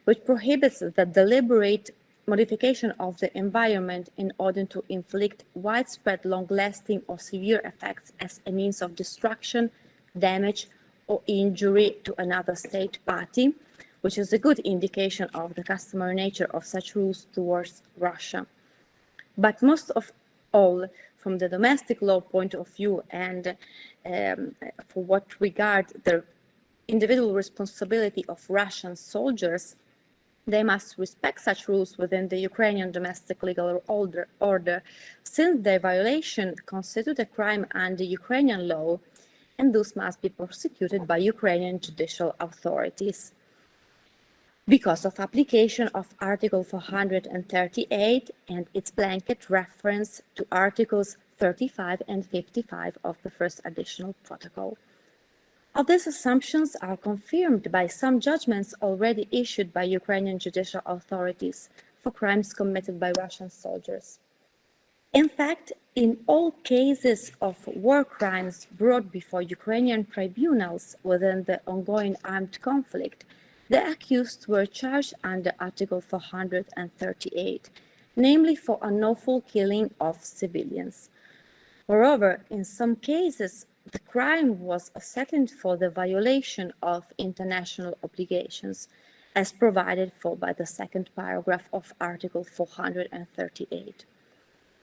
Speaker 12: which prohibits the deliberate modification of the environment in order to inflict widespread, long-lasting or severe effects as a means of destruction, damage or injury to another state party, which is a good indication of the customary nature of such rules towards Russia. But most of all, from the domestic law point of view and for what regard the individual responsibility of Russian soldiers, they must respect such rules within the Ukrainian domestic legal order, since their violation constitutes a crime under Ukrainian law and thus must be prosecuted by Ukrainian judicial authorities. Because of application of Article 438 and its blanket reference to Articles 35 and 55 of the first additional protocol. All these assumptions are confirmed by some judgments already issued by Ukrainian judicial authorities for crimes committed by Russian soldiers. In fact, in all cases of war crimes brought before Ukrainian tribunals within the ongoing armed conflict, the accused were charged under Article 438, namely for unlawful killing of civilians. Moreover, in some cases, the crime was a setting for the violation of international obligations as provided for by the second paragraph of Article 438.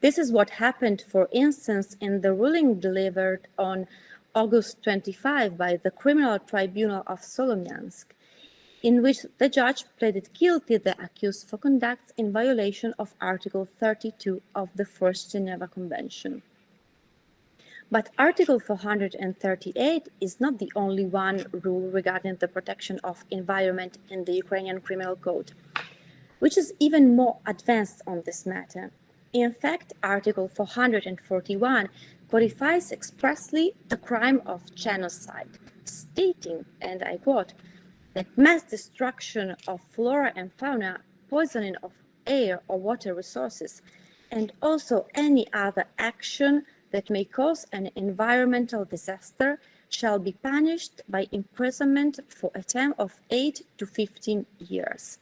Speaker 12: This is what happened, for instance, in the ruling delivered on August 25 by the Criminal Tribunal of Solomiansk, in which the judge pleaded guilty the accused for conducts in violation of Article 32 of the First Geneva Convention. But Article 438 is not the only one rule regarding the protection of environment in the Ukrainian Criminal Code, which is even more advanced on this matter. In fact, Article 441 codifies expressly the crime of genocide, stating, and I quote, that mass destruction of flora and fauna, poisoning of air or water resources, and also any other action that may cause an environmental disaster shall be punished by imprisonment for a term of 8 to 15 years.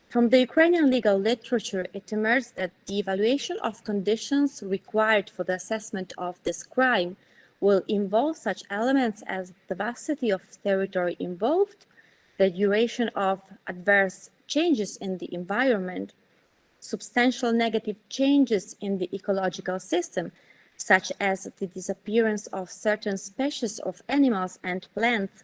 Speaker 12: From the Ukrainian legal literature, it emerged that the evaluation of conditions required for the assessment of this crime will involve such elements as the vastity of territory involved, the duration of adverse changes in the environment, substantial negative changes in the ecological system, such as the disappearance of certain species of animals and plants,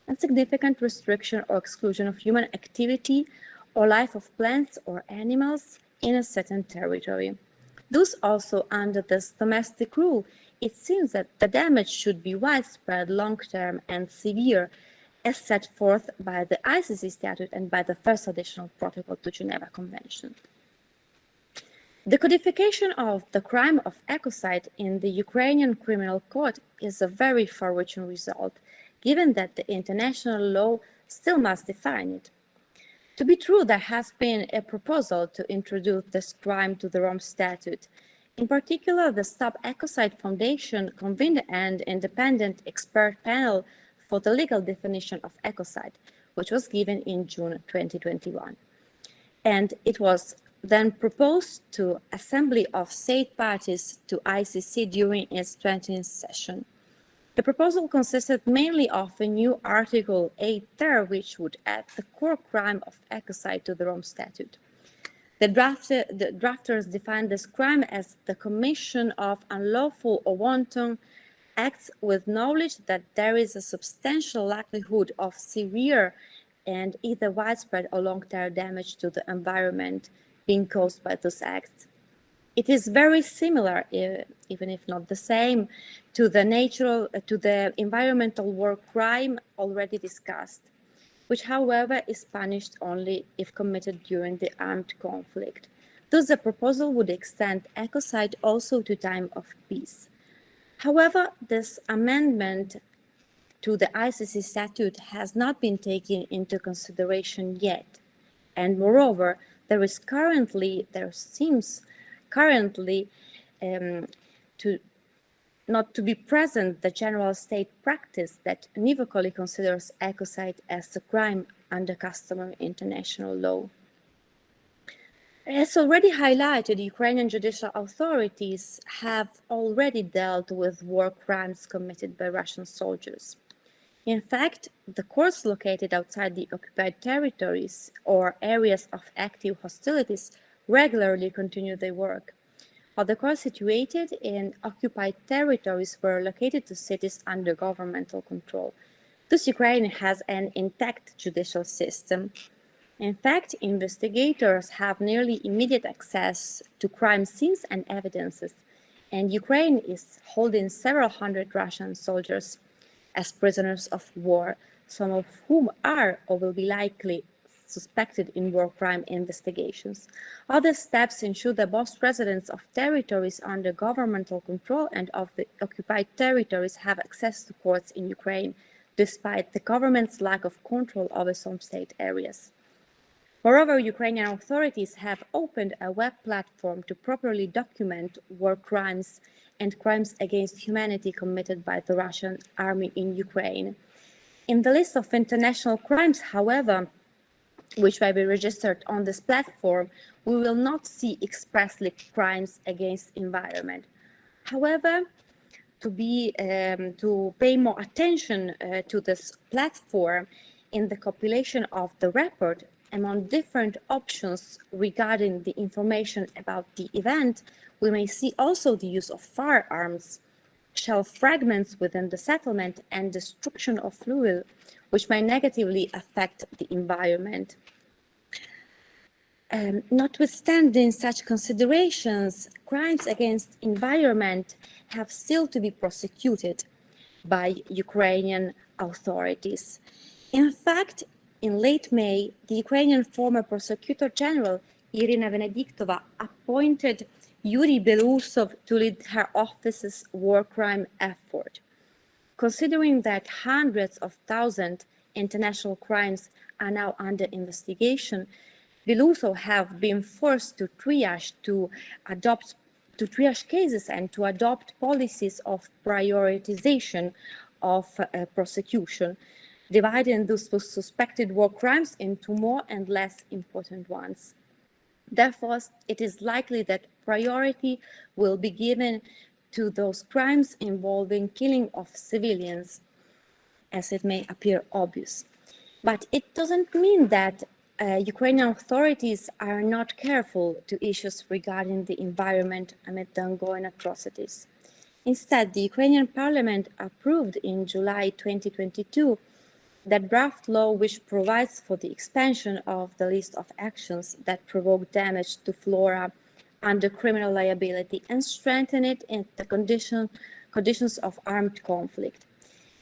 Speaker 12: and significant restriction or exclusion of human activity or life of plants or animals in a certain territory. Thus, also under this domestic rule, it seems that the damage should be widespread, long-term, and severe, as set forth by the ICC Statute and by the first additional protocol to Geneva Convention. The codification of the crime of ecocide in the Ukrainian Criminal Code is a very far-reaching result, given that the international law still must define it. To be true, there has been a proposal to introduce this crime to the Rome Statute. In particular, the Stop Ecocide Foundation convened an independent expert panel for the legal definition of ecocide, which was given in June 2021. And it was then proposed to Assembly of State Parties to ICC during its 20th session. The proposal consisted mainly of a new Article 8 there, which would add the core crime of ecocide to the Rome Statute. The drafters defined this crime as the commission of unlawful or wanton acts with knowledge that there is a substantial likelihood of severe and either widespread or long-term damage to the environment being caused by those acts. It is very similar, even if not the same, to the environmental war crime already discussed, which, however, is punished only if committed during the armed conflict. Thus, the proposal would extend ecocide also to time of peace. However, this amendment to the ICC statute has not been taken into consideration yet, and moreover, there seems currently not to be present the general state practice that univocally considers ecocide as a crime under customary international law. As already highlighted, Ukrainian judicial authorities have already dealt with war crimes committed by Russian soldiers. In fact, the courts located outside the occupied territories or areas of active hostilities regularly continue their work, while the courts situated in occupied territories were located to cities under governmental control. Thus, Ukraine has an intact judicial system. In fact, investigators have nearly immediate access to crime scenes and evidences, and Ukraine is holding several hundred Russian soldiers as prisoners of war, some of whom are or will be likely suspected in war crime investigations. Other steps ensure that both residents of territories under governmental control and of the occupied territories have access to courts in Ukraine, despite the government's lack of control over some state areas. Moreover, Ukrainian authorities have opened a web platform to properly document war crimes and crimes against humanity committed by the Russian army in Ukraine. In the list of international crimes, however, which will be registered on this platform, we will not see expressly crimes against environment. However, to pay more attention to this platform in the compilation of the report among different options regarding the information about the event, we may see also the use of firearms, shell fragments within the settlement, and destruction of fuel, which may negatively affect the environment. Notwithstanding such considerations, crimes against environment have still to be prosecuted by Ukrainian authorities. In fact, in late May, the Ukrainian former Prosecutor General Irina Venediktova appointed Yuri Belousov to lead her office's war crime effort. Considering that hundreds of thousands international crimes are now under investigation, Belousov have been forced to triage cases and to adopt policies of prioritization of prosecution, dividing those suspected war crimes into more and less important ones. Therefore, it is likely that priority will be given to those crimes involving killing of civilians, as it may appear obvious. But it doesn't mean that Ukrainian authorities are not careful to issues regarding the environment amid the ongoing atrocities. Instead, the Ukrainian parliament approved in July 2022 that draft law which provides for the expansion of the list of actions that provoke damage to flora under criminal liability and strengthen it in the conditions of armed conflict.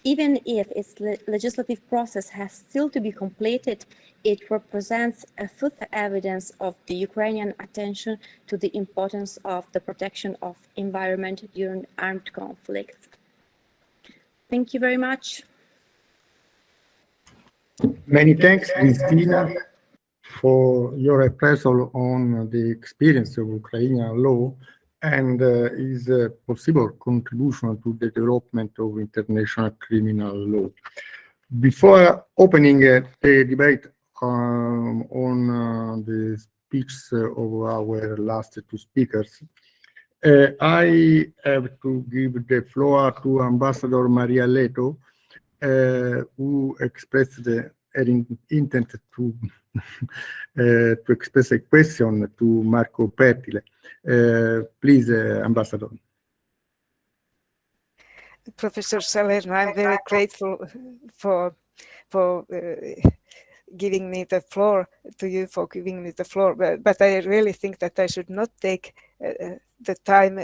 Speaker 12: Even if its legislative process has still to be completed, it represents a further evidence of the Ukrainian attention to the importance of the protection of environment during armed conflicts. Thank you very much.
Speaker 9: Many thanks, Christina, for your appraisal on the experience of Ukrainian law and is a possible contribution to the development of international criminal law. Before opening the debate on the speeches of our last two speakers, I have to give the floor to Ambassador Maria Leto, who expressed her intent to express a question to Marco Pertile. Please, Ambassador.
Speaker 1: Professor Salerno, I'm very grateful for giving me the floor, to you for giving me the floor, but I really think that I should not take the time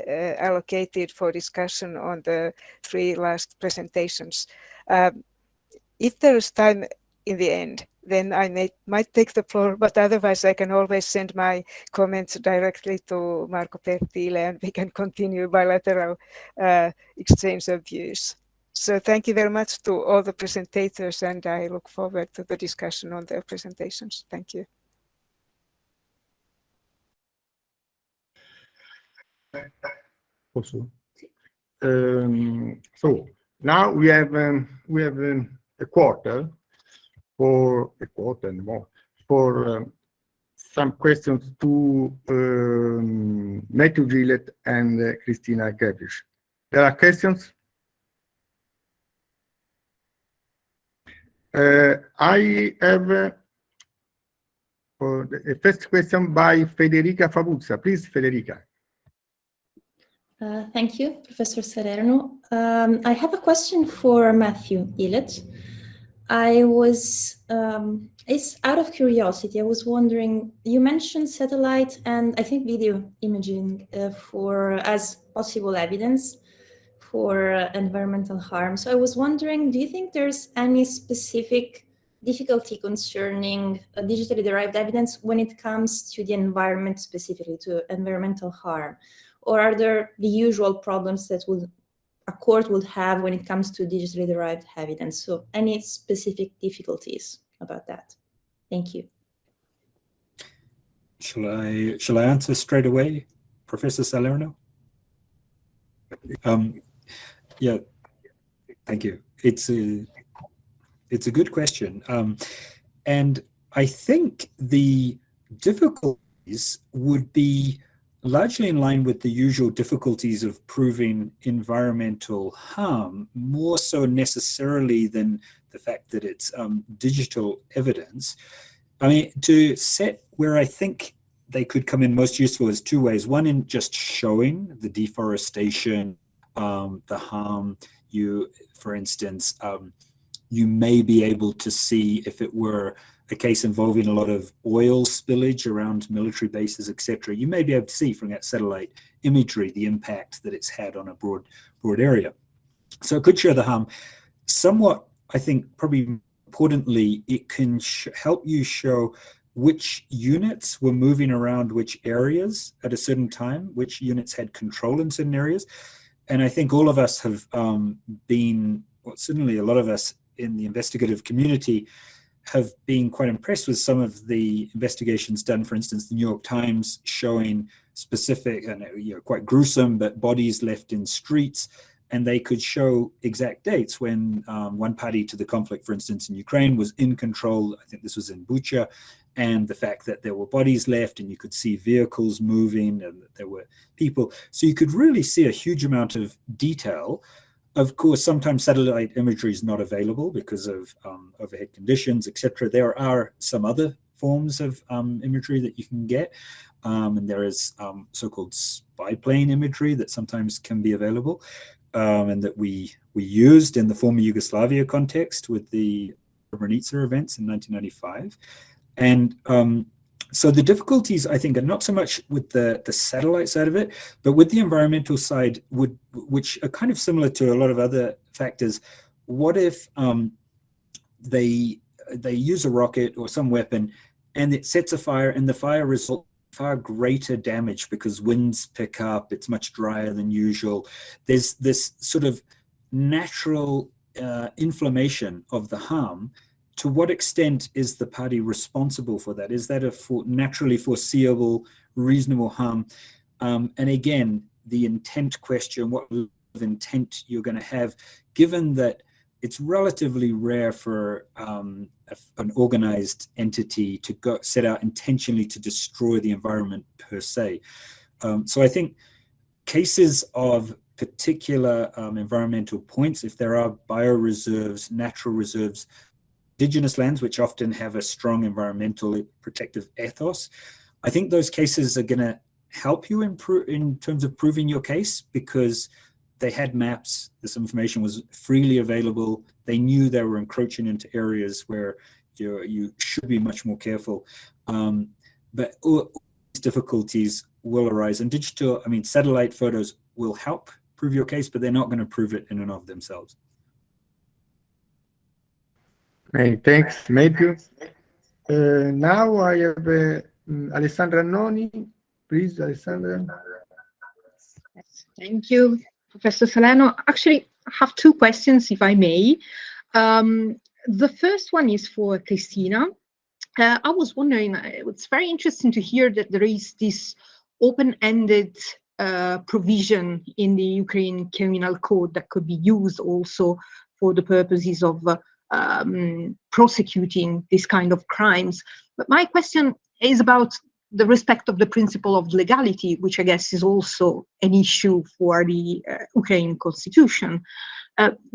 Speaker 1: allocated for discussion on the three last presentations. If there is time in the end, then I might take the floor, but otherwise I can always send my comments directly to Marco Pertile and we can continue bilateral exchange of views. So thank you very much to all the presentators, and I look forward to the discussion on their presentations. Thank you.
Speaker 9: Also, so now we have a quarter and more for some questions to Matthew Gillett and Christina Gabrish. There are questions? I have the first question by Federica Fabuzza. Please, Federica.
Speaker 13: Thank you, Professor Salerno. I have a question for Matthew Gillett. It's out of curiosity. I was wondering, you mentioned satellite and I think video imaging as possible evidence for environmental harm. So I was wondering, do you think there's any specific difficulty concerning digitally derived evidence when it comes to the environment, specifically to environmental harm? Or are there the usual problems that a court would have when it comes to digitally derived evidence? So any specific difficulties about that? Thank you.
Speaker 11: Shall I answer straight away, Professor Salerno? Yeah, thank you. It's a good question. And I think the difficulties would be largely in line with the usual difficulties of proving environmental harm, more so necessarily than the fact that it's digital evidence. I mean, to set where I think they could come in most useful is two ways. One, in just showing the deforestation, the harm. For instance, you may be able to see, if it were a case involving a lot of oil spillage around military bases, etc., you may be able to see from that satellite imagery the impact that it's had on a broad area. So it could show the harm. Somewhat, I think, probably importantly, it can help you show which units were moving around which areas at a certain time, which units had control in certain areas. And I think all of us have been, well, certainly a lot of us in the investigative community have been quite impressed with some of the investigations done. For instance, the New York Times showing specific, and quite gruesome, but bodies left in streets, and they could show exact dates when one party to the conflict, for instance, in Ukraine, was in control. I think this was in Bucha, and the fact that there were bodies left, and you could see vehicles moving, and that there were people. So you could really see a huge amount of detail. Of course, sometimes satellite imagery is not available because of overhead conditions, etc. There are some other forms of imagery that you can get, and there is so-called spy plane imagery that sometimes can be available, and that we used in the former Yugoslavia context with the Srebrenica events in 1995. And so the difficulties, I think, are not so much with the satellite side of it, but with the environmental side, which are kind of similar to a lot of other factors. What if they use a rocket or some weapon and it sets a fire, and the fire results in far greater damage because winds pick up, it's much drier than usual. There's this sort of natural inflammation of the harm. To what extent is the party responsible for that? Is that a naturally foreseeable, reasonable harm? And again, the intent question, what level of intent you're going to have, given that it's relatively rare for an organized entity to set out intentionally to destroy the environment per se. So I think cases of particular environmental points, if there are bioreserves, natural reserves, indigenous lands, which often have a strong environmental protective ethos, I think those cases are going to help you improve in terms of proving your case, because they had maps, this information was freely available, they knew they were encroaching into areas where you should be much more careful. But all these difficulties will arise, and satellite photos will help prove your case, but they're not going to prove it in and of themselves.
Speaker 9: Many thanks, Matthew. Now I have Alessandra Annoni. Please, Alessandra.
Speaker 4: Yes, thank you, Professor Salerno. Actually, I have two questions, if I may. The first one is for Cristina. I was wondering, it's very interesting to hear that there is this open-ended provision in the Ukraine Criminal Code that could be used also for the purposes of prosecuting this kind of crimes. But my question is about the respect of the principle of legality, which I guess is also an issue for the Ukrainian constitution.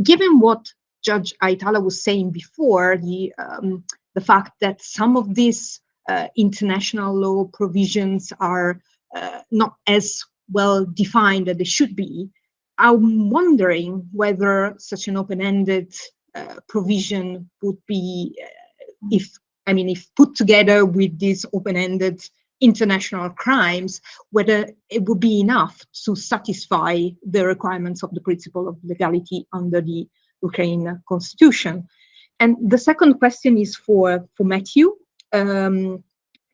Speaker 4: Given what Judge Aitala was saying before, the fact that some of these international law provisions are not as well defined as they should be, I'm wondering whether such an open-ended provision would be, if put together with these open-ended international crimes, whether it would be enough to satisfy the requirements of the principle of legality under the Ukrainian constitution. And the second question is for Matthew.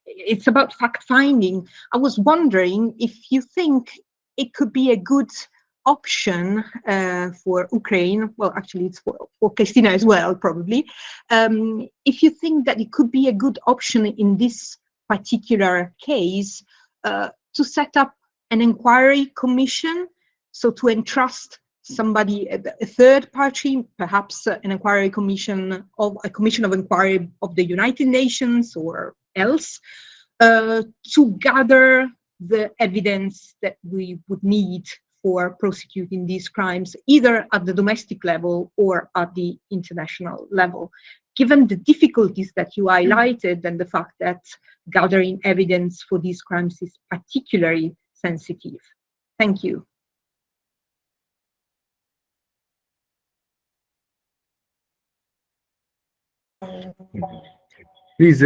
Speaker 4: It's about fact-finding. I was wondering if you think it could be a good option for Ukraine, well, actually it's for Cristina as well, probably, if you think that it could be a good option in this particular case to set up an inquiry commission, so to entrust somebody, a third party, perhaps an inquiry commission of a commission of inquiry of the United Nations or else, to gather the evidence that we would need for prosecuting these crimes, either at the domestic level or at the international level, given the difficulties that you highlighted and the fact that gathering evidence for these crimes is particularly sensitive. Thank you.
Speaker 9: Please,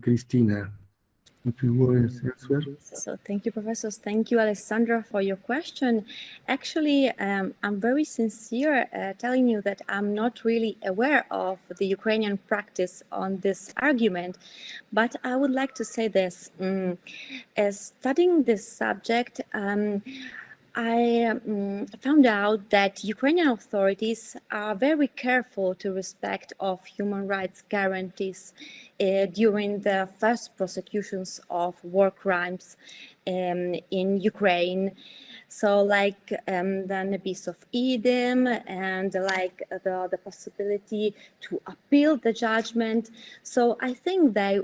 Speaker 9: Cristina, if you want to answer.
Speaker 12: So thank you, professors. Thank you, Alessandra, for your question. Actually, I'm very sincere telling you that I'm not really aware of the Ukrainian practice on this argument, but I would like to say this. As studying this subject, I found out that Ukrainian authorities are very careful to respect of human rights guarantees during the first prosecutions of war crimes in Ukraine. So like the abyss of Eden and like the possibility to appeal the judgment. So I think they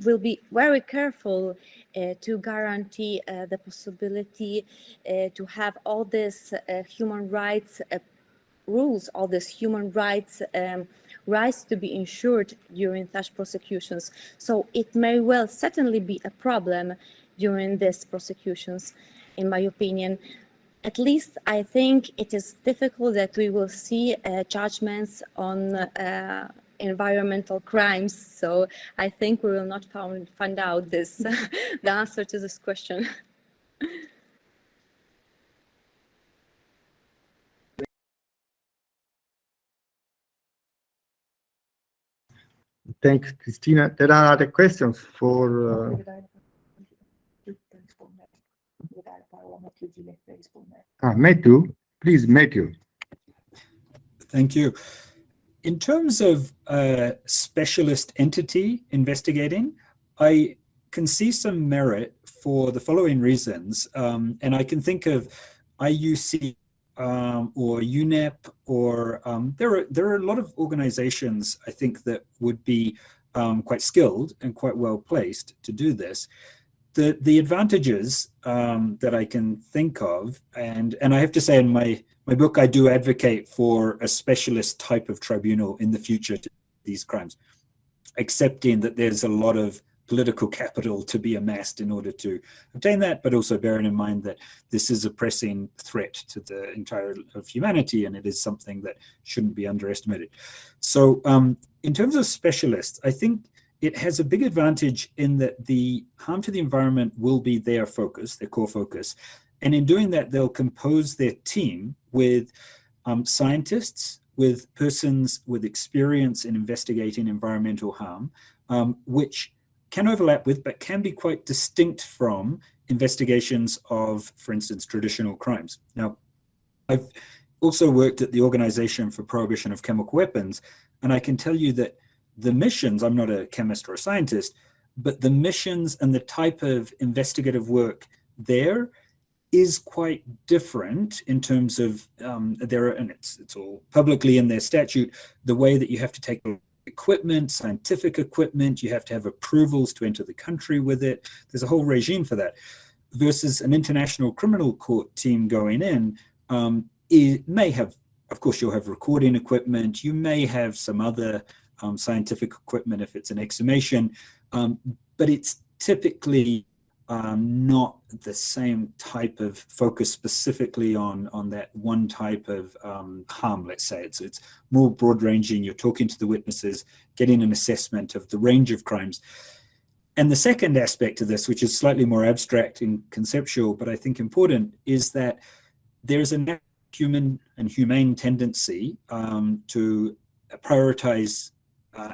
Speaker 12: will be very careful to guarantee the possibility to have all these human rights rules, all these human rights rights to be ensured during such prosecutions. So it may well certainly be a problem during these prosecutions, in my opinion. At least I think it is difficult that we will see judgments on environmental crimes. So I think we will not find out this the answer to this question.
Speaker 9: Thanks, Cristina. There are other questions for. Matthew, please, Matthew.
Speaker 11: Thank you. In terms of specialist entity investigating, I can see some merit for the following reasons. And I can think of IUC or UNEP, or there are a lot of organizations, I think, that would be quite skilled and quite well placed to do this. The advantages that I can think of, and I have to say in my book, I do advocate for a specialist type of tribunal in the future to these crimes, accepting that there's a lot of political capital to be amassed in order to obtain that, but also bearing in mind that this is a pressing threat to the entire of humanity, and it is something that shouldn't be underestimated. So in terms of specialists, I think it has a big advantage in that the harm to the environment will be their focus, their core focus. And in doing that, they'll compose their team with scientists, with persons with experience in investigating environmental harm, which can overlap with, but can be quite distinct from investigations of, for instance, traditional crimes. Now, I've also worked at the Organization for Prohibition of Chemical Weapons, and I can tell you that the missions, I'm not a chemist or a scientist, but the missions and the type of investigative work there is quite different in terms of and it's all publicly in their statute, the way that you have to take equipment, scientific equipment, you have to have approvals to enter the country with it. There's a whole regime for that. Versus an international criminal court team going in, it may have, of course, you'll have recording equipment, you may have some other scientific equipment if it's an exhumation, but it's typically not the same type of focus specifically on that one type of harm, let's say. It's more broad-ranging. You're talking to the witnesses, getting an assessment of the range of crimes. And the second aspect of this, which is slightly more abstract and conceptual, but I think important, is that there's a human and humane tendency to prioritize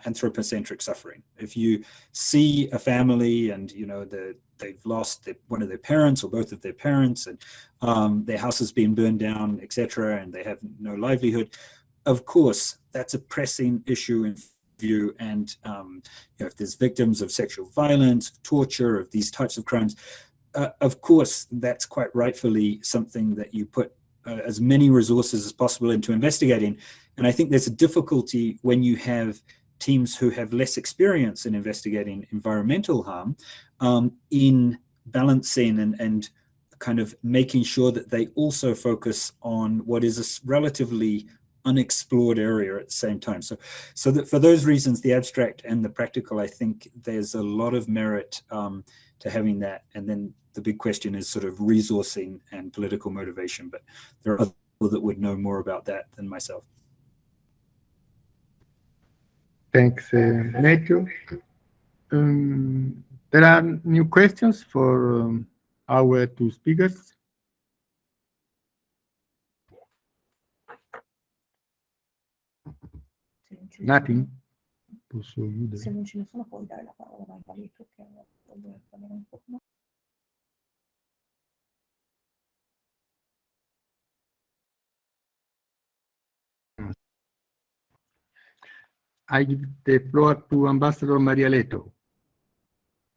Speaker 11: anthropocentric suffering. If you see a family and they've lost one of their parents or both of their parents, and their house has been burned down, etc., and they have no livelihood, of course that's a pressing issue in view. And if there's victims of sexual violence, torture, of these types of crimes, of course that's quite rightfully something that you put as many resources as possible into investigating. And I think there's a difficulty when you have teams who have less experience in investigating environmental harm in balancing and kind of making sure that they also focus on what is a relatively unexplored area at the same time. So that for those reasons, the abstract and the practical, I think there's a lot of merit to having that. And then the big question is sort of resourcing and political motivation, but there are other people that would know more about that than myself.
Speaker 9: Thanks, Matthew. There are new questions for our two speakers. Nothing. Posso chiudere.
Speaker 14: Se non ce ne sono, puoi dare la parola a Margaretto, che vuole parlare un po'.
Speaker 9: I give the floor to Ambassador Maria Leto,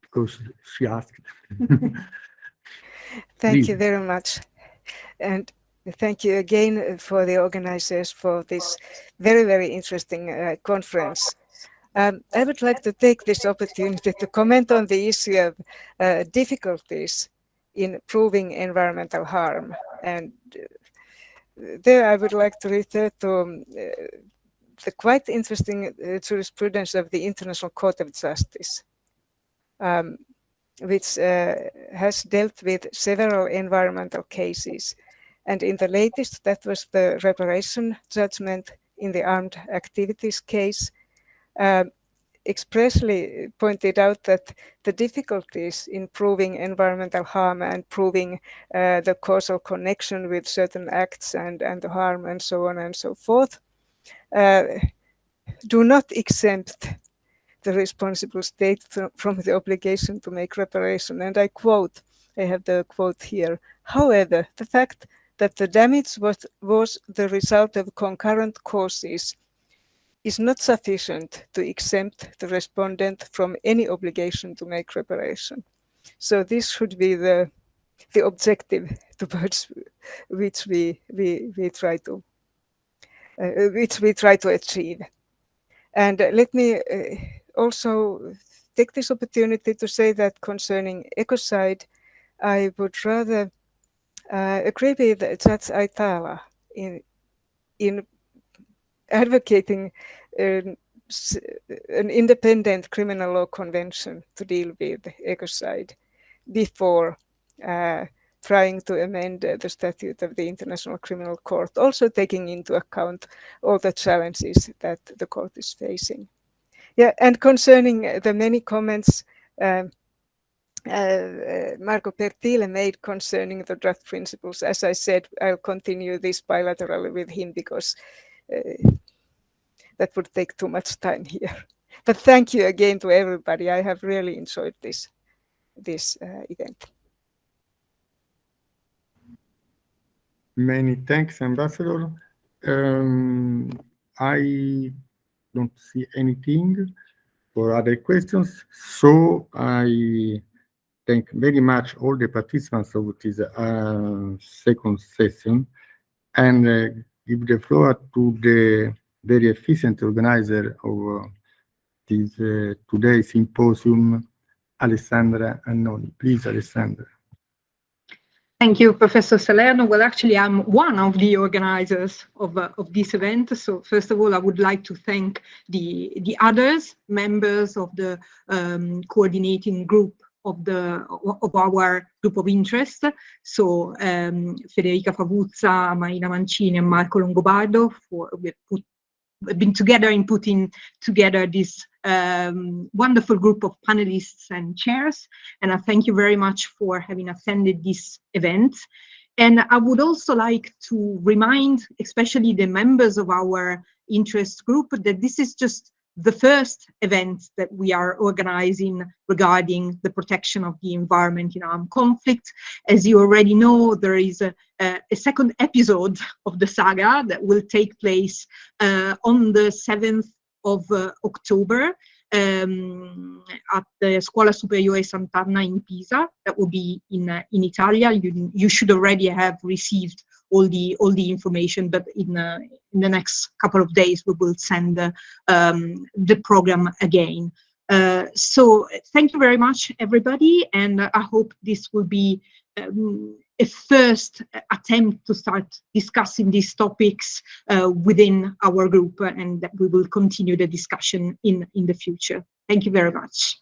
Speaker 9: because she asked.
Speaker 1: Thank you very much. And thank you again for the organizers for this very, very interesting conference. I would like to take this opportunity to comment on the issue of difficulties in proving environmental harm. And there I would like to refer to the quite interesting jurisprudence of the International Court of Justice, which has dealt with several environmental cases. And in the latest, that was the reparation judgment in the armed activities case, expressly pointed out that the difficulties in proving environmental harm and proving the causal connection with certain acts and the harm and so on and so forth do not exempt the responsible state from the obligation to make reparation. And I quote, I have the quote here, however, the fact that the damage was the result of concurrent causes is not sufficient to exempt the respondent from any obligation to make reparation. So this should be the objective towards which we try to achieve. And let me also take this opportunity to say that concerning ecocide, I would rather agree with Judge Aitala in advocating an independent criminal law convention to deal with ecocide before trying to amend the statute of the International Criminal Court, also taking into account all the challenges that the court is facing. Yeah, and concerning the many comments Marco Pertile made concerning the draft principles, as I said, I'll continue this bilaterally with him because that would take too much time here. But thank you again to everybody. I have really enjoyed this event.
Speaker 9: Many thanks, Ambassador. I don't see anything for other questions, so I thank very much all the participants of this second session, and give the floor to the very efficient organizer of this today's symposium, Alessandra Annoni. Please, Alessandra.
Speaker 4: Thank you, Professor Salerno. Well, actually, I'm one of the organizers of this event. So first of all, I would like to thank the others, members of the coordinating group of our group of interest. So Federica Favuzza, Marina Mancini, and Marco Longobardo have been together in putting together this wonderful group of panelists and chairs. And I thank you very much for having attended this event. And I would also like to remind, especially the members of our interest group, that this is just the first event that we are organizing regarding the protection of the environment in armed conflict. As you already know, there is a second episode of the saga that will take place on the 7th of October at the Scuola Superiore Sant'Anna in Pisa. That will be in Italia. You should already have received all the information, but in the next couple of days we will send the program again. So thank you very much, everybody, and I hope this will be a first attempt to start discussing these topics within our group, and that we will continue the discussion in the future. Thank you very much.